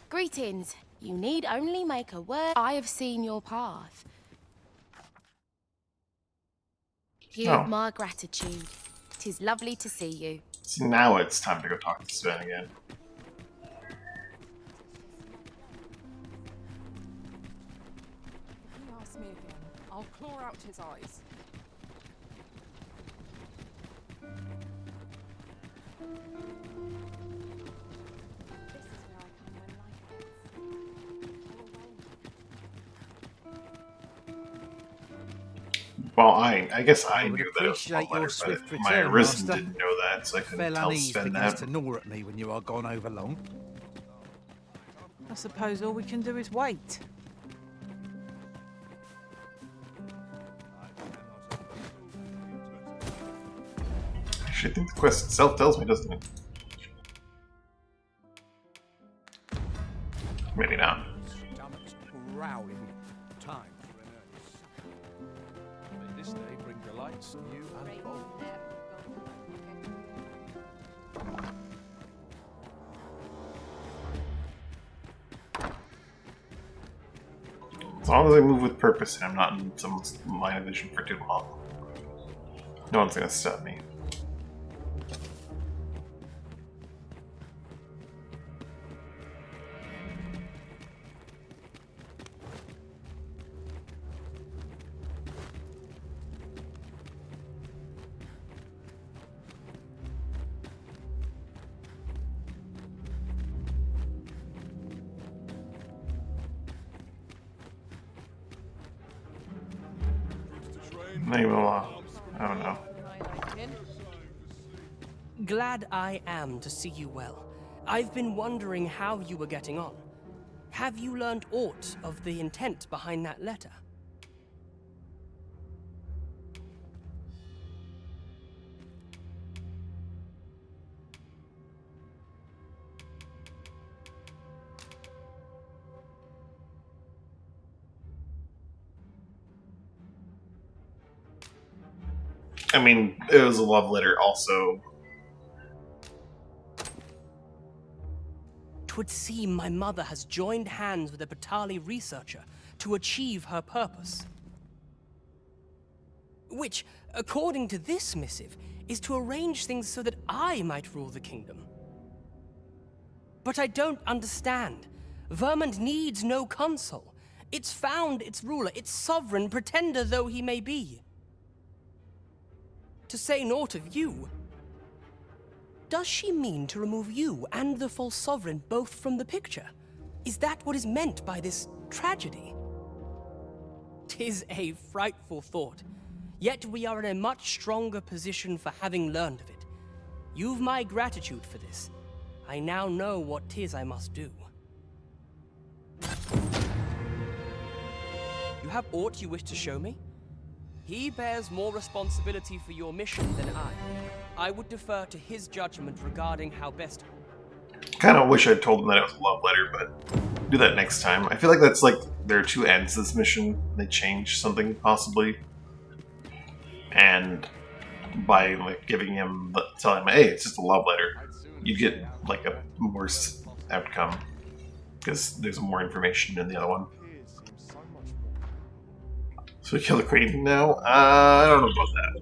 Greetings. You need only make a word. I have seen your path. You've my gratitude. 'Tis lovely to see you. So now it's time to go talk to Sven again. If he asks me again, I'll claw out his eyes. Well, I guess I I would knew that it was a appreciate love your letter, swift but my return, Arisen Master. didn't know that, so I couldn't Fell tell unease Sven begins that. to gnaw at me when you are gone over long. I suppose all we can do is wait. Actually, I think the quest itself tells me, doesn't it? Maybe not. Stomach's growling. Time for an early supper. May this day bring delights new and bold. As long as I move with purpose and I'm not in someone's line of vision for too long, no one's gonna stop me. Maybe I don't know. Glad I am to see you well. I've been wondering how you were getting on. Have you learned aught of the intent behind that letter? I mean, it was a love letter also. 'Twould seem my mother has joined hands with a Batali researcher to achieve her purpose. Which, according to this missive, is to arrange things so that I might rule the kingdom. But I don't understand. Vermund needs no consul. It's found its ruler, its sovereign, pretender though he may be. To say naught of you. Does she mean to remove you and the false sovereign both from the picture? Is that what is meant by this tragedy? 'Tis a frightful thought, yet we are in a much stronger position for having learned of it. You've my gratitude for this. I now know what 'tis I must do. You have aught you wish to show me? He bears more responsibility for your mission than I. I would defer to his judgment regarding how best... Kind of wish I'd told them that it was a love letter, but do that next time. I feel like that's like, there are two ends to this mission. They change something, possibly. And by like giving him, telling him, hey, it's just a love letter, you get like a worse outcome. Because there's more information in the other one. So we kill the queen now? I don't know about that.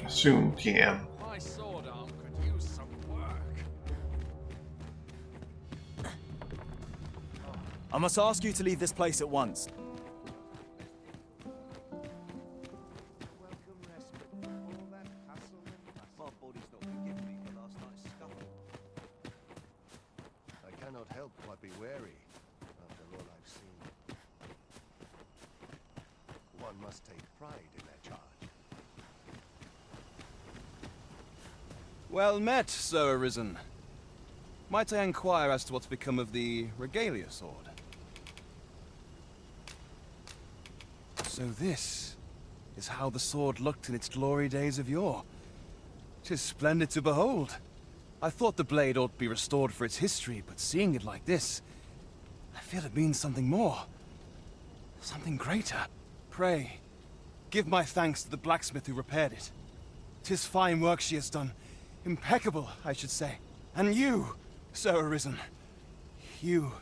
Soon, PM. My sword arm could use some work. I must ask you to leave this place at once. I cannot help but be wary after all I've seen. One must take pride in their charge. Well met, Sir Arisen. Might I inquire as to what's become of the Regalia sword? So this is how the sword looked in its glory days of yore. 'Tis splendid to behold. I thought the blade ought to be restored for its history, but seeing it like this, I feel it means something more. Something greater. Pray, give my thanks to the blacksmith who repaired it. 'Tis fine work she has done. Impeccable, I should say. And you, Sir Arisen, you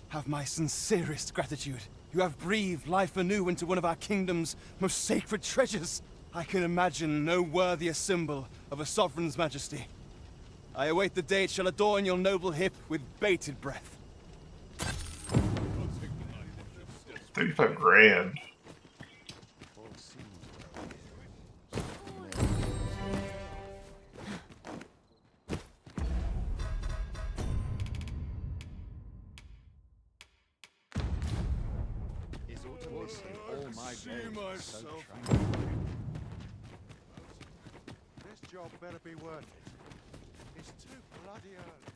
have my sincerest gratitude. You have breathed life anew into one of our kingdom's most sacred treasures. I can imagine no worthier symbol of a sovereign's majesty. I await the day it shall adorn your noble hip with bated breath. 35 grand. This job better be worth it. It's too bloody early.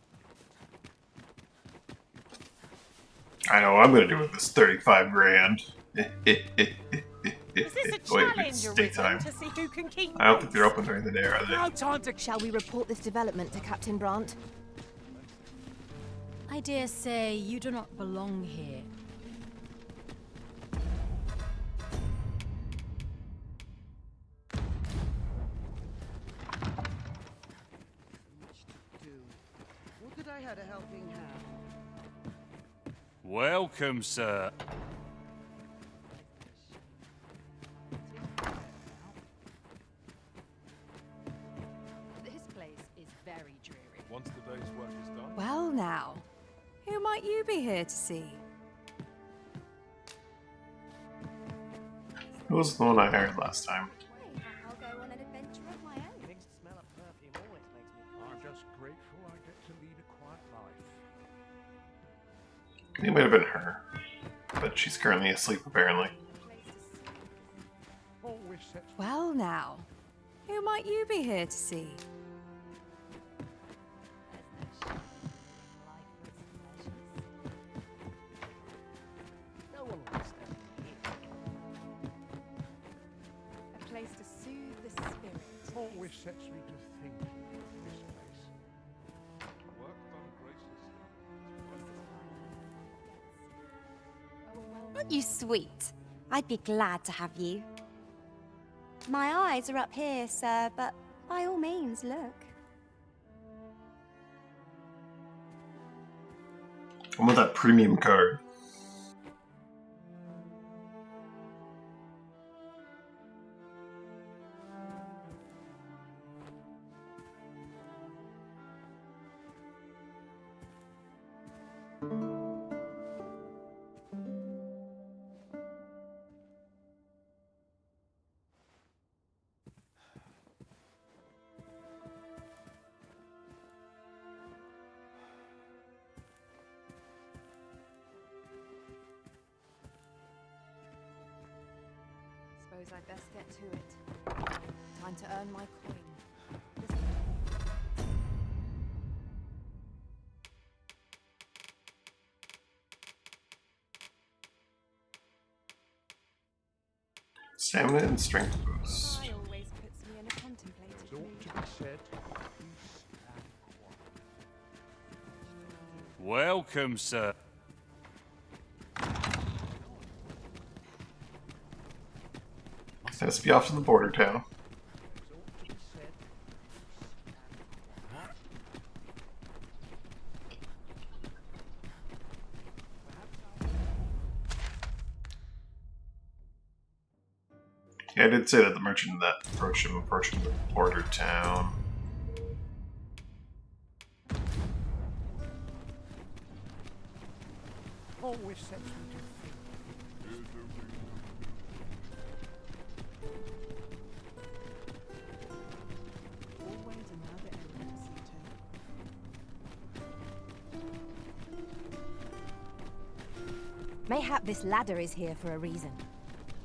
I know what I'm gonna do with this 35 grand. Is this a challenge, Arisen, to see who can keep I don't think they're open during the day, are they? No time to... Shall we report this development to Captain Brandt? I dare say you do not belong here. Would that I had a helping hand. Welcome, sir. This place is very dreary. Once the day's work is done. Well now, who might you be here to see? Who was the one I hired last time? I'll go on an adventure of my own. Things to smell of perfume always makes me calm. I'm just grateful I get to lead a quiet life. It might have been her, but she's currently asleep apparently. Always sets Well now, who might you be here to see? No one will stand here. A place to soothe the spirit. always sets me to thinking of this place. Work done graciously. Aren't you sweet? I'd be glad to have you. My eyes are up here, sir, but by all means, look. I want that premium card. Suppose I'd best get to it. Time to earn my coin. Stamina and strength boost. Always puts me in a contemplative mood. To be said, Welcome, sir. Has to be off to the border town. Yeah, I did say that the merchant that approaching the border town. always sets me to Always another area to see to. Mayhap this ladder is here for a reason.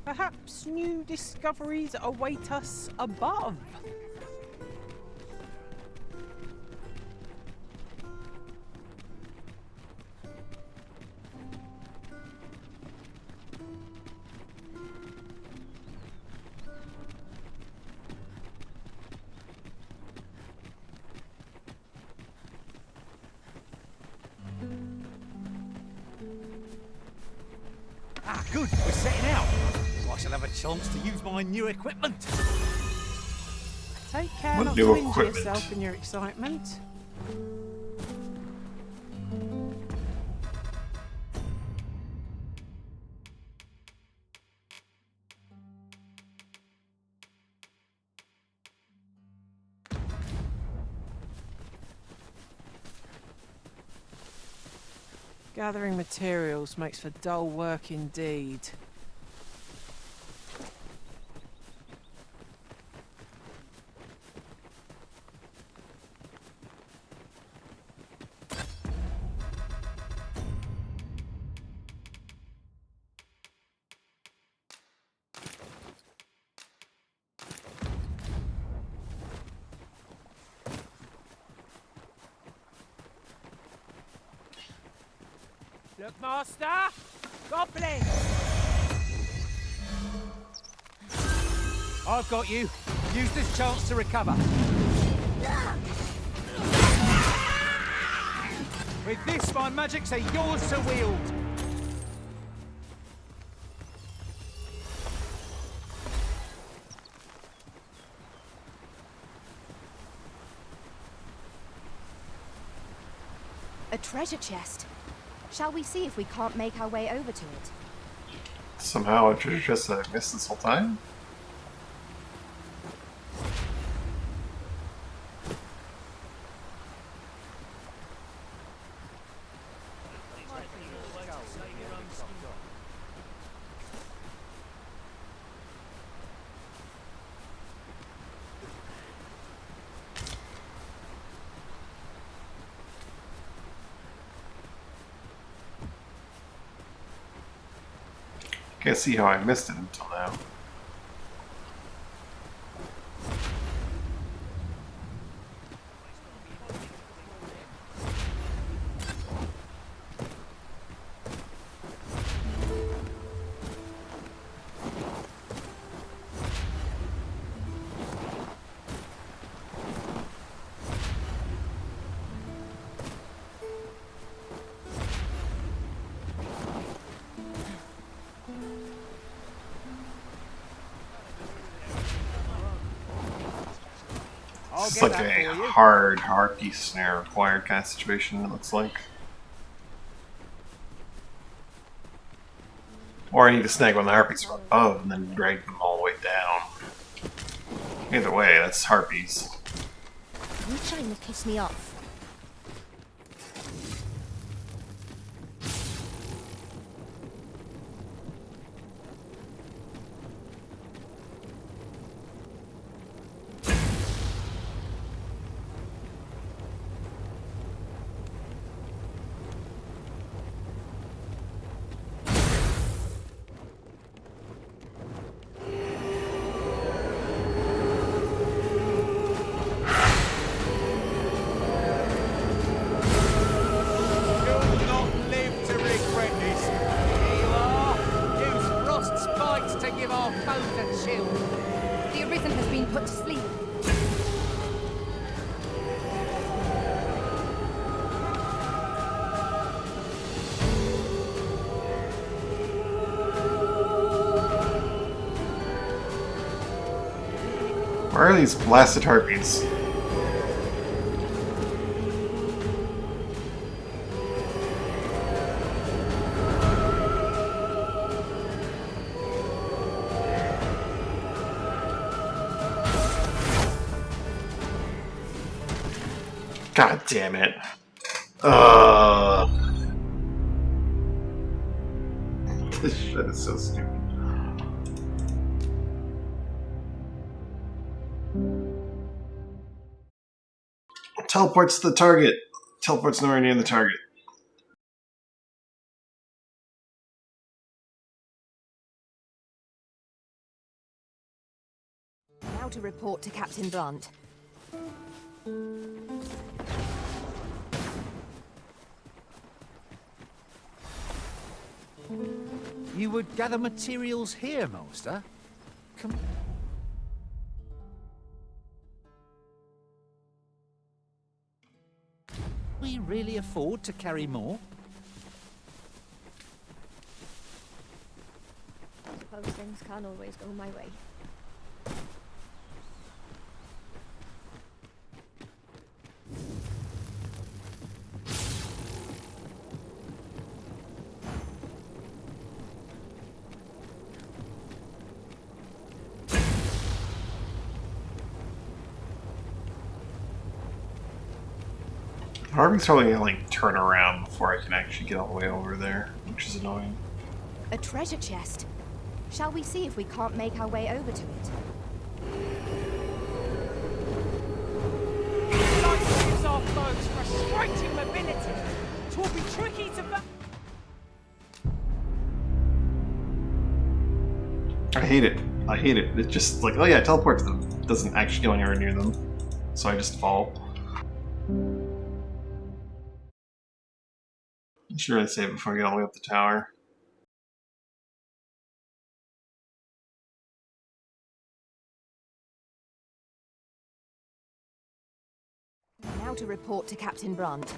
Perhaps new discoveries await us above. Ah, good. We're setting out. I shall have a chance to use my new equipment. Take care What not new to injure equipment? yourself in your excitement. Gathering materials makes for dull work indeed. Look, Master! Goblin! I've got you. Use this chance to recover. With this, my magics are yours to wield. A treasure chest. Shall we see if we can't make our way over to it? Somehow a treasure chest that I missed this whole time? Can't see how I missed it until now. It's like a hard harpy snare required kind of situation, it looks like. Or I need to snag one of the harpies from above and then drag them all the way down. Either way, that's harpies. You trying to piss me off? The Arisen has been put to sleep. Where are these blasted harpies? God damn it. This shit is so stupid. Teleports to the target. Teleports nowhere near the target. Now to report to Captain Blunt. You would gather materials here, Master? Come. We really afford to carry more? suppose things can't always go my way. Harvey's probably gonna like turn around before I can actually get all the way over there, which is annoying. A treasure chest. Shall we see if we can't make our way over to it? Life gives our foes frustrating mobility. It will be tricky to. I hate it. I hate it. It's just like, oh yeah, teleport to them. It doesn't actually go anywhere near them. So I just fall. I should really save it before I get all the way up the tower. Now to report to Captain Brandt.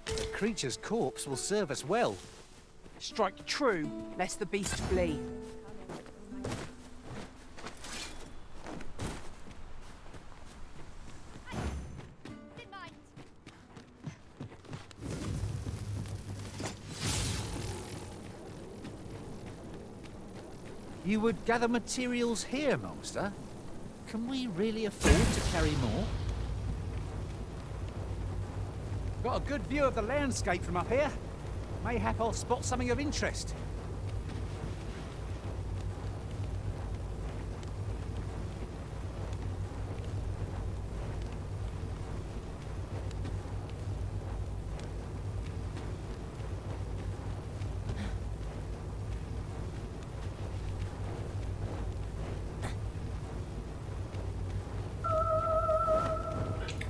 The creature's corpse will serve us well. Strike true, lest the beast flee. You would gather materials here, Master? Can we really afford to carry more? Got a good view of the landscape from up here. Mayhap I'll spot something of interest.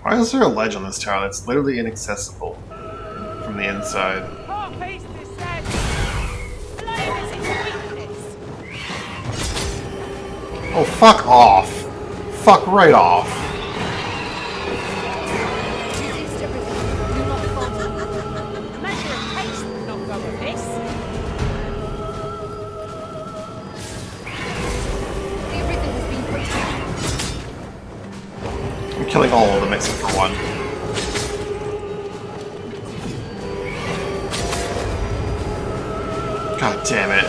Why is there a ledge on this tower that's literally inaccessible from the inside? Oh, fuck off! Fuck right off! I'm killing all of them except for one. God damn it.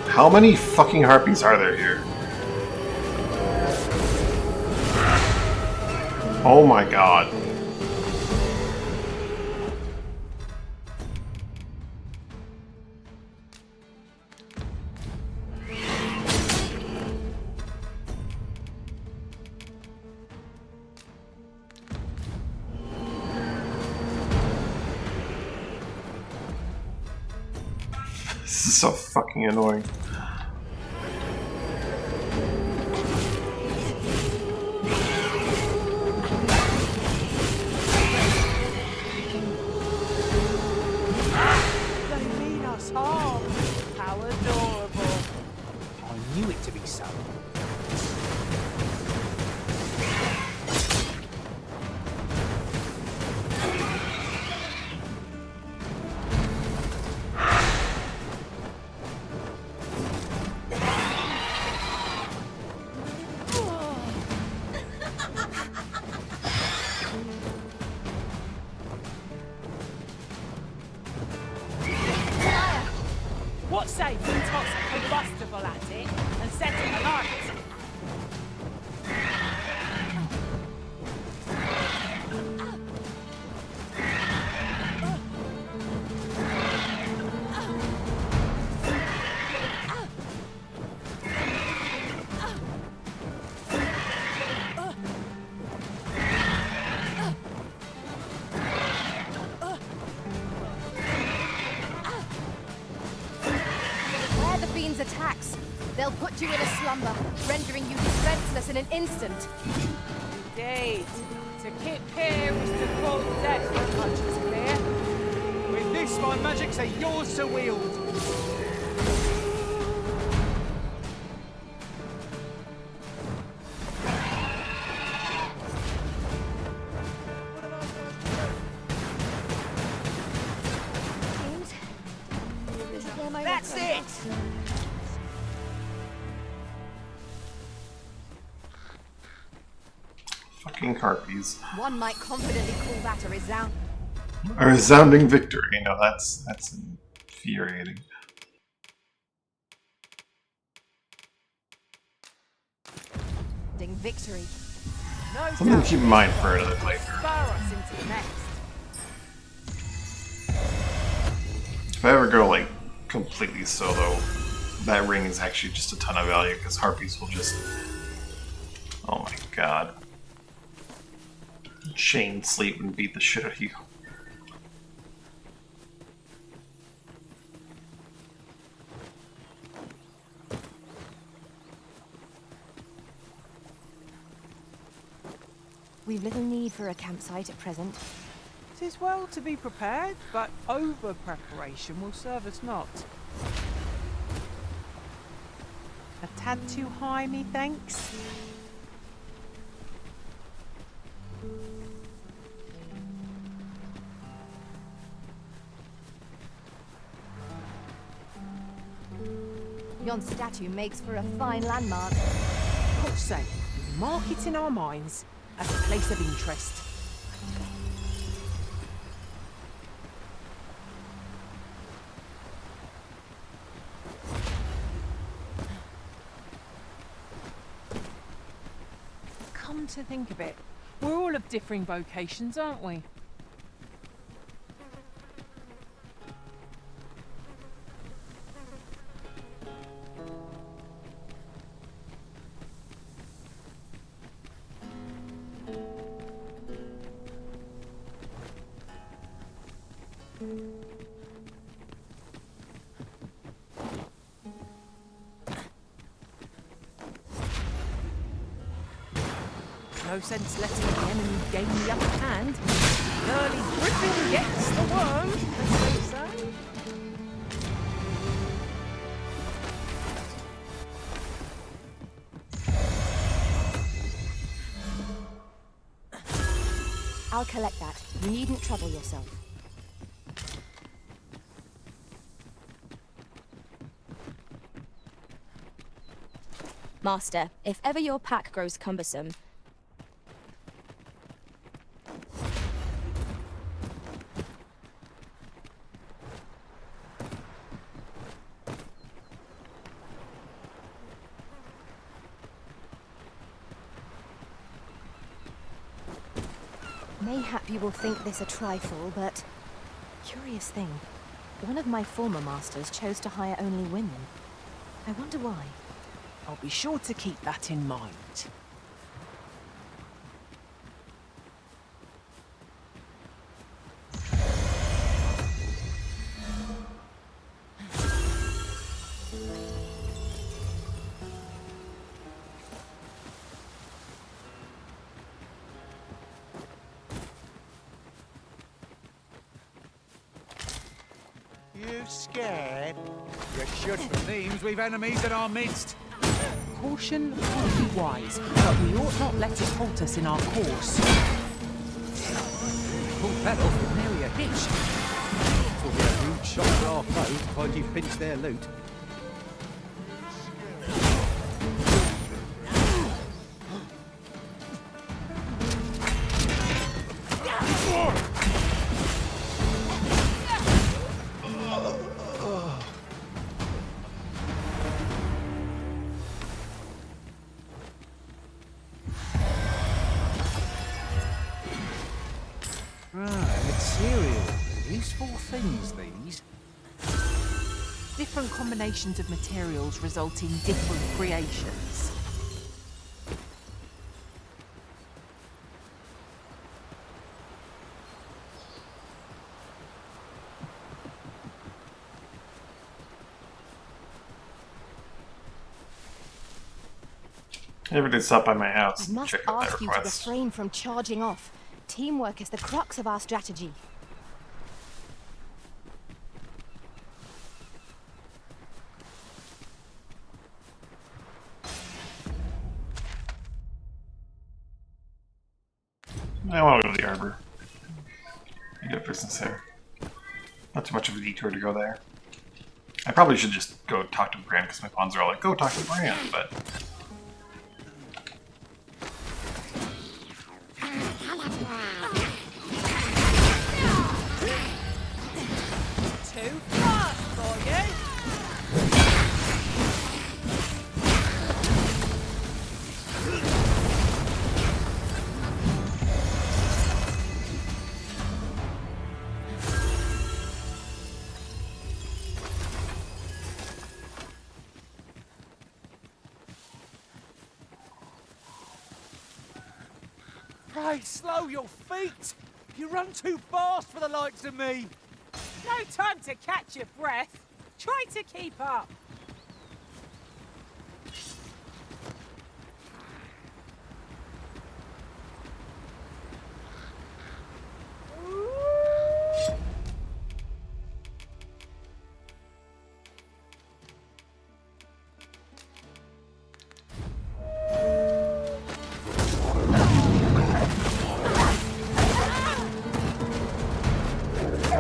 How many fucking harpies are there here? Oh my god. This is so fucking annoying. To be so. What say you toss a combustible at it and set it alight? fiend's attacks. They'll put you in a slumber, rendering you defenseless in an instant. Indeed. To keep here is to call death, that much is clear. With this, my magics are yours to wield. That's it! Fucking harpies. One might confidently call that A resounding victory. No, that's infuriating. victory. No Something to keep in mind for another playthrough. Spur us into the next. If I ever go like completely solo, that ring is actually just a ton of value because harpies will just, oh my god, chain sleep and beat the shit out of you. We've little need for a campsite at present. 'Tis well to be prepared, but over-preparation will serve us not. A tad too high, methinks. Yon statue makes for a fine landmark. What say? Mark it in our minds as a place of interest. Come to think of it, we're all of differing vocations, aren't we? No sense letting the enemy gain the upper hand. The early griffin gets the worm, as they say. I'll collect that. You needn't trouble yourself. Master, if ever your pack grows cumbersome, Mayhap you will think this a trifle, but... Curious thing. One of my former masters chose to hire only women. I wonder why. I'll be sure to keep that in mind. You scared? You should, for means we've enemies in our midst. Caution would be wise, but we ought not let it halt us in our course. Pull that off with nary a hitch. It will be a rude shock for our foe to find you pinched their loot. Different combinations of materials result in different creations. Ever did stop by my house, I must check out that ask you to request. refrain from charging off. Teamwork is the crux of our strategy. I want to go to the arbor. I do business there. Not too much of a detour to go there. I probably should just go talk to Bran because my pawns are all like, go talk to Bran, but... Too fast for you. Pray, slow your feet! You run too fast for the likes of me! No time to catch your breath. Try to keep up.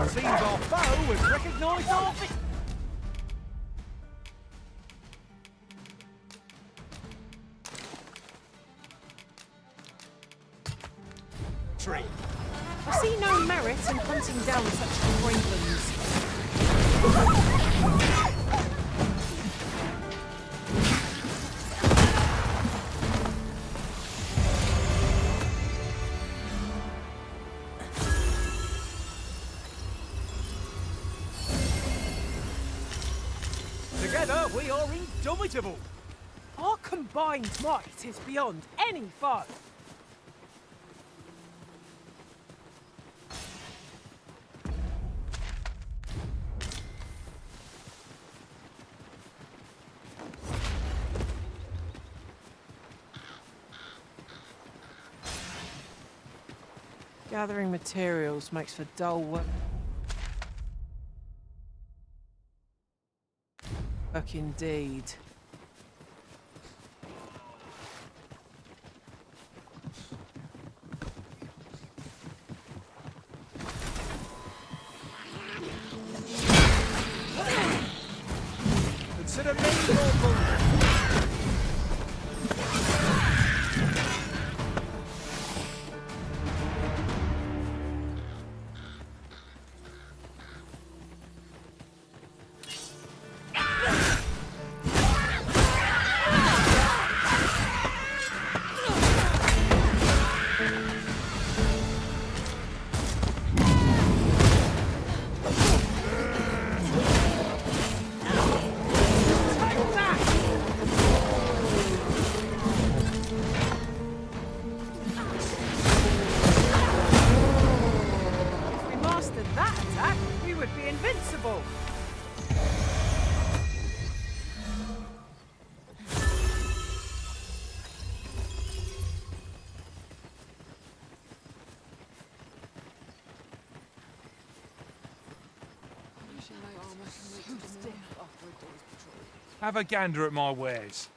Seems our foe has recognised our victory. I see no merit in hunting down such ravens. Together we are indomitable. Our combined might is beyond any foe. Gathering materials makes for dull work. Work indeed. Consider me lawful. invincible! Have a gander at my wares.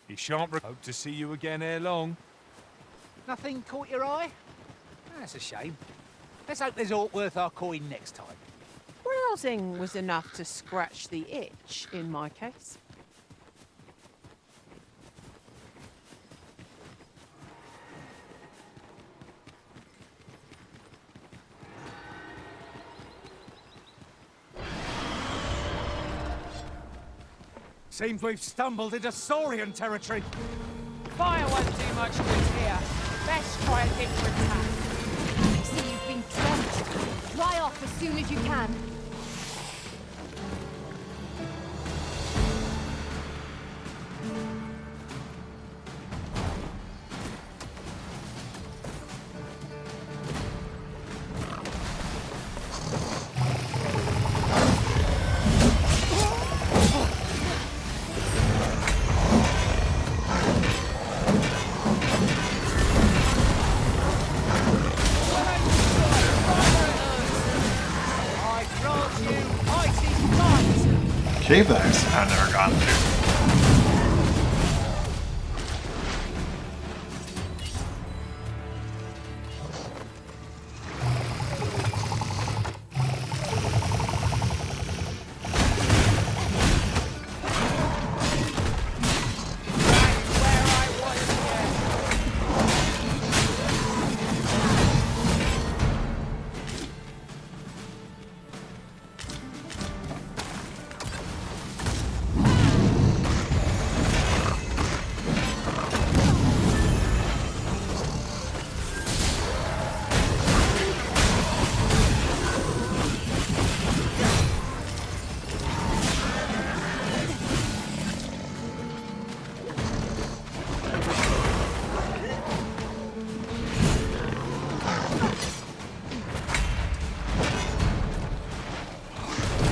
You shan't hope to see you again ere long. Nothing caught your eye? That's a shame. Let's hope there's aught worth our coin next time. Browsing was enough to scratch the itch, in my case. Seems we've stumbled into Saurian territory. Fire won't do much good here. Best try a different tack. I see you've been drenched. Dry off as soon as you can. Cave that I've never gone through.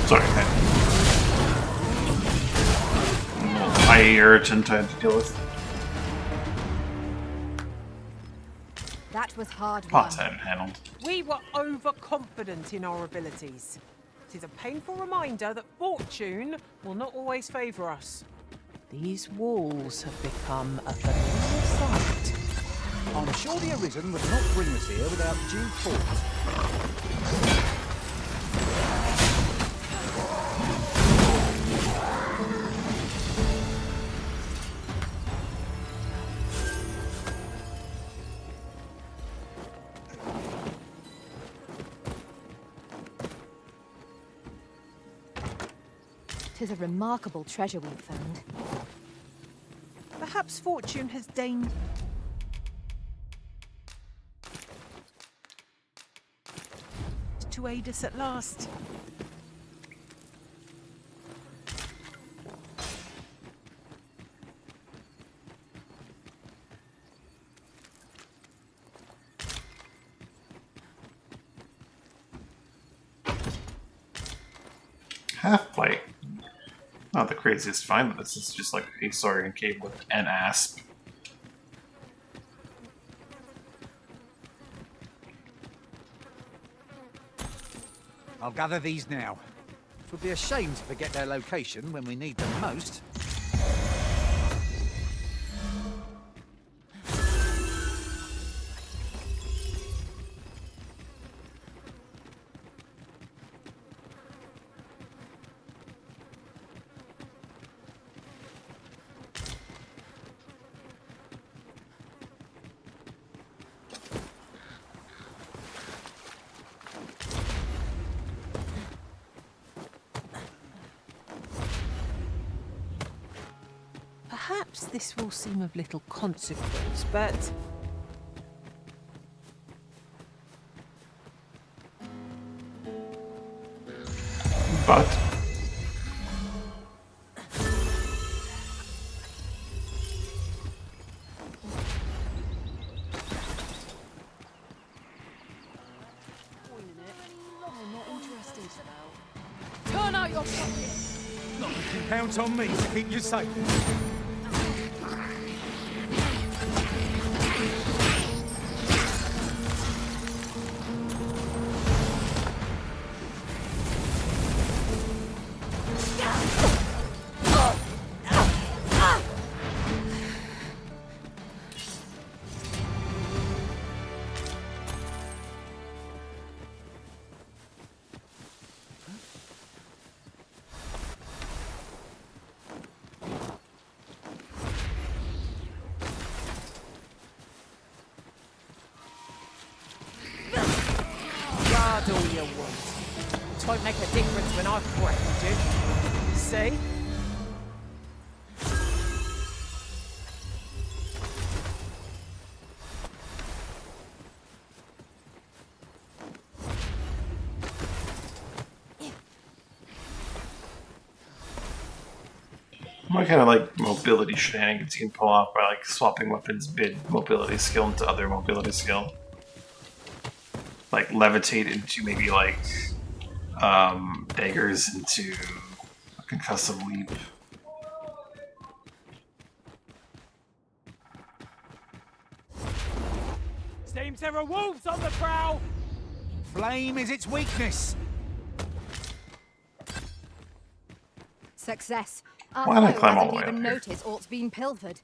Sorry, eye irritant I had to deal with. That was hard Pots won. hadn't handled. We were overconfident in our abilities. It is a painful reminder that fortune will not always favour us. These walls have become a familiar sight. I'm sure the Arisen would not bring us here without due thought. Tis a remarkable treasure we've found. Perhaps fortune has deigned to aid us at last. Half-plate. Not the craziest find, but this is just like a Saurian cave with an asp. I'll gather these now. It would be a shame to forget their location when we need them most. Perhaps this will seem of little consequence, but Turn out your pocket. Not you can count on me to keep you safe. guard all you want. It won't make a difference when I've threatened you. See? What kind of like mobility shenanigans you can pull off by like swapping weapons mid-mobility skill into other mobility skill? Like levitate into maybe like daggers into a concussive leap. Seems there are wolves on the prowl! Flame is its weakness. Success. Why Our don't I foe climb all hasn't the way up even here? noticed aught's been pilfered.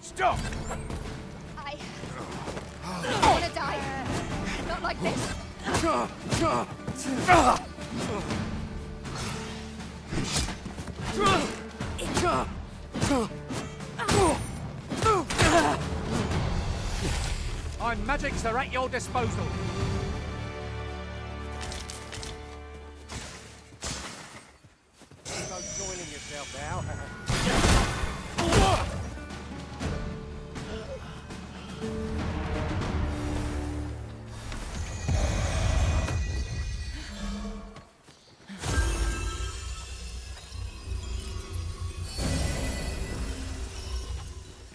Stop! I don't want to die. Not like this. My magics are at your disposal. No joining yourself now.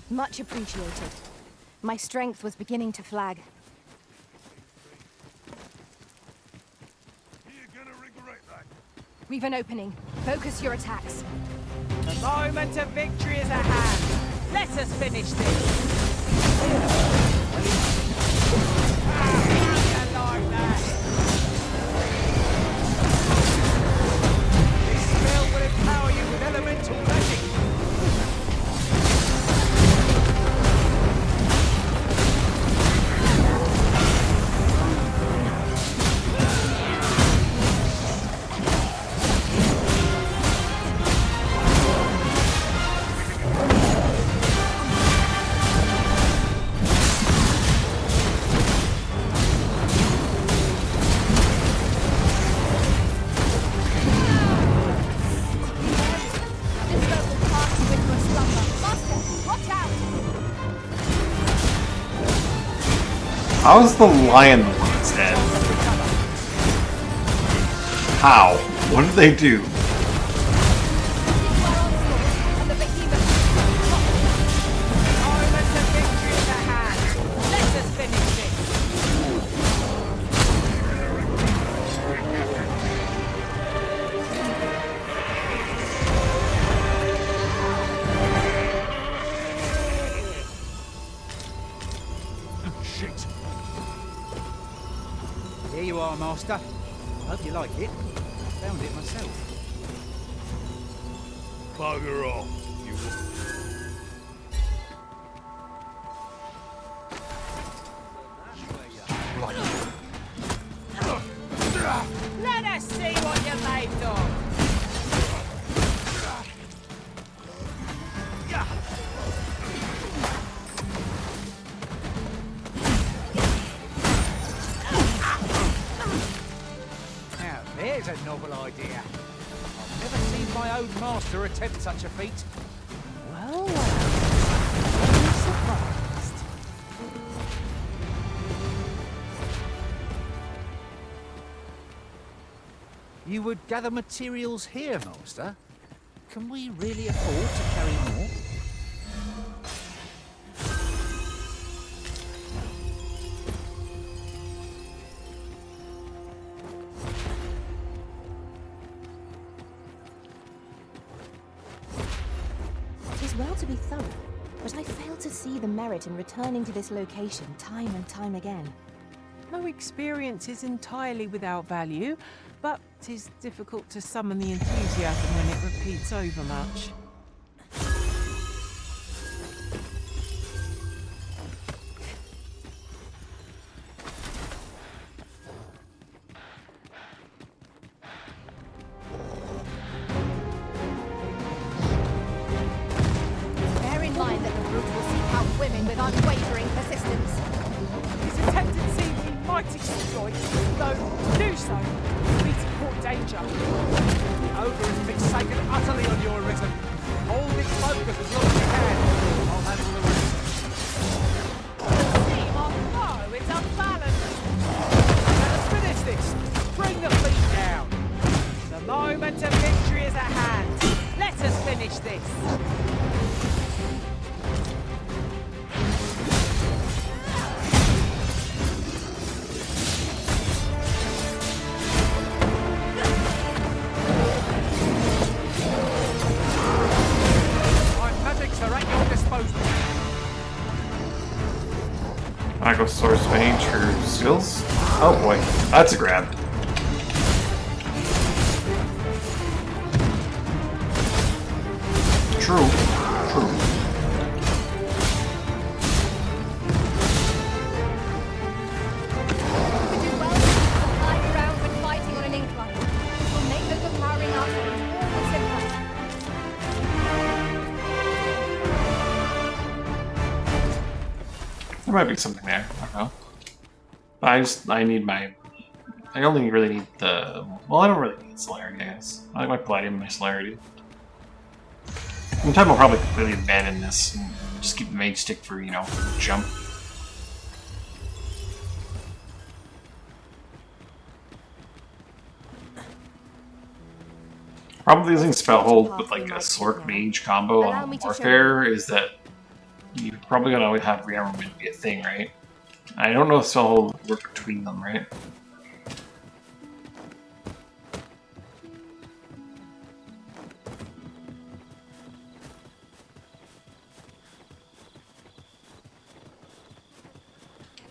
Much appreciated. My strength was beginning to flag. We've an opening. Focus your attacks. The moment of victory is at hand. Let us finish this. Like that. This spell will empower you with elemental magic. How is the lion the one that's dead? How? What did they do? Here you are, Master. Hope you like it. Found it myself. Bugger off, you. Let us see what you're made of. Now, there's a novel idea. I've never seen my own master attempt such a feat. Well, I'm surprised. You would gather materials here, Master? Can we really afford to carry more? It is well to be thorough, but I fail to see the merit in returning to this location time and time again. No experience is entirely without value, but it is difficult to summon the enthusiasm when it repeats over much. Bear in mind that the brute will seek out women with unwavering persistence. It's a tendency we might exploit, though to do so would to court danger. The ogre is fixated utterly on your rhythm. Hold its focus as long as you can. I'll handle the rest. See, our foe is unbalanced. Let us finish this. Bring the fleet down. The moment of victory is at hand. Let us finish this. Michael Source Mage for skills. Oh boy, that's a grab. True. There might be something there. I don't know. I need my. I only really need the. Well, I don't really need celerity, I guess. I like my palladium and my celerity. In time, I'll probably completely abandon this and just keep the mage stick for, you know, jump. Probably using spell hold with like a Slurk mage combo on Warfare is that you're probably gonna always have rearmament be a thing, right? I don't know if spell hold would work between them, right?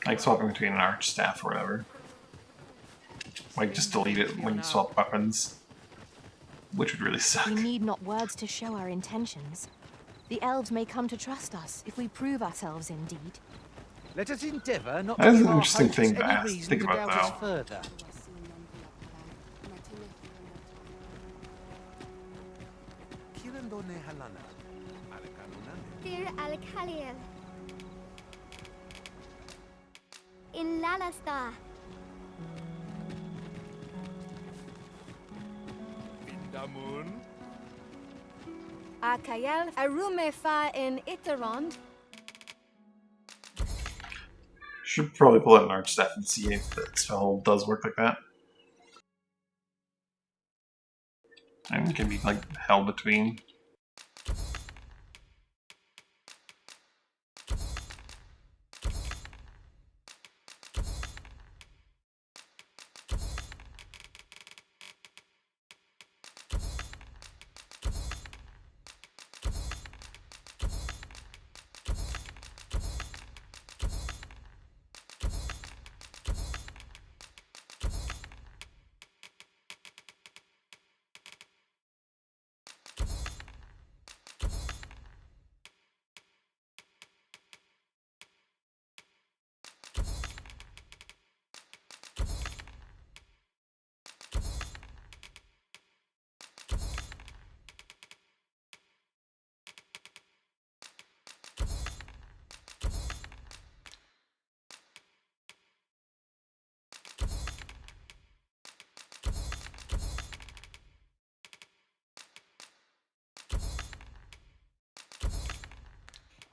Like swapping between an arch staff or whatever. Like just delete it when you swap weapons. Which would really suck. We need not words to show our intentions. The elves may come to trust us if we prove ourselves indeed. Let us endeavour not That to is give an our interesting hosts thing to any ask. reason Think to about doubt us that. further. Dear Alcaliel. In Lalasta. Vindamun. Akayel Arume fa in Iterond. Should probably pull out an arch staff and see if the spell hold does work like that. And it can be like held between.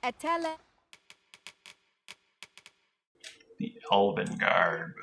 Atella. The Elven Garb.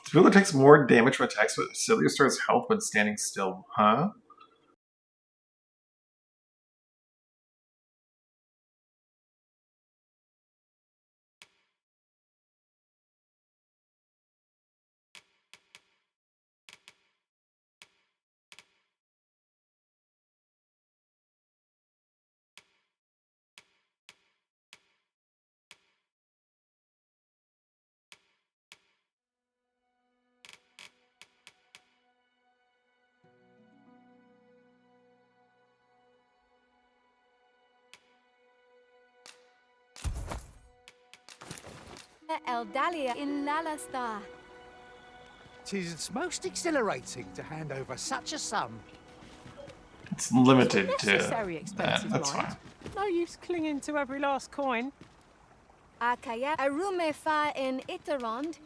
This ruler takes more damage from attacks, but Cilia restores health when standing still. Huh? Eldalia in Lalasta. 'Tis most exhilarating to hand over such a sum. It's limited Necessary to that. expenses, That's mind. fine. No use clinging to every last coin. Akaya Arume fa in Iterond.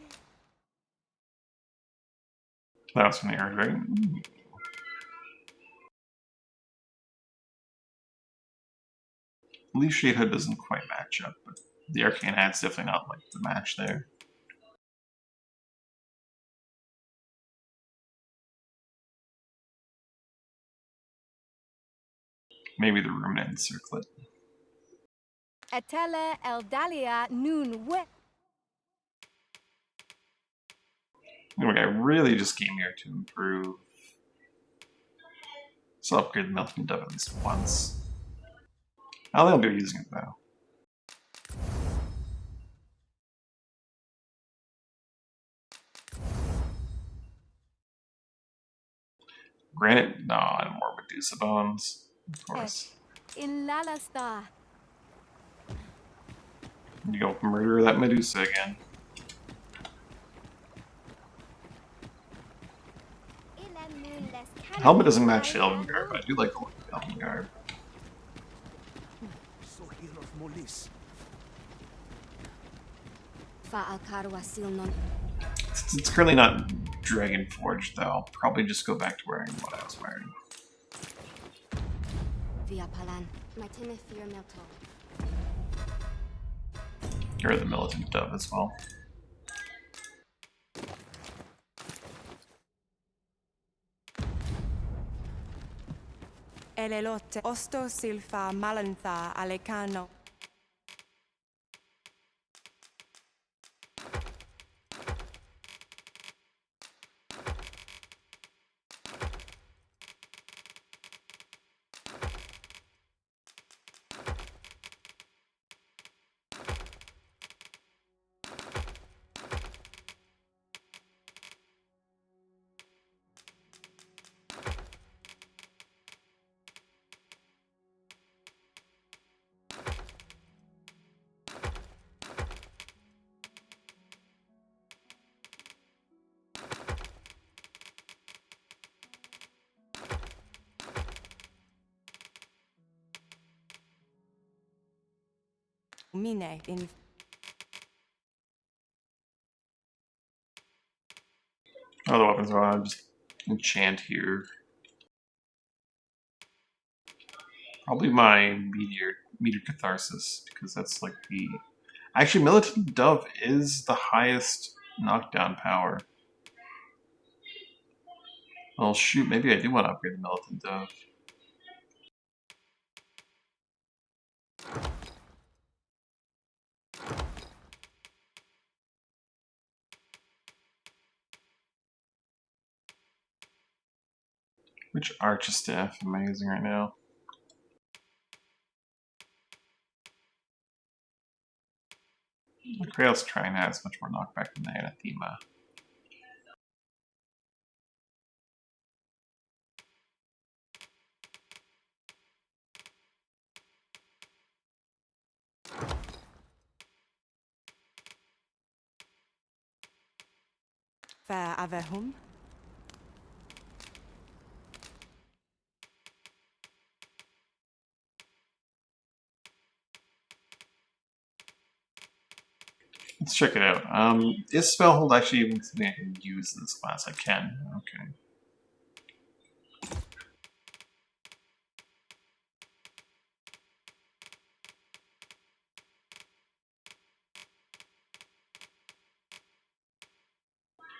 That was from the earth, right? Leaf Shadehood doesn't quite match up, but The arcane hat's definitely not like the match there. Maybe the ruminant circlet. Etele Eldalia Noon We. Anyway, I really just came here to improve. So upgrade the melting dove at least once. I don't think I'll be using it though. Granite? No, I have more Medusa bones. Of course. In Lalastar. You go murder that Medusa again. Helmet doesn't match the Elven Garb, but I do like the look of the Elven Garb. So here of Molis. It's currently not Dragon Forged though. I'll probably just go back to wearing what I was wearing. Or the Militant Dove as well. Elelotte osto silfa malantha alecano. Mine in Other weapons I'll just enchant here. Probably my meteor catharsis, because that's like the actually Militant Dove is the highest knockdown power. Well shoot, maybe I do want to upgrade the Militant Dove. Which Archstaff am I using right now? The Kratos Trine has much more knockback than the Anathema. Fair Avehum. Let's check it out. Is Spellhold actually even something I can use in this class? I can. Okay.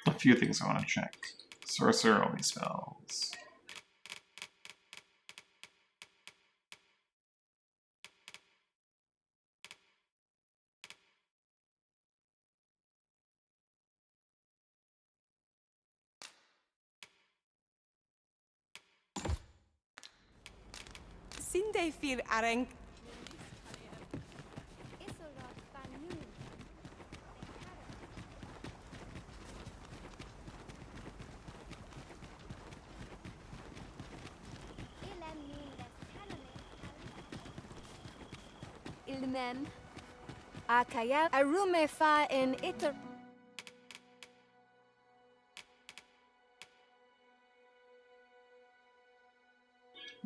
A few things I want to check. Sorcerer only spells. Sinde fil areng. Ilmen. Akaya Arume fa in Iter.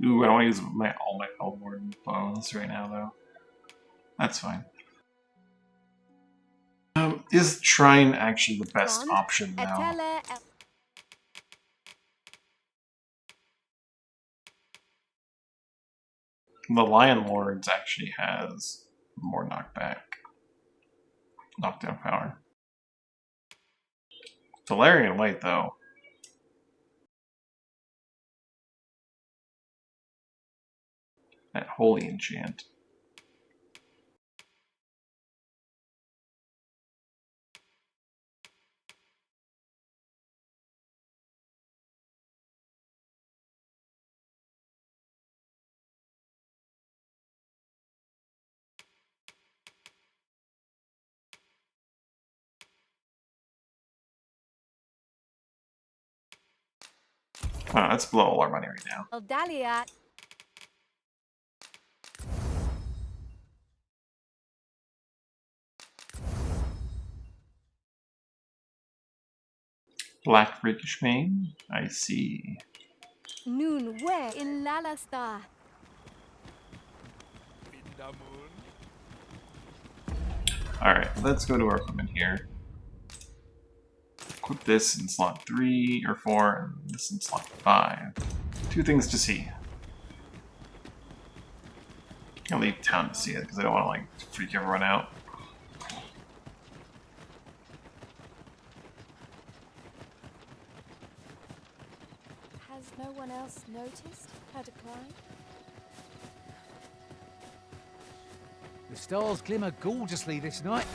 Ooh, I don't want to use all my Hellborn bones right now, though. That's fine. Is Trine actually the best option now? The Lion Lords actually has more knockback. knockdown power. Valerian Light, though. That holy enchant. Oh, let's blow all our money right now. Dahlia. Black Freakish Mane? I see. Noon where in Lalastar. Alright, let's go to our equipment here. Equip this in slot 3 or 4, and this in slot 5. 2 things to see. I'll leave town to see it because I don't want to like freak everyone out. Has no one else noticed her decline? The stars glimmer gorgeously this night.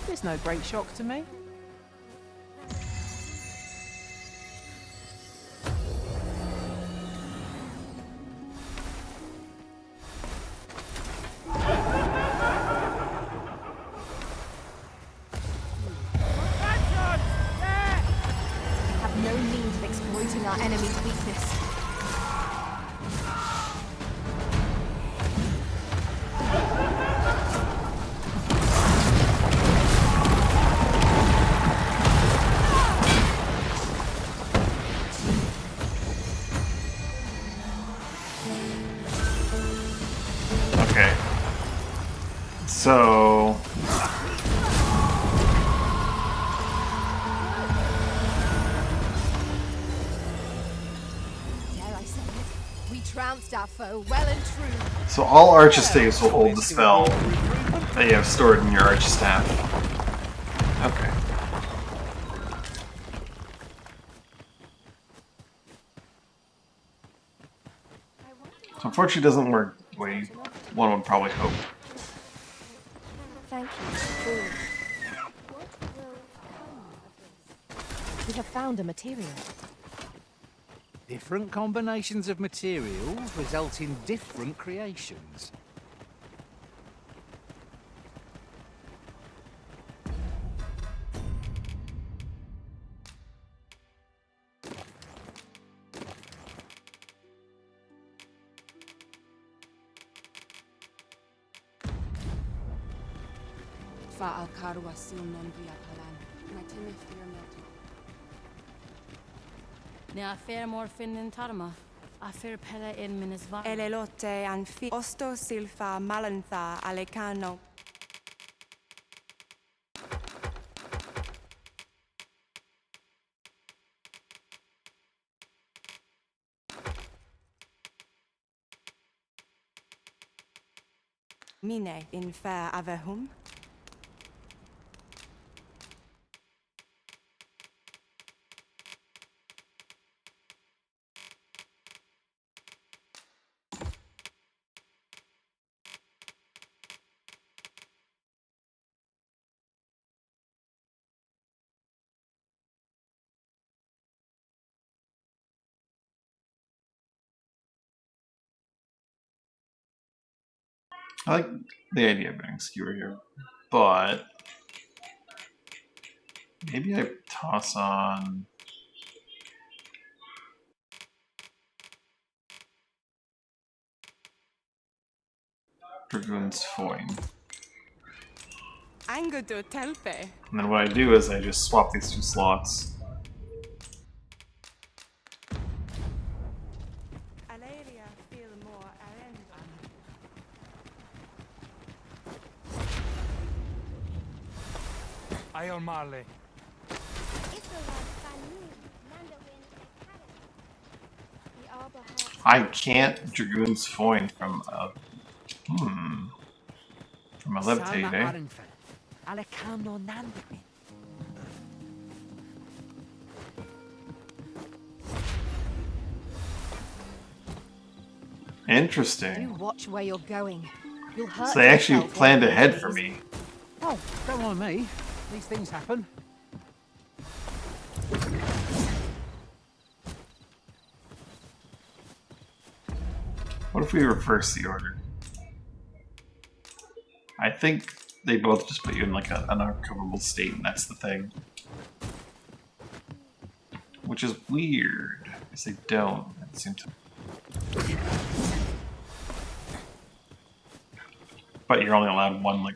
There's no great shock to me. Have no means of exploiting our enemy's weakness. Okay. So... Dare I say it? We trounced our foe well and true. So all Archistaves will hold the spell that you have stored in your Archistaff. Okay. So unfortunately it doesn't work the way one would probably hope. Thank you. What will come of this? We have found a material. Different combinations of materials result in different creations. Fa al carwa sil non via palan. Na timi fear melto. Ne a fair morfin in Tarma. A fair pella in Minisva. Elelote an fi osto silfa malantha alecano. Mine in fair avehum. I like the idea of getting skewer here, but maybe I toss on Dragoon's Foin. Ango do telpe. And then what I do is I just swap these 2 slots. Aleria feel more arendum. Ion Marley. I can't Dragoon's Foin from a... from a Levitate, eh? Alecano Nandi. Interesting. Do watch where you're going. You'll hurt So they actually yourself planned one of ahead these for days. me. Oh, don't mind me. These things happen. What if we reverse the order? I think they both just put you in like an unrecoverable state, and that's the thing. Which is weird, because they don't at the same time. But you're only allowed one, like,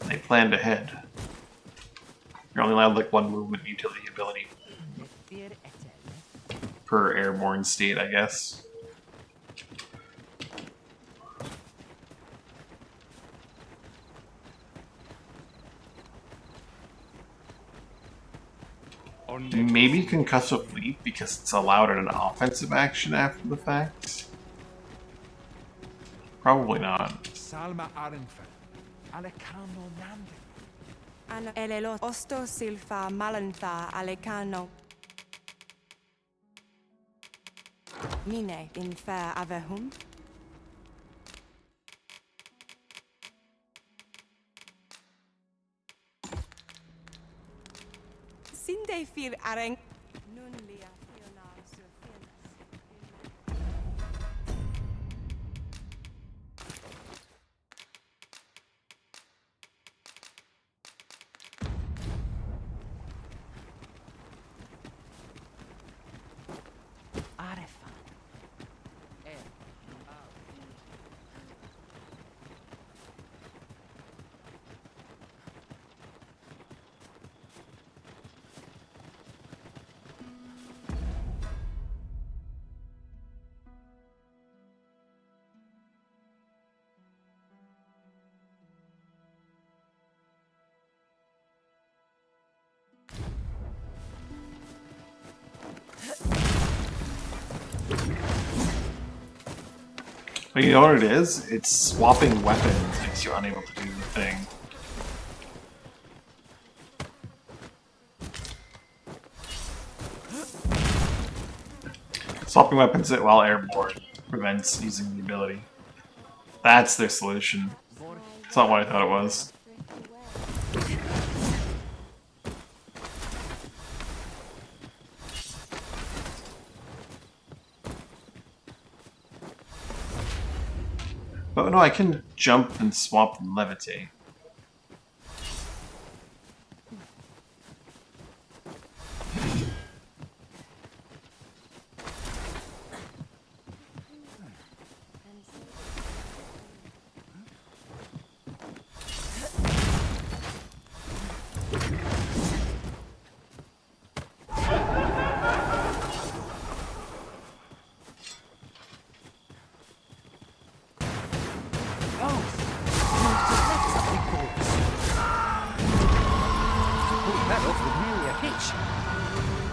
They planned ahead. You're only allowed like one movement utility ability per airborne state, I guess. Maybe Concussive Leap because it's allowed an offensive action after the fact? Probably not. Salma Arenfe. Alecano Nandi. An elelo osto silfa malantha alecano. Mine infer avehum. Sinde fir areng. Nun lia fiona sur But you know what it is? It's swapping weapons makes you unable to do the thing. Swapping weapons while airborne prevents using the ability. That's their solution. It's not what I thought it was. But no, I can jump and swap and levitate.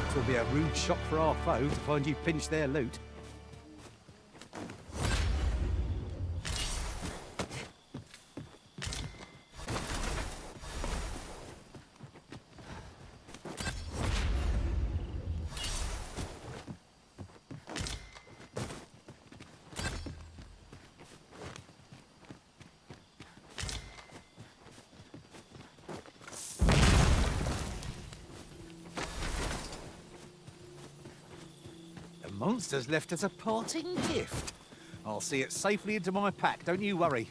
It will be a rude shock for our foe to find you finished their loot. Monsters left us a parting gift. I'll see it safely into my pack, don't you worry.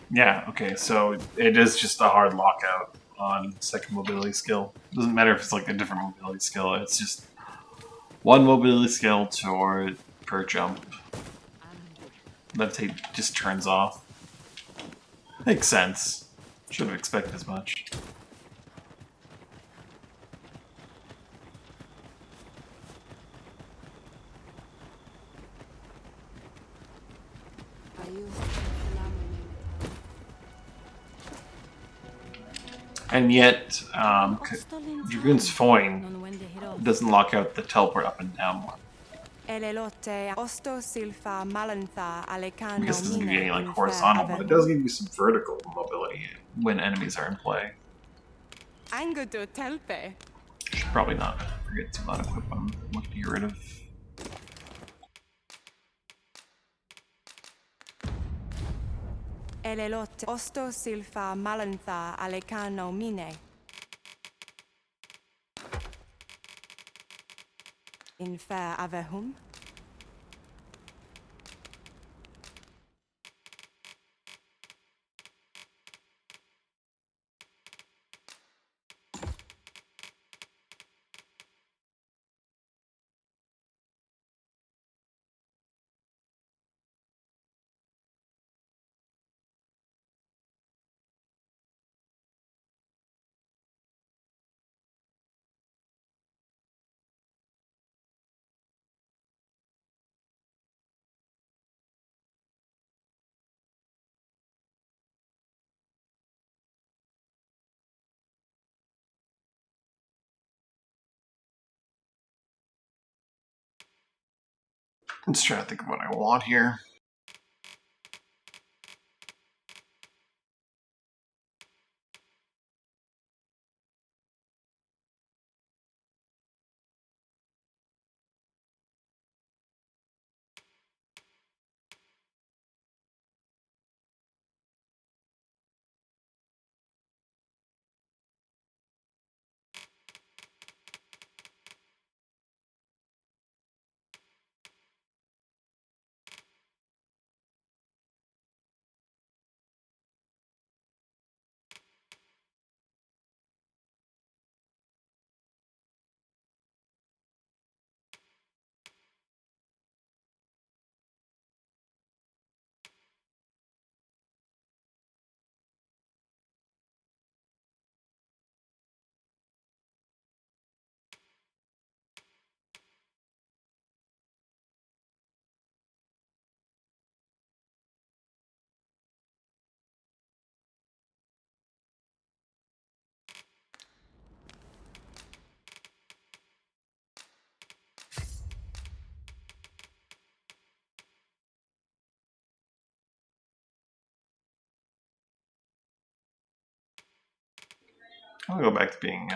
Yeah, okay, so it is just a hard lockout. on second mobility skill. Doesn't matter if it's like a different mobility skill, it's just one mobility skill per jump. That tape just turns off. Makes sense. Should have expected as much. And yet, Dragoon's Foin doesn't lock out the teleport up and down one. I guess it doesn't give you any like horizontal, but it does give you some vertical mobility when enemies are in play. Should probably not forget to not equip them. What to get rid of. Osto silfa malantha alecano mine. Infer avehum. I'm just trying to think of what I want here. I'm gonna go back to being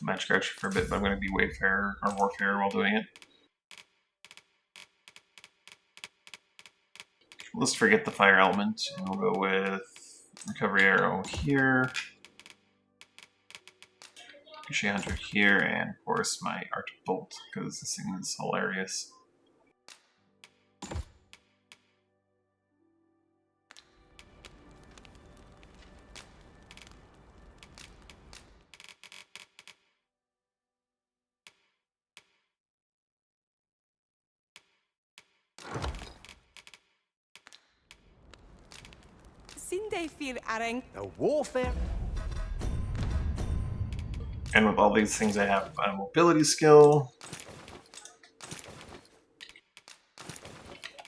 Magic Archer for a bit, but I'm gonna be Wayfarer or Warfarer while doing it. Let's forget the fire element, and we'll go with Recovery Arrow here, Ricochet Hunter here, and of course my Arctic Bolt, because this thing is hilarious. Sinde fir areng. A warfare. And with all these things, I have a mobility skill.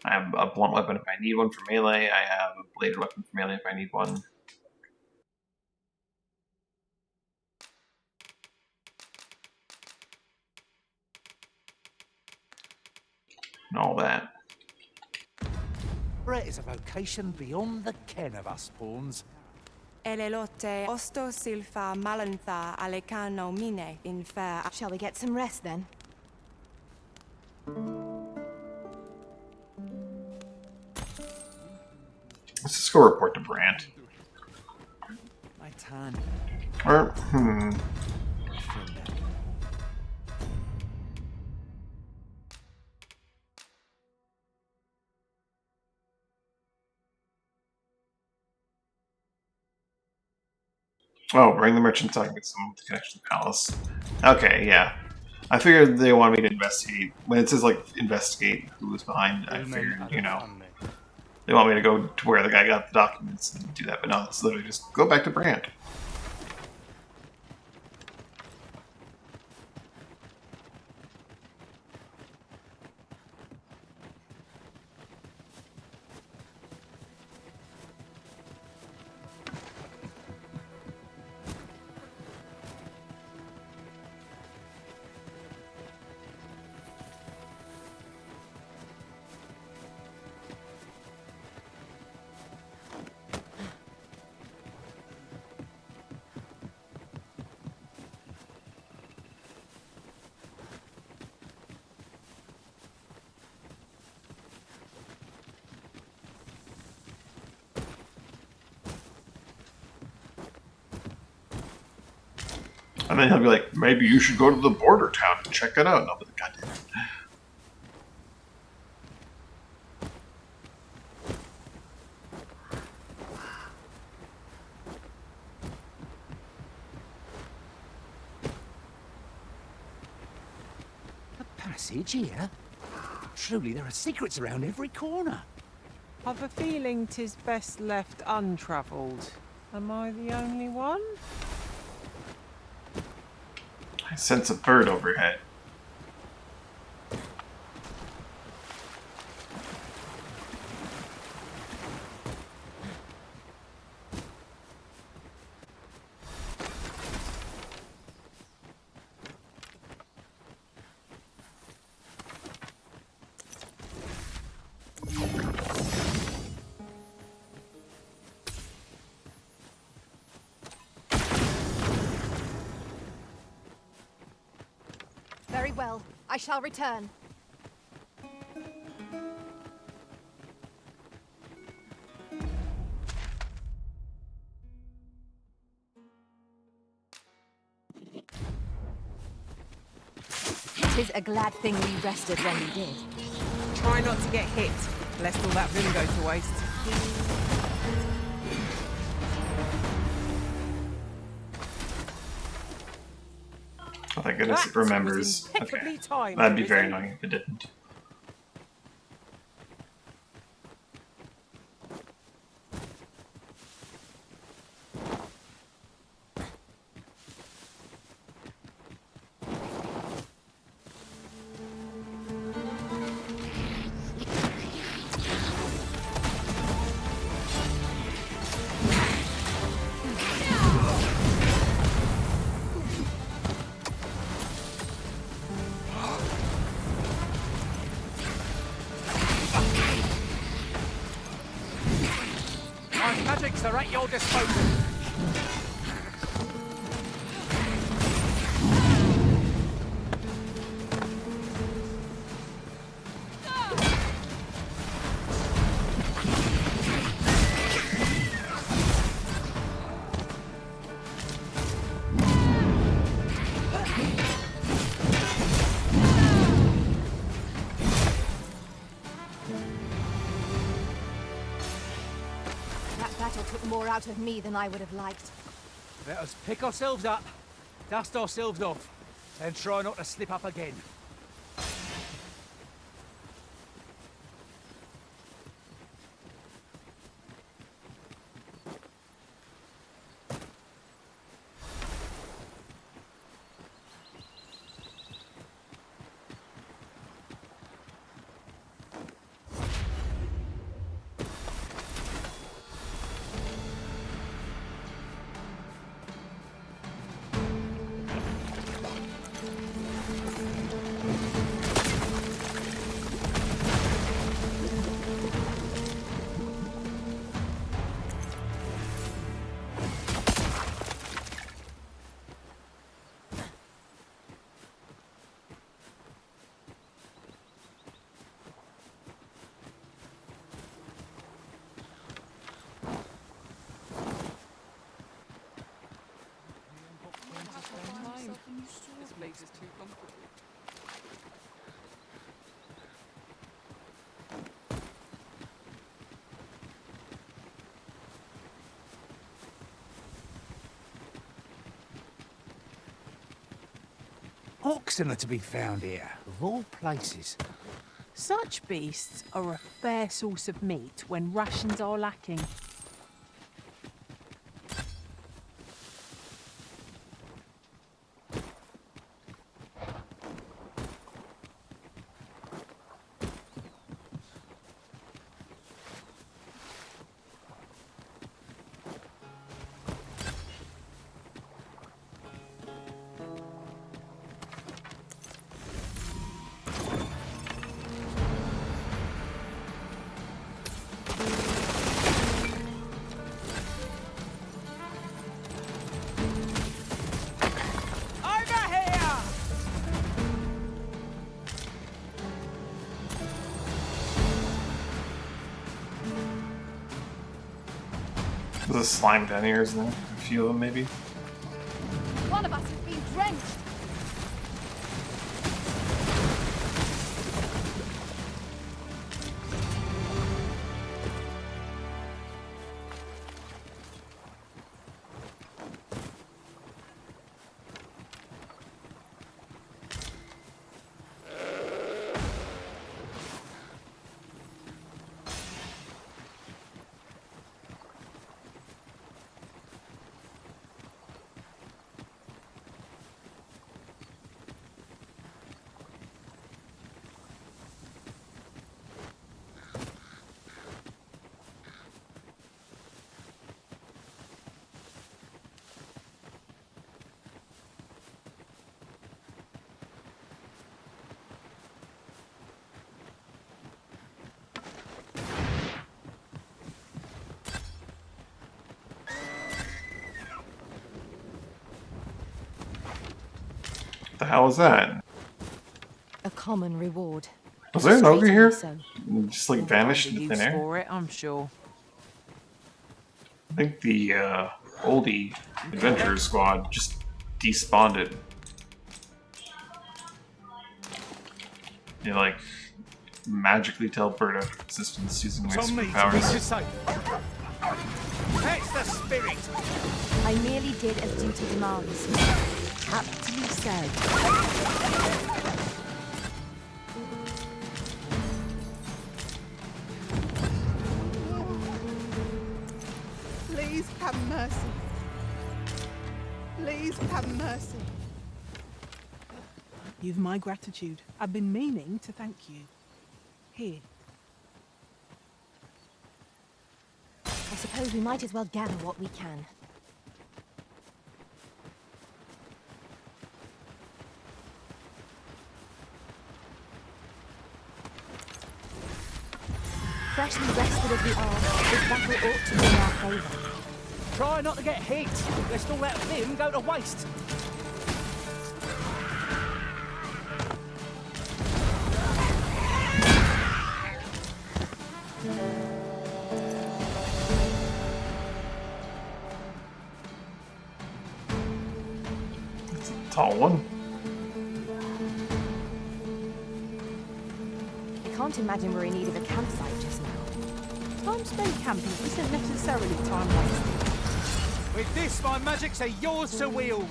I have a blunt weapon if I need one for melee. I have a bladed weapon for melee if I need one. And all that. Brett is a vocation beyond the ken of us pawns. Elelote osto silfa malantha alecano mine infer. Shall we get some rest then? Let's just go report to Brant. My tan. Or, Oh, bring the merchants out and get some to connect to the palace. Okay, yeah. I figured they wanted me to investigate. When it says, like, investigate who was behind it, I figured, you know, they want me to go to where the guy got the documents and do that, but no, it's literally just go back to Brand. And then he'll be like, maybe you should go to the border town and check it out. And I'll be like, God damn it. A passage here? Truly, there are secrets around every corner. I've a feeling 'tis best left untravelled. Am I the only one? I sense a bird overhead. Very well. I shall return. Tis a glad thing we rested when we did. Try not to get hit, lest all that room go to waste. Oh, thank goodness it remembers. Okay. That'd be very annoying if it didn't. My magics are at your disposal. That battle took more out of me than I would have liked. Let us pick ourselves up, dust ourselves off, and try not to slip up again. oxen are to be found here, of all places. Such beasts are a fair source of meat when rations are lacking. There's a slime down here, isn't there? A few of them, maybe? One of us has been drenched. The hell is that? A common reward. Was there an ogre here? So. Just like vanished into thin air? For it, I'm sure. I think the oldie adventurer squad just despawned it. They like magically teleport out of existence using their superpowers. That's the spirit! I merely did as duty demands. Aptly said. Please have mercy. Please have mercy. You've my gratitude. I've been meaning to thank you. Here. I suppose we might as well gather what we can. Freshly rested as we are, this battle ought to be in our favour. Try not to get hit, lest all that vim go to waste. It's a tall one. I can't imagine we're in need of a campsite just now. Time spent camping isn't necessarily time wasted. With this, my magics are yours to wield.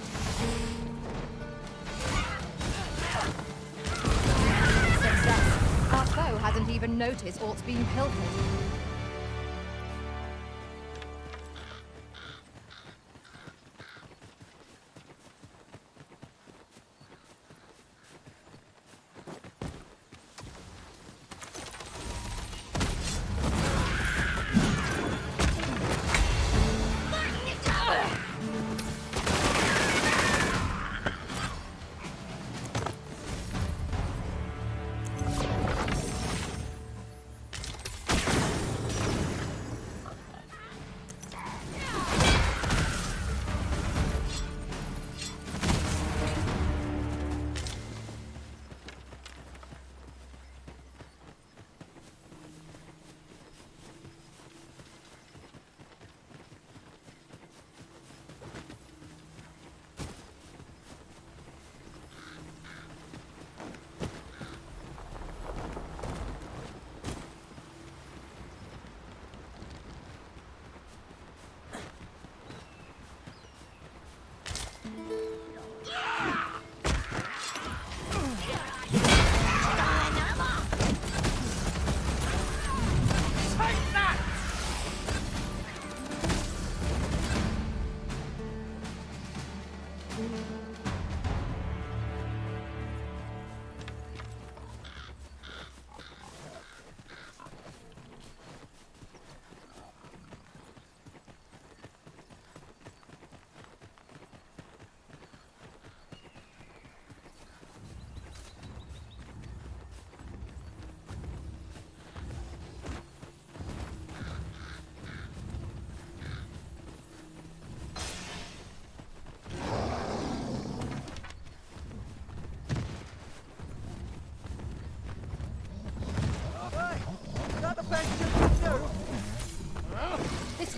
Success. Our foe hasn't even noticed aught's been pilfered.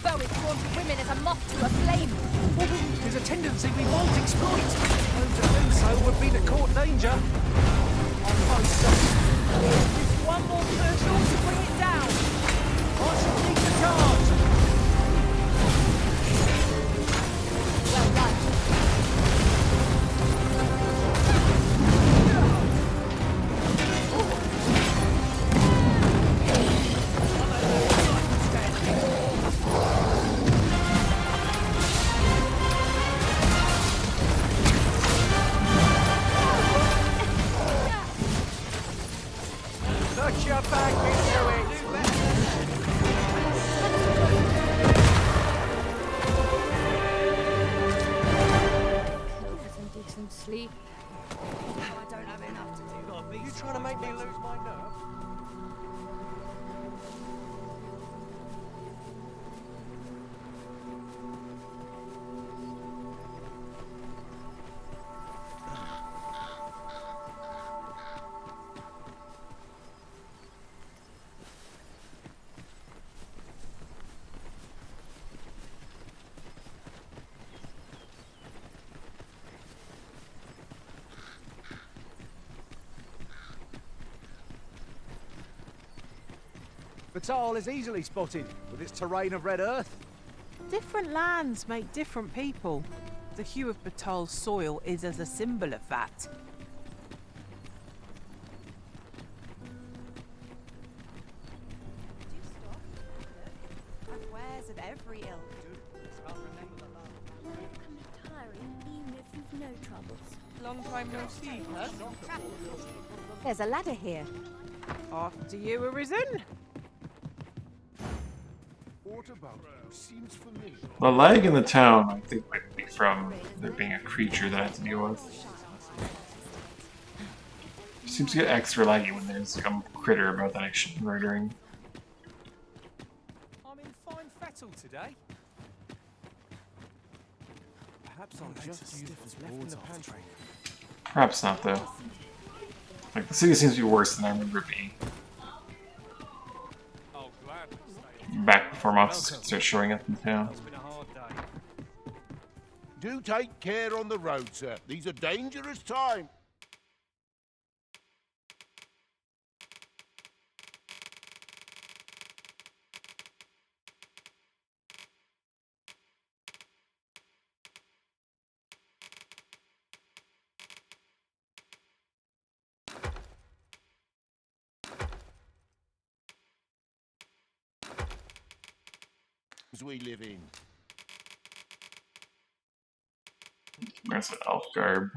foe is drawn to women as a moth to a flame. There's a tendency we won't exploit. And to do so would be to court danger. Almost. Just one more push on to bring it down. I shall lead the charge. Well done. Put your back into it. For some decent sleep. I don't have enough to do. You trying to make me lose my nerve? Batal is easily spotted with its terrain of red earth. Different lands make different people. The hue of Batal's soil is as a symbol of that. Wares of every ilk. Tiring, even if you've no troubles. Long time no see, huh? There's a ladder here. After you, Arisen. What about you? Seems familiar. The lag in the town, I think, might be from there being a creature that I have to deal with. It seems to get extra laggy when there's some critter about that actually murdering. I'm in fine fettle today. Perhaps I'm just stiff as left in the pantry. Perhaps not, though. Like, the city seems to be worse than I remember it being. Back before monsters start showing up in town. Do take care on the road, sir. These are dangerous times. We live in. There's an elf garb.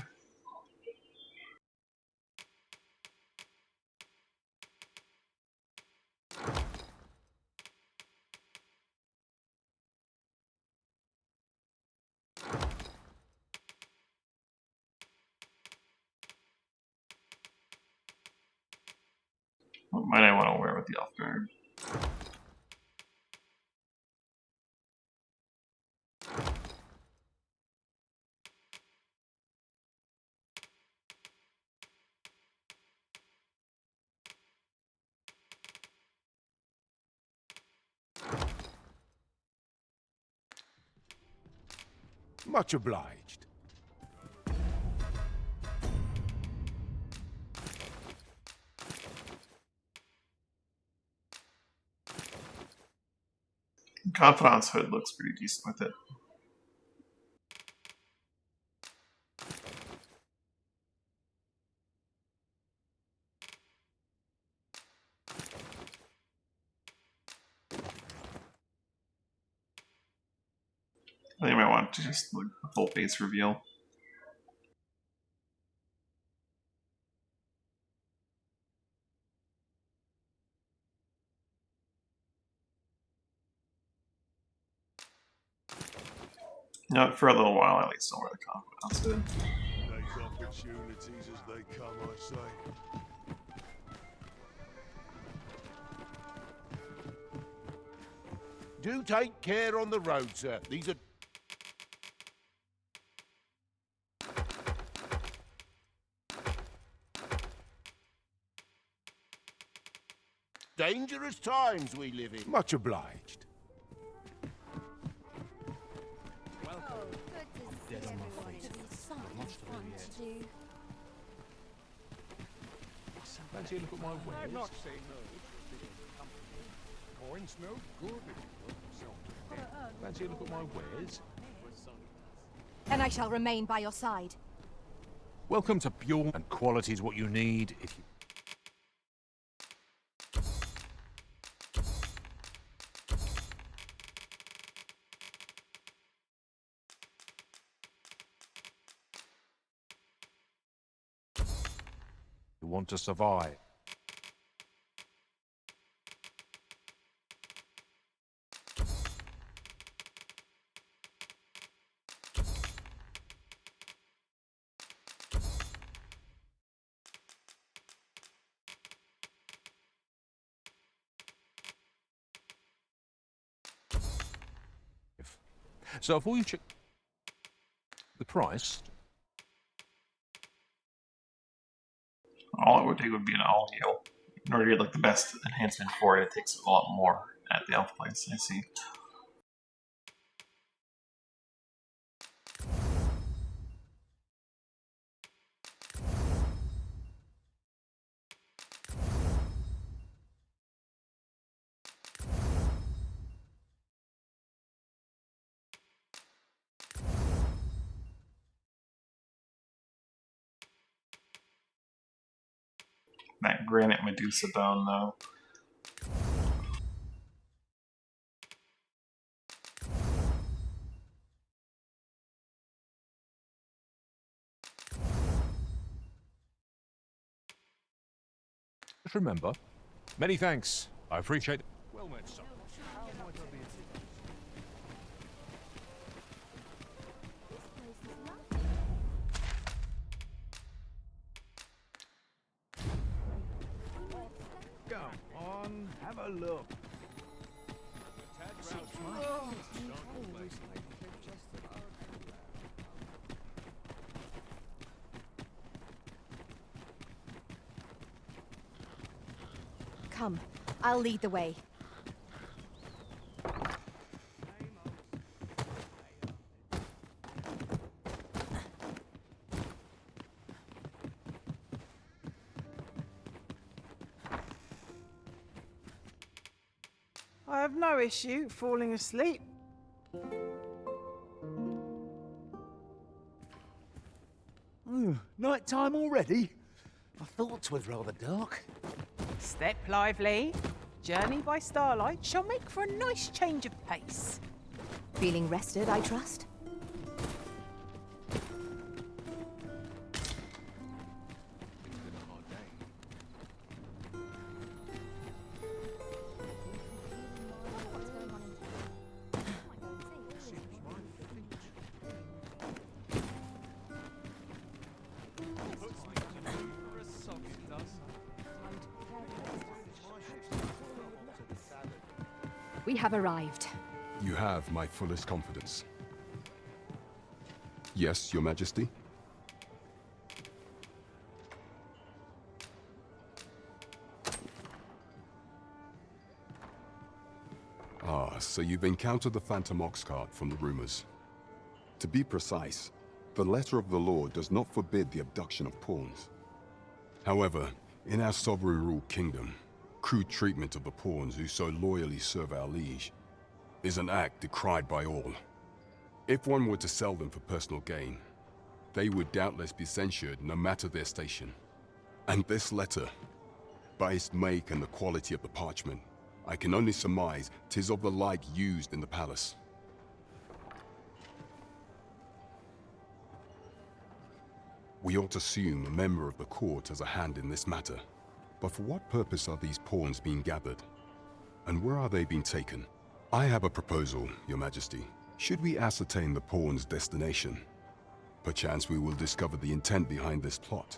What might I want to wear with the elf garb? Much obliged. Confidant's hood looks pretty decent with it. I think I might want to just look a full face reveal. No, for a little while at least I'll wear the confidant's hood. Take opportunities as they come, I say. Do take care on the road, sir. These are... dangerous times we live in. Much obliged. something fun to do. Fancy a look at my wares? I'm not saying no. Corn smells good. Fancy a look at my wares? And I shall remain by your side. Welcome to Pure, and quality is what you need if you... You want to survive. So if you check the price, All it would take would be an all heal. In order to get like the best enhancement for it, it takes a lot more at the elf place, I see. That granite Medusa bone though. just remember, many thanks. I appreciate it. Well met, son. How might I be of Go on, have a look. Come, I'll lead the way. I have no issue falling asleep. Night time already? I thought 'twas rather dark. Step lively. Journey by starlight shall make for a nice change of pace. Feeling rested, I trust? We have arrived. You have my fullest confidence. Yes, Your Majesty? Ah, so you've encountered the Phantom Ox cart from the rumors. To be precise, the letter of the law does not forbid the abduction of pawns. However, in our sovereign-ruled kingdom, crude treatment of the pawns who so loyally serve our liege is an act decried by all. If one were to sell them for personal gain, they would doubtless be censured no matter their station. And this letter, by its make and the quality of the parchment, I can only surmise 'tis of the like used in the palace. We ought to assume a member of the court has a hand in this matter. But for what purpose are these pawns being gathered? And where are they being taken? I have a proposal, Your Majesty. Should we ascertain the pawn's destination, perchance we will discover the intent behind this plot.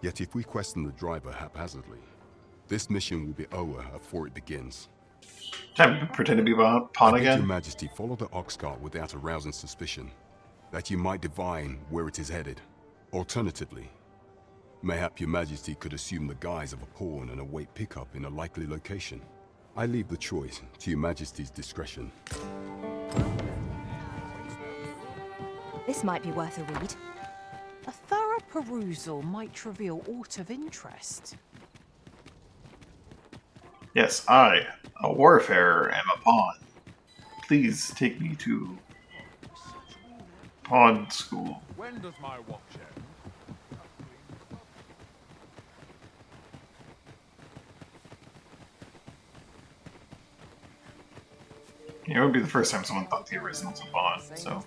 Yet if we question the driver haphazardly, this mission will be over before it begins. Can I pretend to be Pawn I beg again? Your Majesty follow the ox cart without arousing suspicion, that you might divine where it is headed. Alternatively, mayhap Your Majesty could assume the guise of a pawn and await pickup in a likely location. I leave the choice to Your Majesty's discretion. This might be worth a read. perusal might reveal aught of interest. Yes, I, a warfarer, am a pawn. Please take me to pawn school. When does my watch end? It would be the first time someone thought the original's a pawn, so.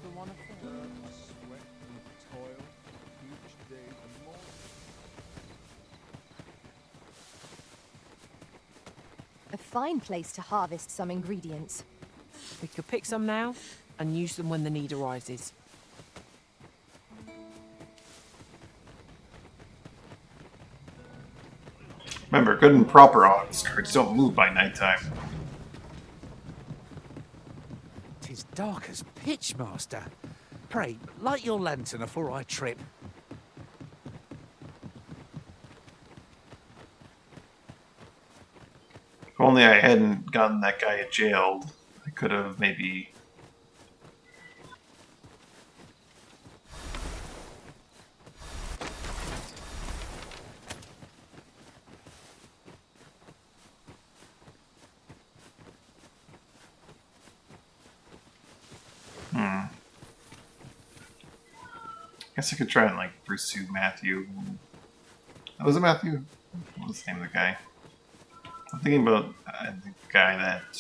A fine place to harvest some ingredients. We could pick some now and use them when the need arises. Remember, good and proper ox carts don't move by nighttime. 'Tis dark as pitch, master. Pray, light your lantern afore I trip. If only I hadn't gotten that guy jailed, I could have maybe... Guess I could try and, like, pursue Matthew. Oh, was it Matthew? What was the name of the guy? I'm thinking about the guy that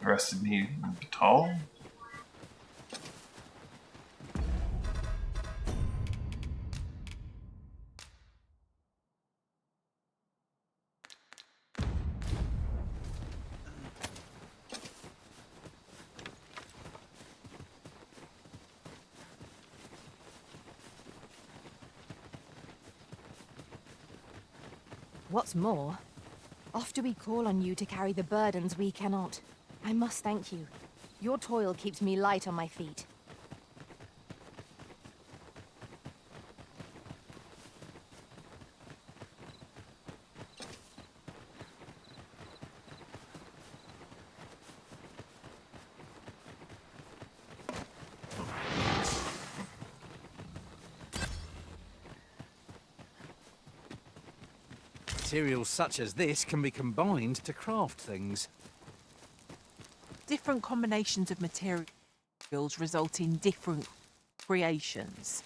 arrested me in Batal. What's more, after we call on you to carry the burdens we cannot, I must thank you. Your toil keeps me light on my feet. Materials such as this can be combined to craft things. Different combinations of materials result in different creations.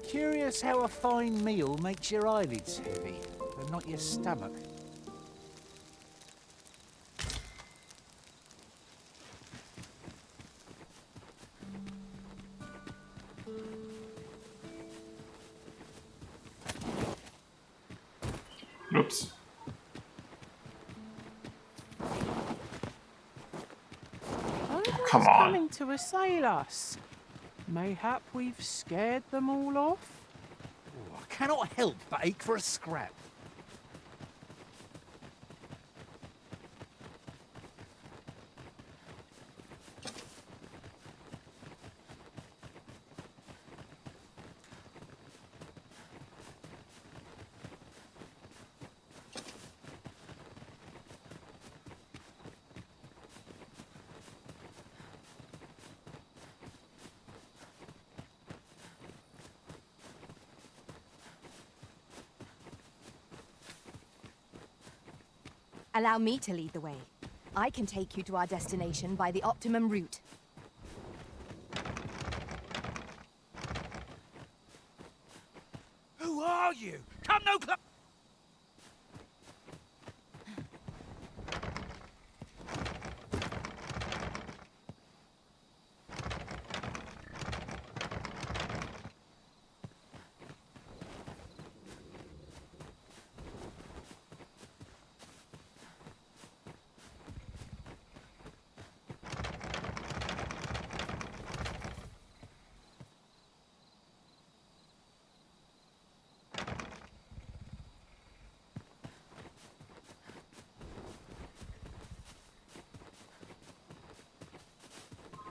Curious how a fine meal makes your eyelids heavy, but not your stomach. Oops. Come on. Coming to assail us. Mayhap we've scared them all off? Oh, I cannot help but ache for a scrap. Allow me to lead the way. I can take you to our destination by the optimum route. Who are you? Come no closer!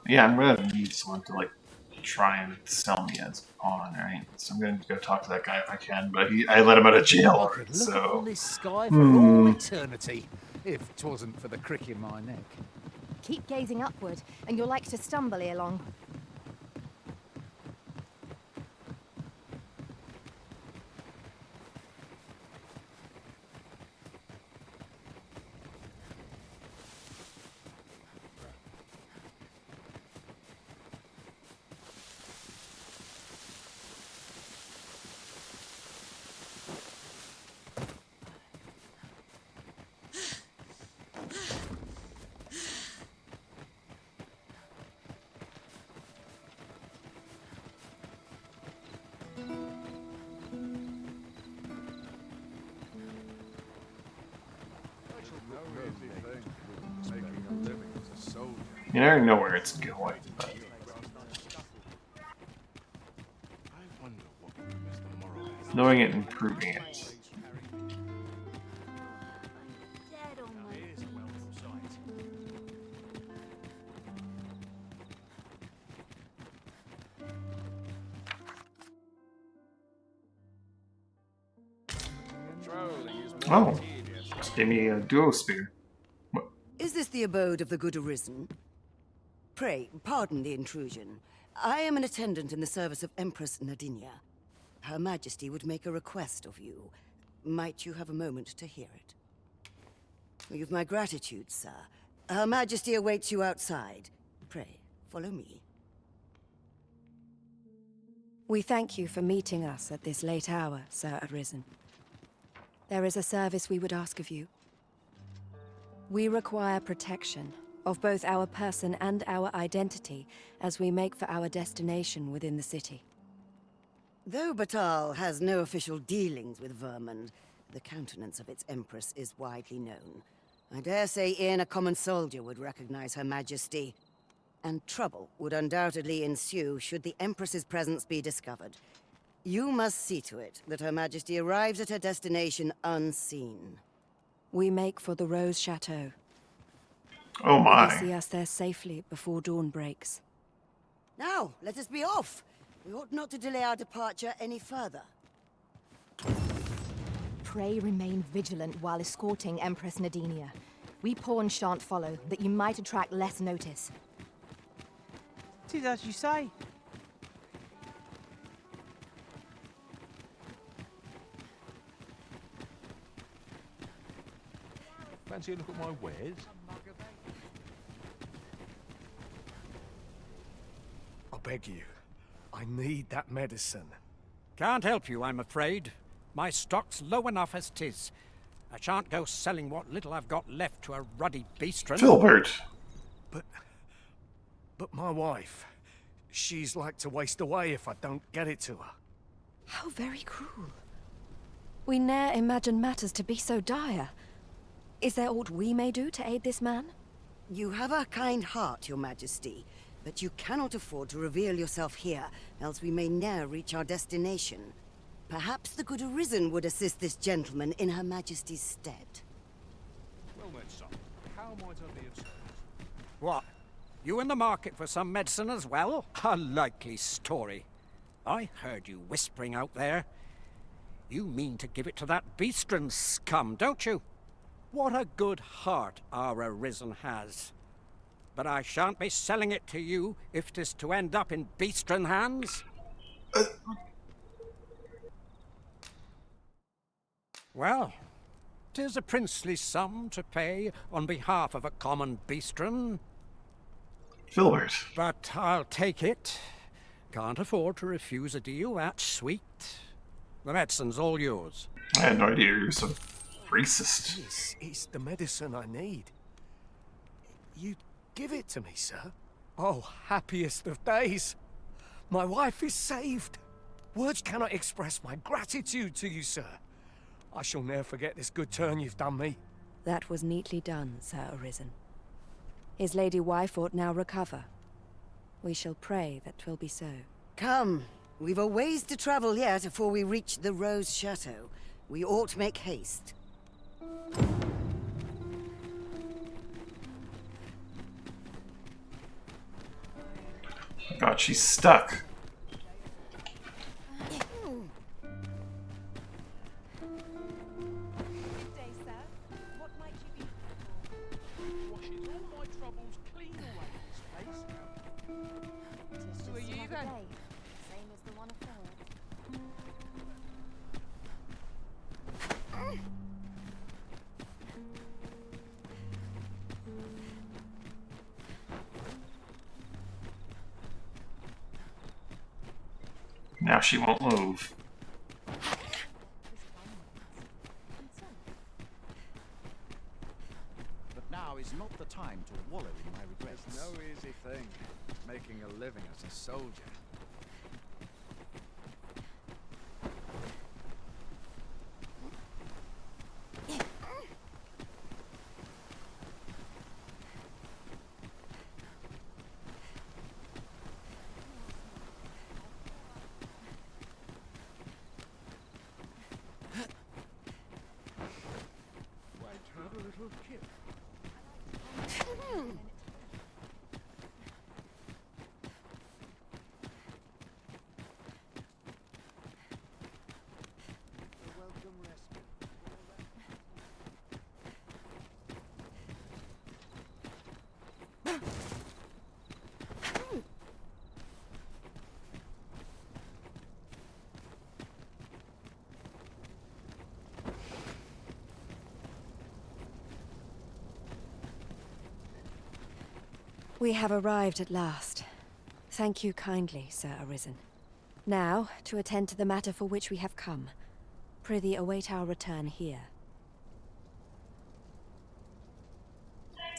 Yeah, I'm gonna need someone to like try and sell me as a pawn, right? So I'm gonna go talk to that guy if I can, but I let him out of jail I already, could look upon so. this sky for all eternity, if 'twasn't for the crick in my neck. Keep gazing upward, and you're like to stumble ere long. You never know where it's going, but. Knowing it and proving it. Oh, just gave me a duo spear. Is this the abode of the good arisen? Pray, pardon the intrusion. I am an attendant in the service of Empress Nadinia. Her Majesty would make a request of you. Might you have a moment to hear it? You've my gratitude, sir. Her Majesty awaits you outside. Pray, follow me. We thank you for meeting us at this late hour, Sir Arisen. There is a service we would ask of you. We require protection of both our person and our identity as we make for our destination within the city. Though Batal has no official dealings with Vermund, the countenance of its Empress is widely known. I dare say even a common soldier would recognize Her Majesty. And trouble would undoubtedly ensue should the Empress's presence be discovered. You must see to it that Her Majesty arrives at her destination unseen. We make for the Rose Chateau. Oh my. Will you see us there safely before dawn breaks? Now, let us be off. We ought not to delay our departure any further. Pray remain vigilant while escorting Empress Nadinia. We pawns shan't follow, that you might attract less notice. Tis as you say. Fancy a look at my wares? I beg you, I need that medicine. Can't help you, I'm afraid. My stock's low enough as 'tis. I shan't go selling what little I've got left to a ruddy beastren. Filbert. But my wife, she's like to waste away if I don't get it to her. How very cruel. We ne'er imagined matters to be so dire. Is there aught we may do to aid this man? You have a kind heart, Your Majesty, but you cannot afford to reveal yourself here, else we may ne'er reach our destination. Perhaps the good Arisen would assist this gentleman in Her Majesty's stead. Well then, son, how might I be of service? What? You in the market for some medicine as well? A likely story. I heard you whispering out there. You mean to give it to that beastren scum, don't you? What a good heart our Arisen has. But I shan't be selling it to you if 'tis to end up in beastren hands. Well, 'tis a princely sum to pay on behalf of a common beastren. Filbert. But I'll take it. Can't afford to refuse a deal that sweet. The medicine's all yours. I had no idea you were so racist. It's the medicine I need. You give it to me, sir. Oh, happiest of days. My wife is saved. Words cannot express my gratitude to you, sir. I shall never forget this good turn you've done me. That was neatly done, Sir Arisen. His lady wife ought now recover. We shall pray that 'twill be so. Come, we've a ways to travel yet before we reach the Rose Chateau. We ought make haste. God, she's stuck. Who are you then? Same as the one afoot. Now she won't move. But now is not the time to wallow in my regrets. It's no easy thing, making a living as a soldier. Wait, have a little kip. We have arrived at last. Thank you kindly, Sir Arisen. Now, to attend to the matter for which we have come. Prithee await our return here.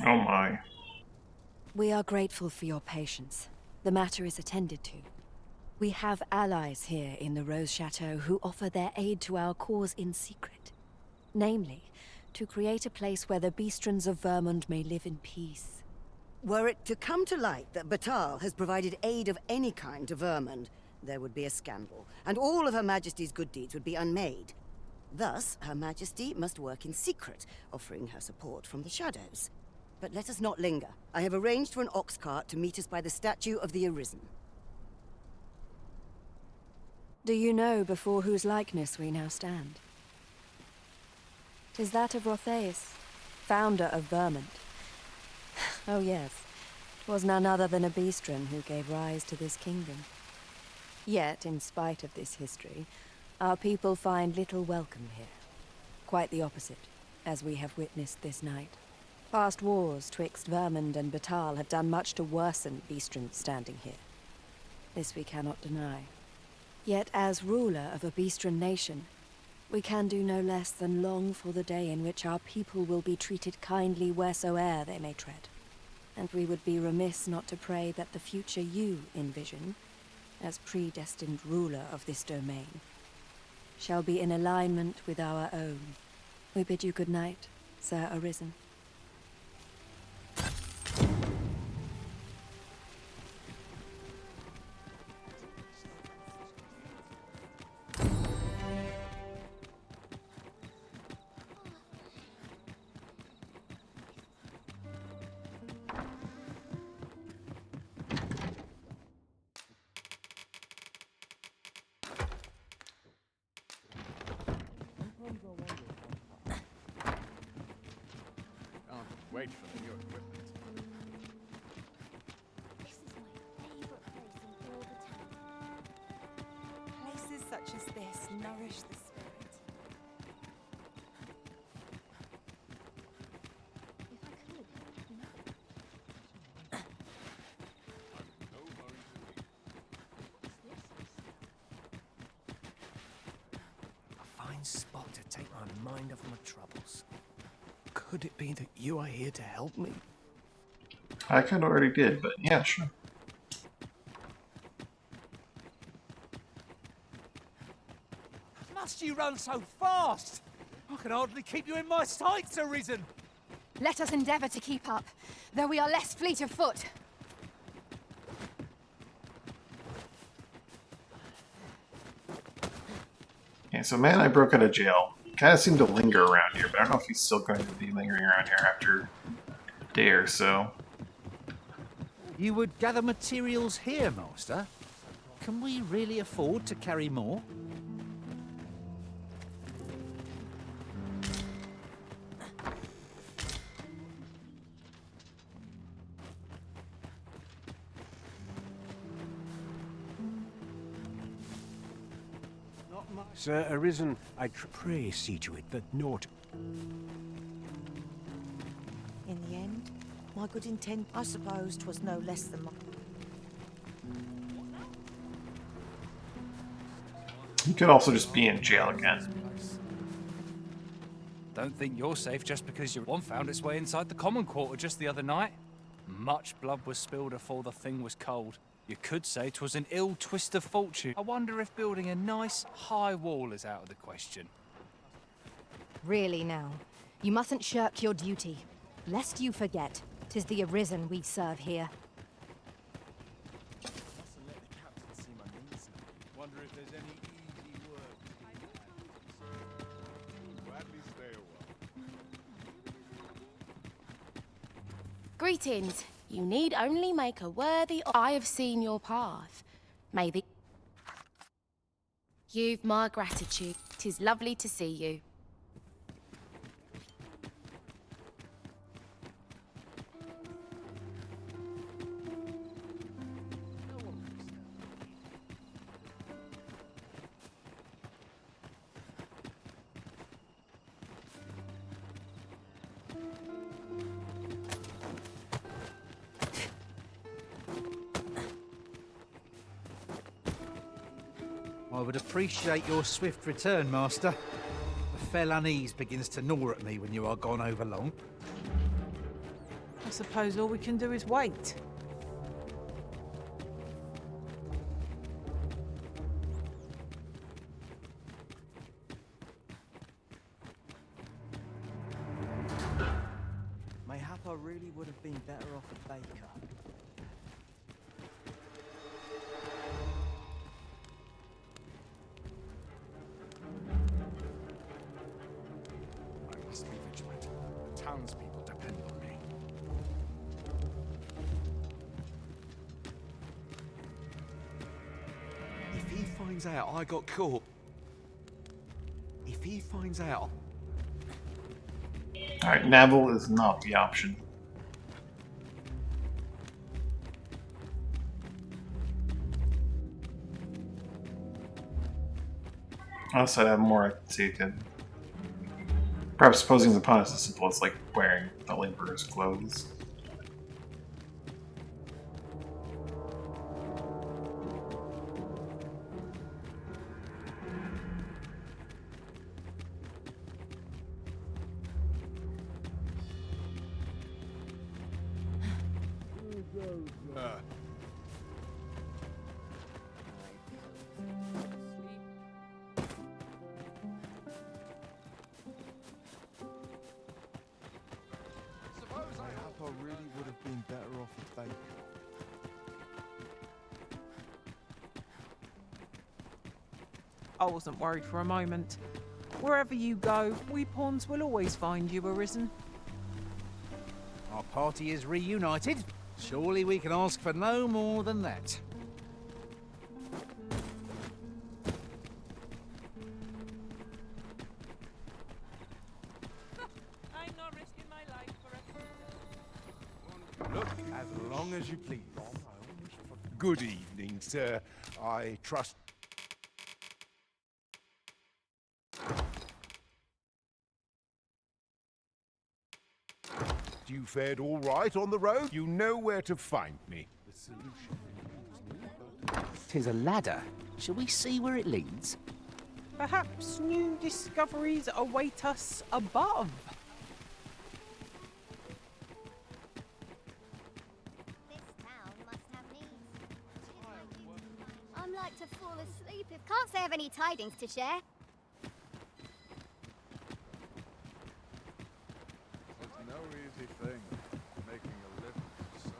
Oh my. We are grateful for your patience. The matter is attended to. We have allies here in the Rose Chateau who offer their aid to our cause in secret. Namely, to create a place where the Beastrons of Vermund may live in peace. Were it to come to light that Batal has provided aid of any kind to Vermund, there would be a scandal, and all of Her Majesty's good deeds would be unmade. Thus, Her Majesty must work in secret, offering her support from the shadows. But let us not linger. I have arranged for an ox cart to meet us by the statue of the Arisen. Do you know before whose likeness we now stand? 'Tis that of Rotheus, founder of Vermund. Oh yes, 'twas none other than a Beastron who gave rise to this kingdom. Yet, in spite of this history, our people find little welcome here. Quite the opposite, as we have witnessed this night. Past wars twixt Vermund and Batal have done much to worsen Beastron's standing here. This we cannot deny. Yet, as ruler of a Beastron nation, we can do no less than long for the day in which our people will be treated kindly wheresoe'er they may tread. And we would be remiss not to pray that the future you envision, as predestined ruler of this domain, shall be in alignment with our own. We bid you good night, Sir Arisen. Can't wait for the new equipment. This is my favorite place in all the town. Places such as this nourish the spirit. If I could, you know. A fine spot to take my mind off my troubles. Could it be that you are here to help me? I kind of already did, but yeah, sure. Must you run so fast? I can hardly keep you in my sights, Arisen. Let us endeavor to keep up, though we are less fleet of foot. Okay, so man, I broke out of jail. Kind of seemed to linger around here, but I don't know if he's still going to be lingering around here after a day or so. You would gather materials here, Master? Can we really afford to carry more? Sir Arisen, I pray see to it that naught. In the end, my good intent, I suppose, 'twas no less than my... He could also just be in jail again. Don't think you're safe just because your one found its way inside the common quarter just the other night. Much blood was spilled afore the thing was cold. You could say 'twas an ill twist of fortune. I wonder if building a nice, high wall is out of the question. Really now, you mustn't shirk your duty. Lest you forget, 'tis the Arisen we serve here. Wonder if there's any easy work. Gladly stay a while. Greetings. You need only make a worthy... I have seen your path. May the... You've my gratitude. 'Tis lovely to see you. I would appreciate your swift return, Master. The fell unease begins to gnaw at me when you are gone over long. I suppose all we can do is wait. Mayhap I really would have been better off a baker. I must be vigilant. The townspeople depend on me. If he finds out I got caught... If he finds out... Alright, Neville is not the option. Unless I have more I can say to perhaps posing the pun is as simple as like wearing the laborer's clothes. Mayhap I really would have been better off a baker. I wasn't worried for a moment. Wherever you go, we pawns will always find you, Arisen. Our party is reunited. Surely we can ask for no more than that. I'm not risking my life for a... Look, as long as you please. Good evening, sir. I trust... You fared all right on the road? You know where to find me. The solution. 'Tis a ladder. Shall we see where it leads? Perhaps new discoveries await us above. I'm like to fall asleep if can't say I have any tidings to share. It's no easy thing, making a living so...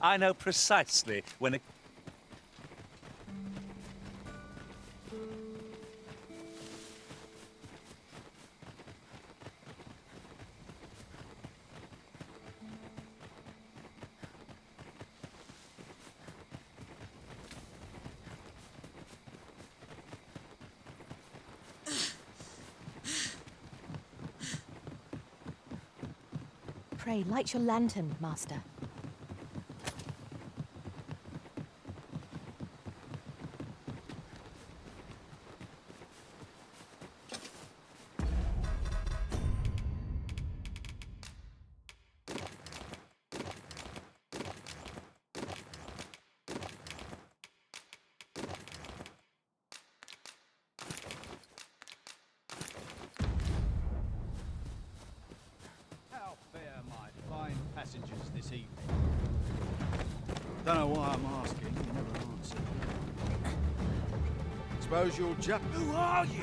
I know precisely when a... Pray, light your lantern, Master. How fare my fine passengers this evening? Don't know why I'm asking, you never answer. Suppose you'll just... Who are you?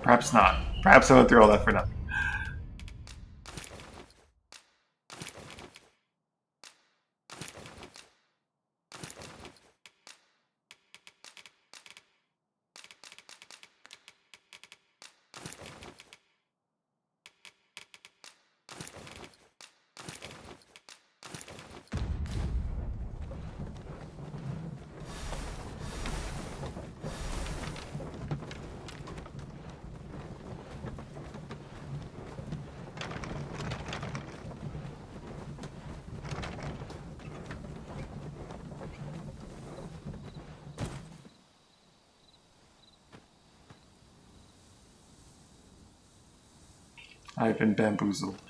Perhaps not. Perhaps I went through all that for nothing. I've been bamboozled.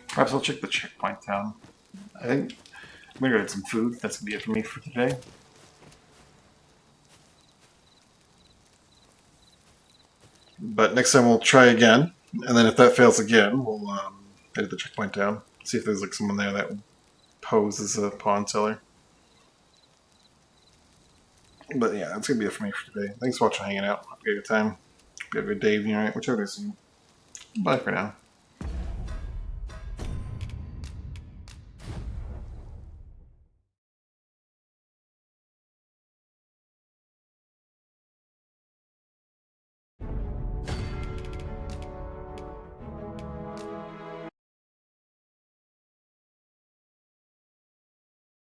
Perhaps I'll check the checkpoint town. I think I'm gonna go get some food. That's gonna be it for me for today. But next time we'll try again, and then if that fails again, we'll head to the checkpoint town. See if there's like someone there that would pose as a pawn seller. But yeah, that's gonna be it for me for today. Thanks for watching, hanging out. Hope you had a good time. Hope you have a good day, evening, night, whichever it is. Bye for now.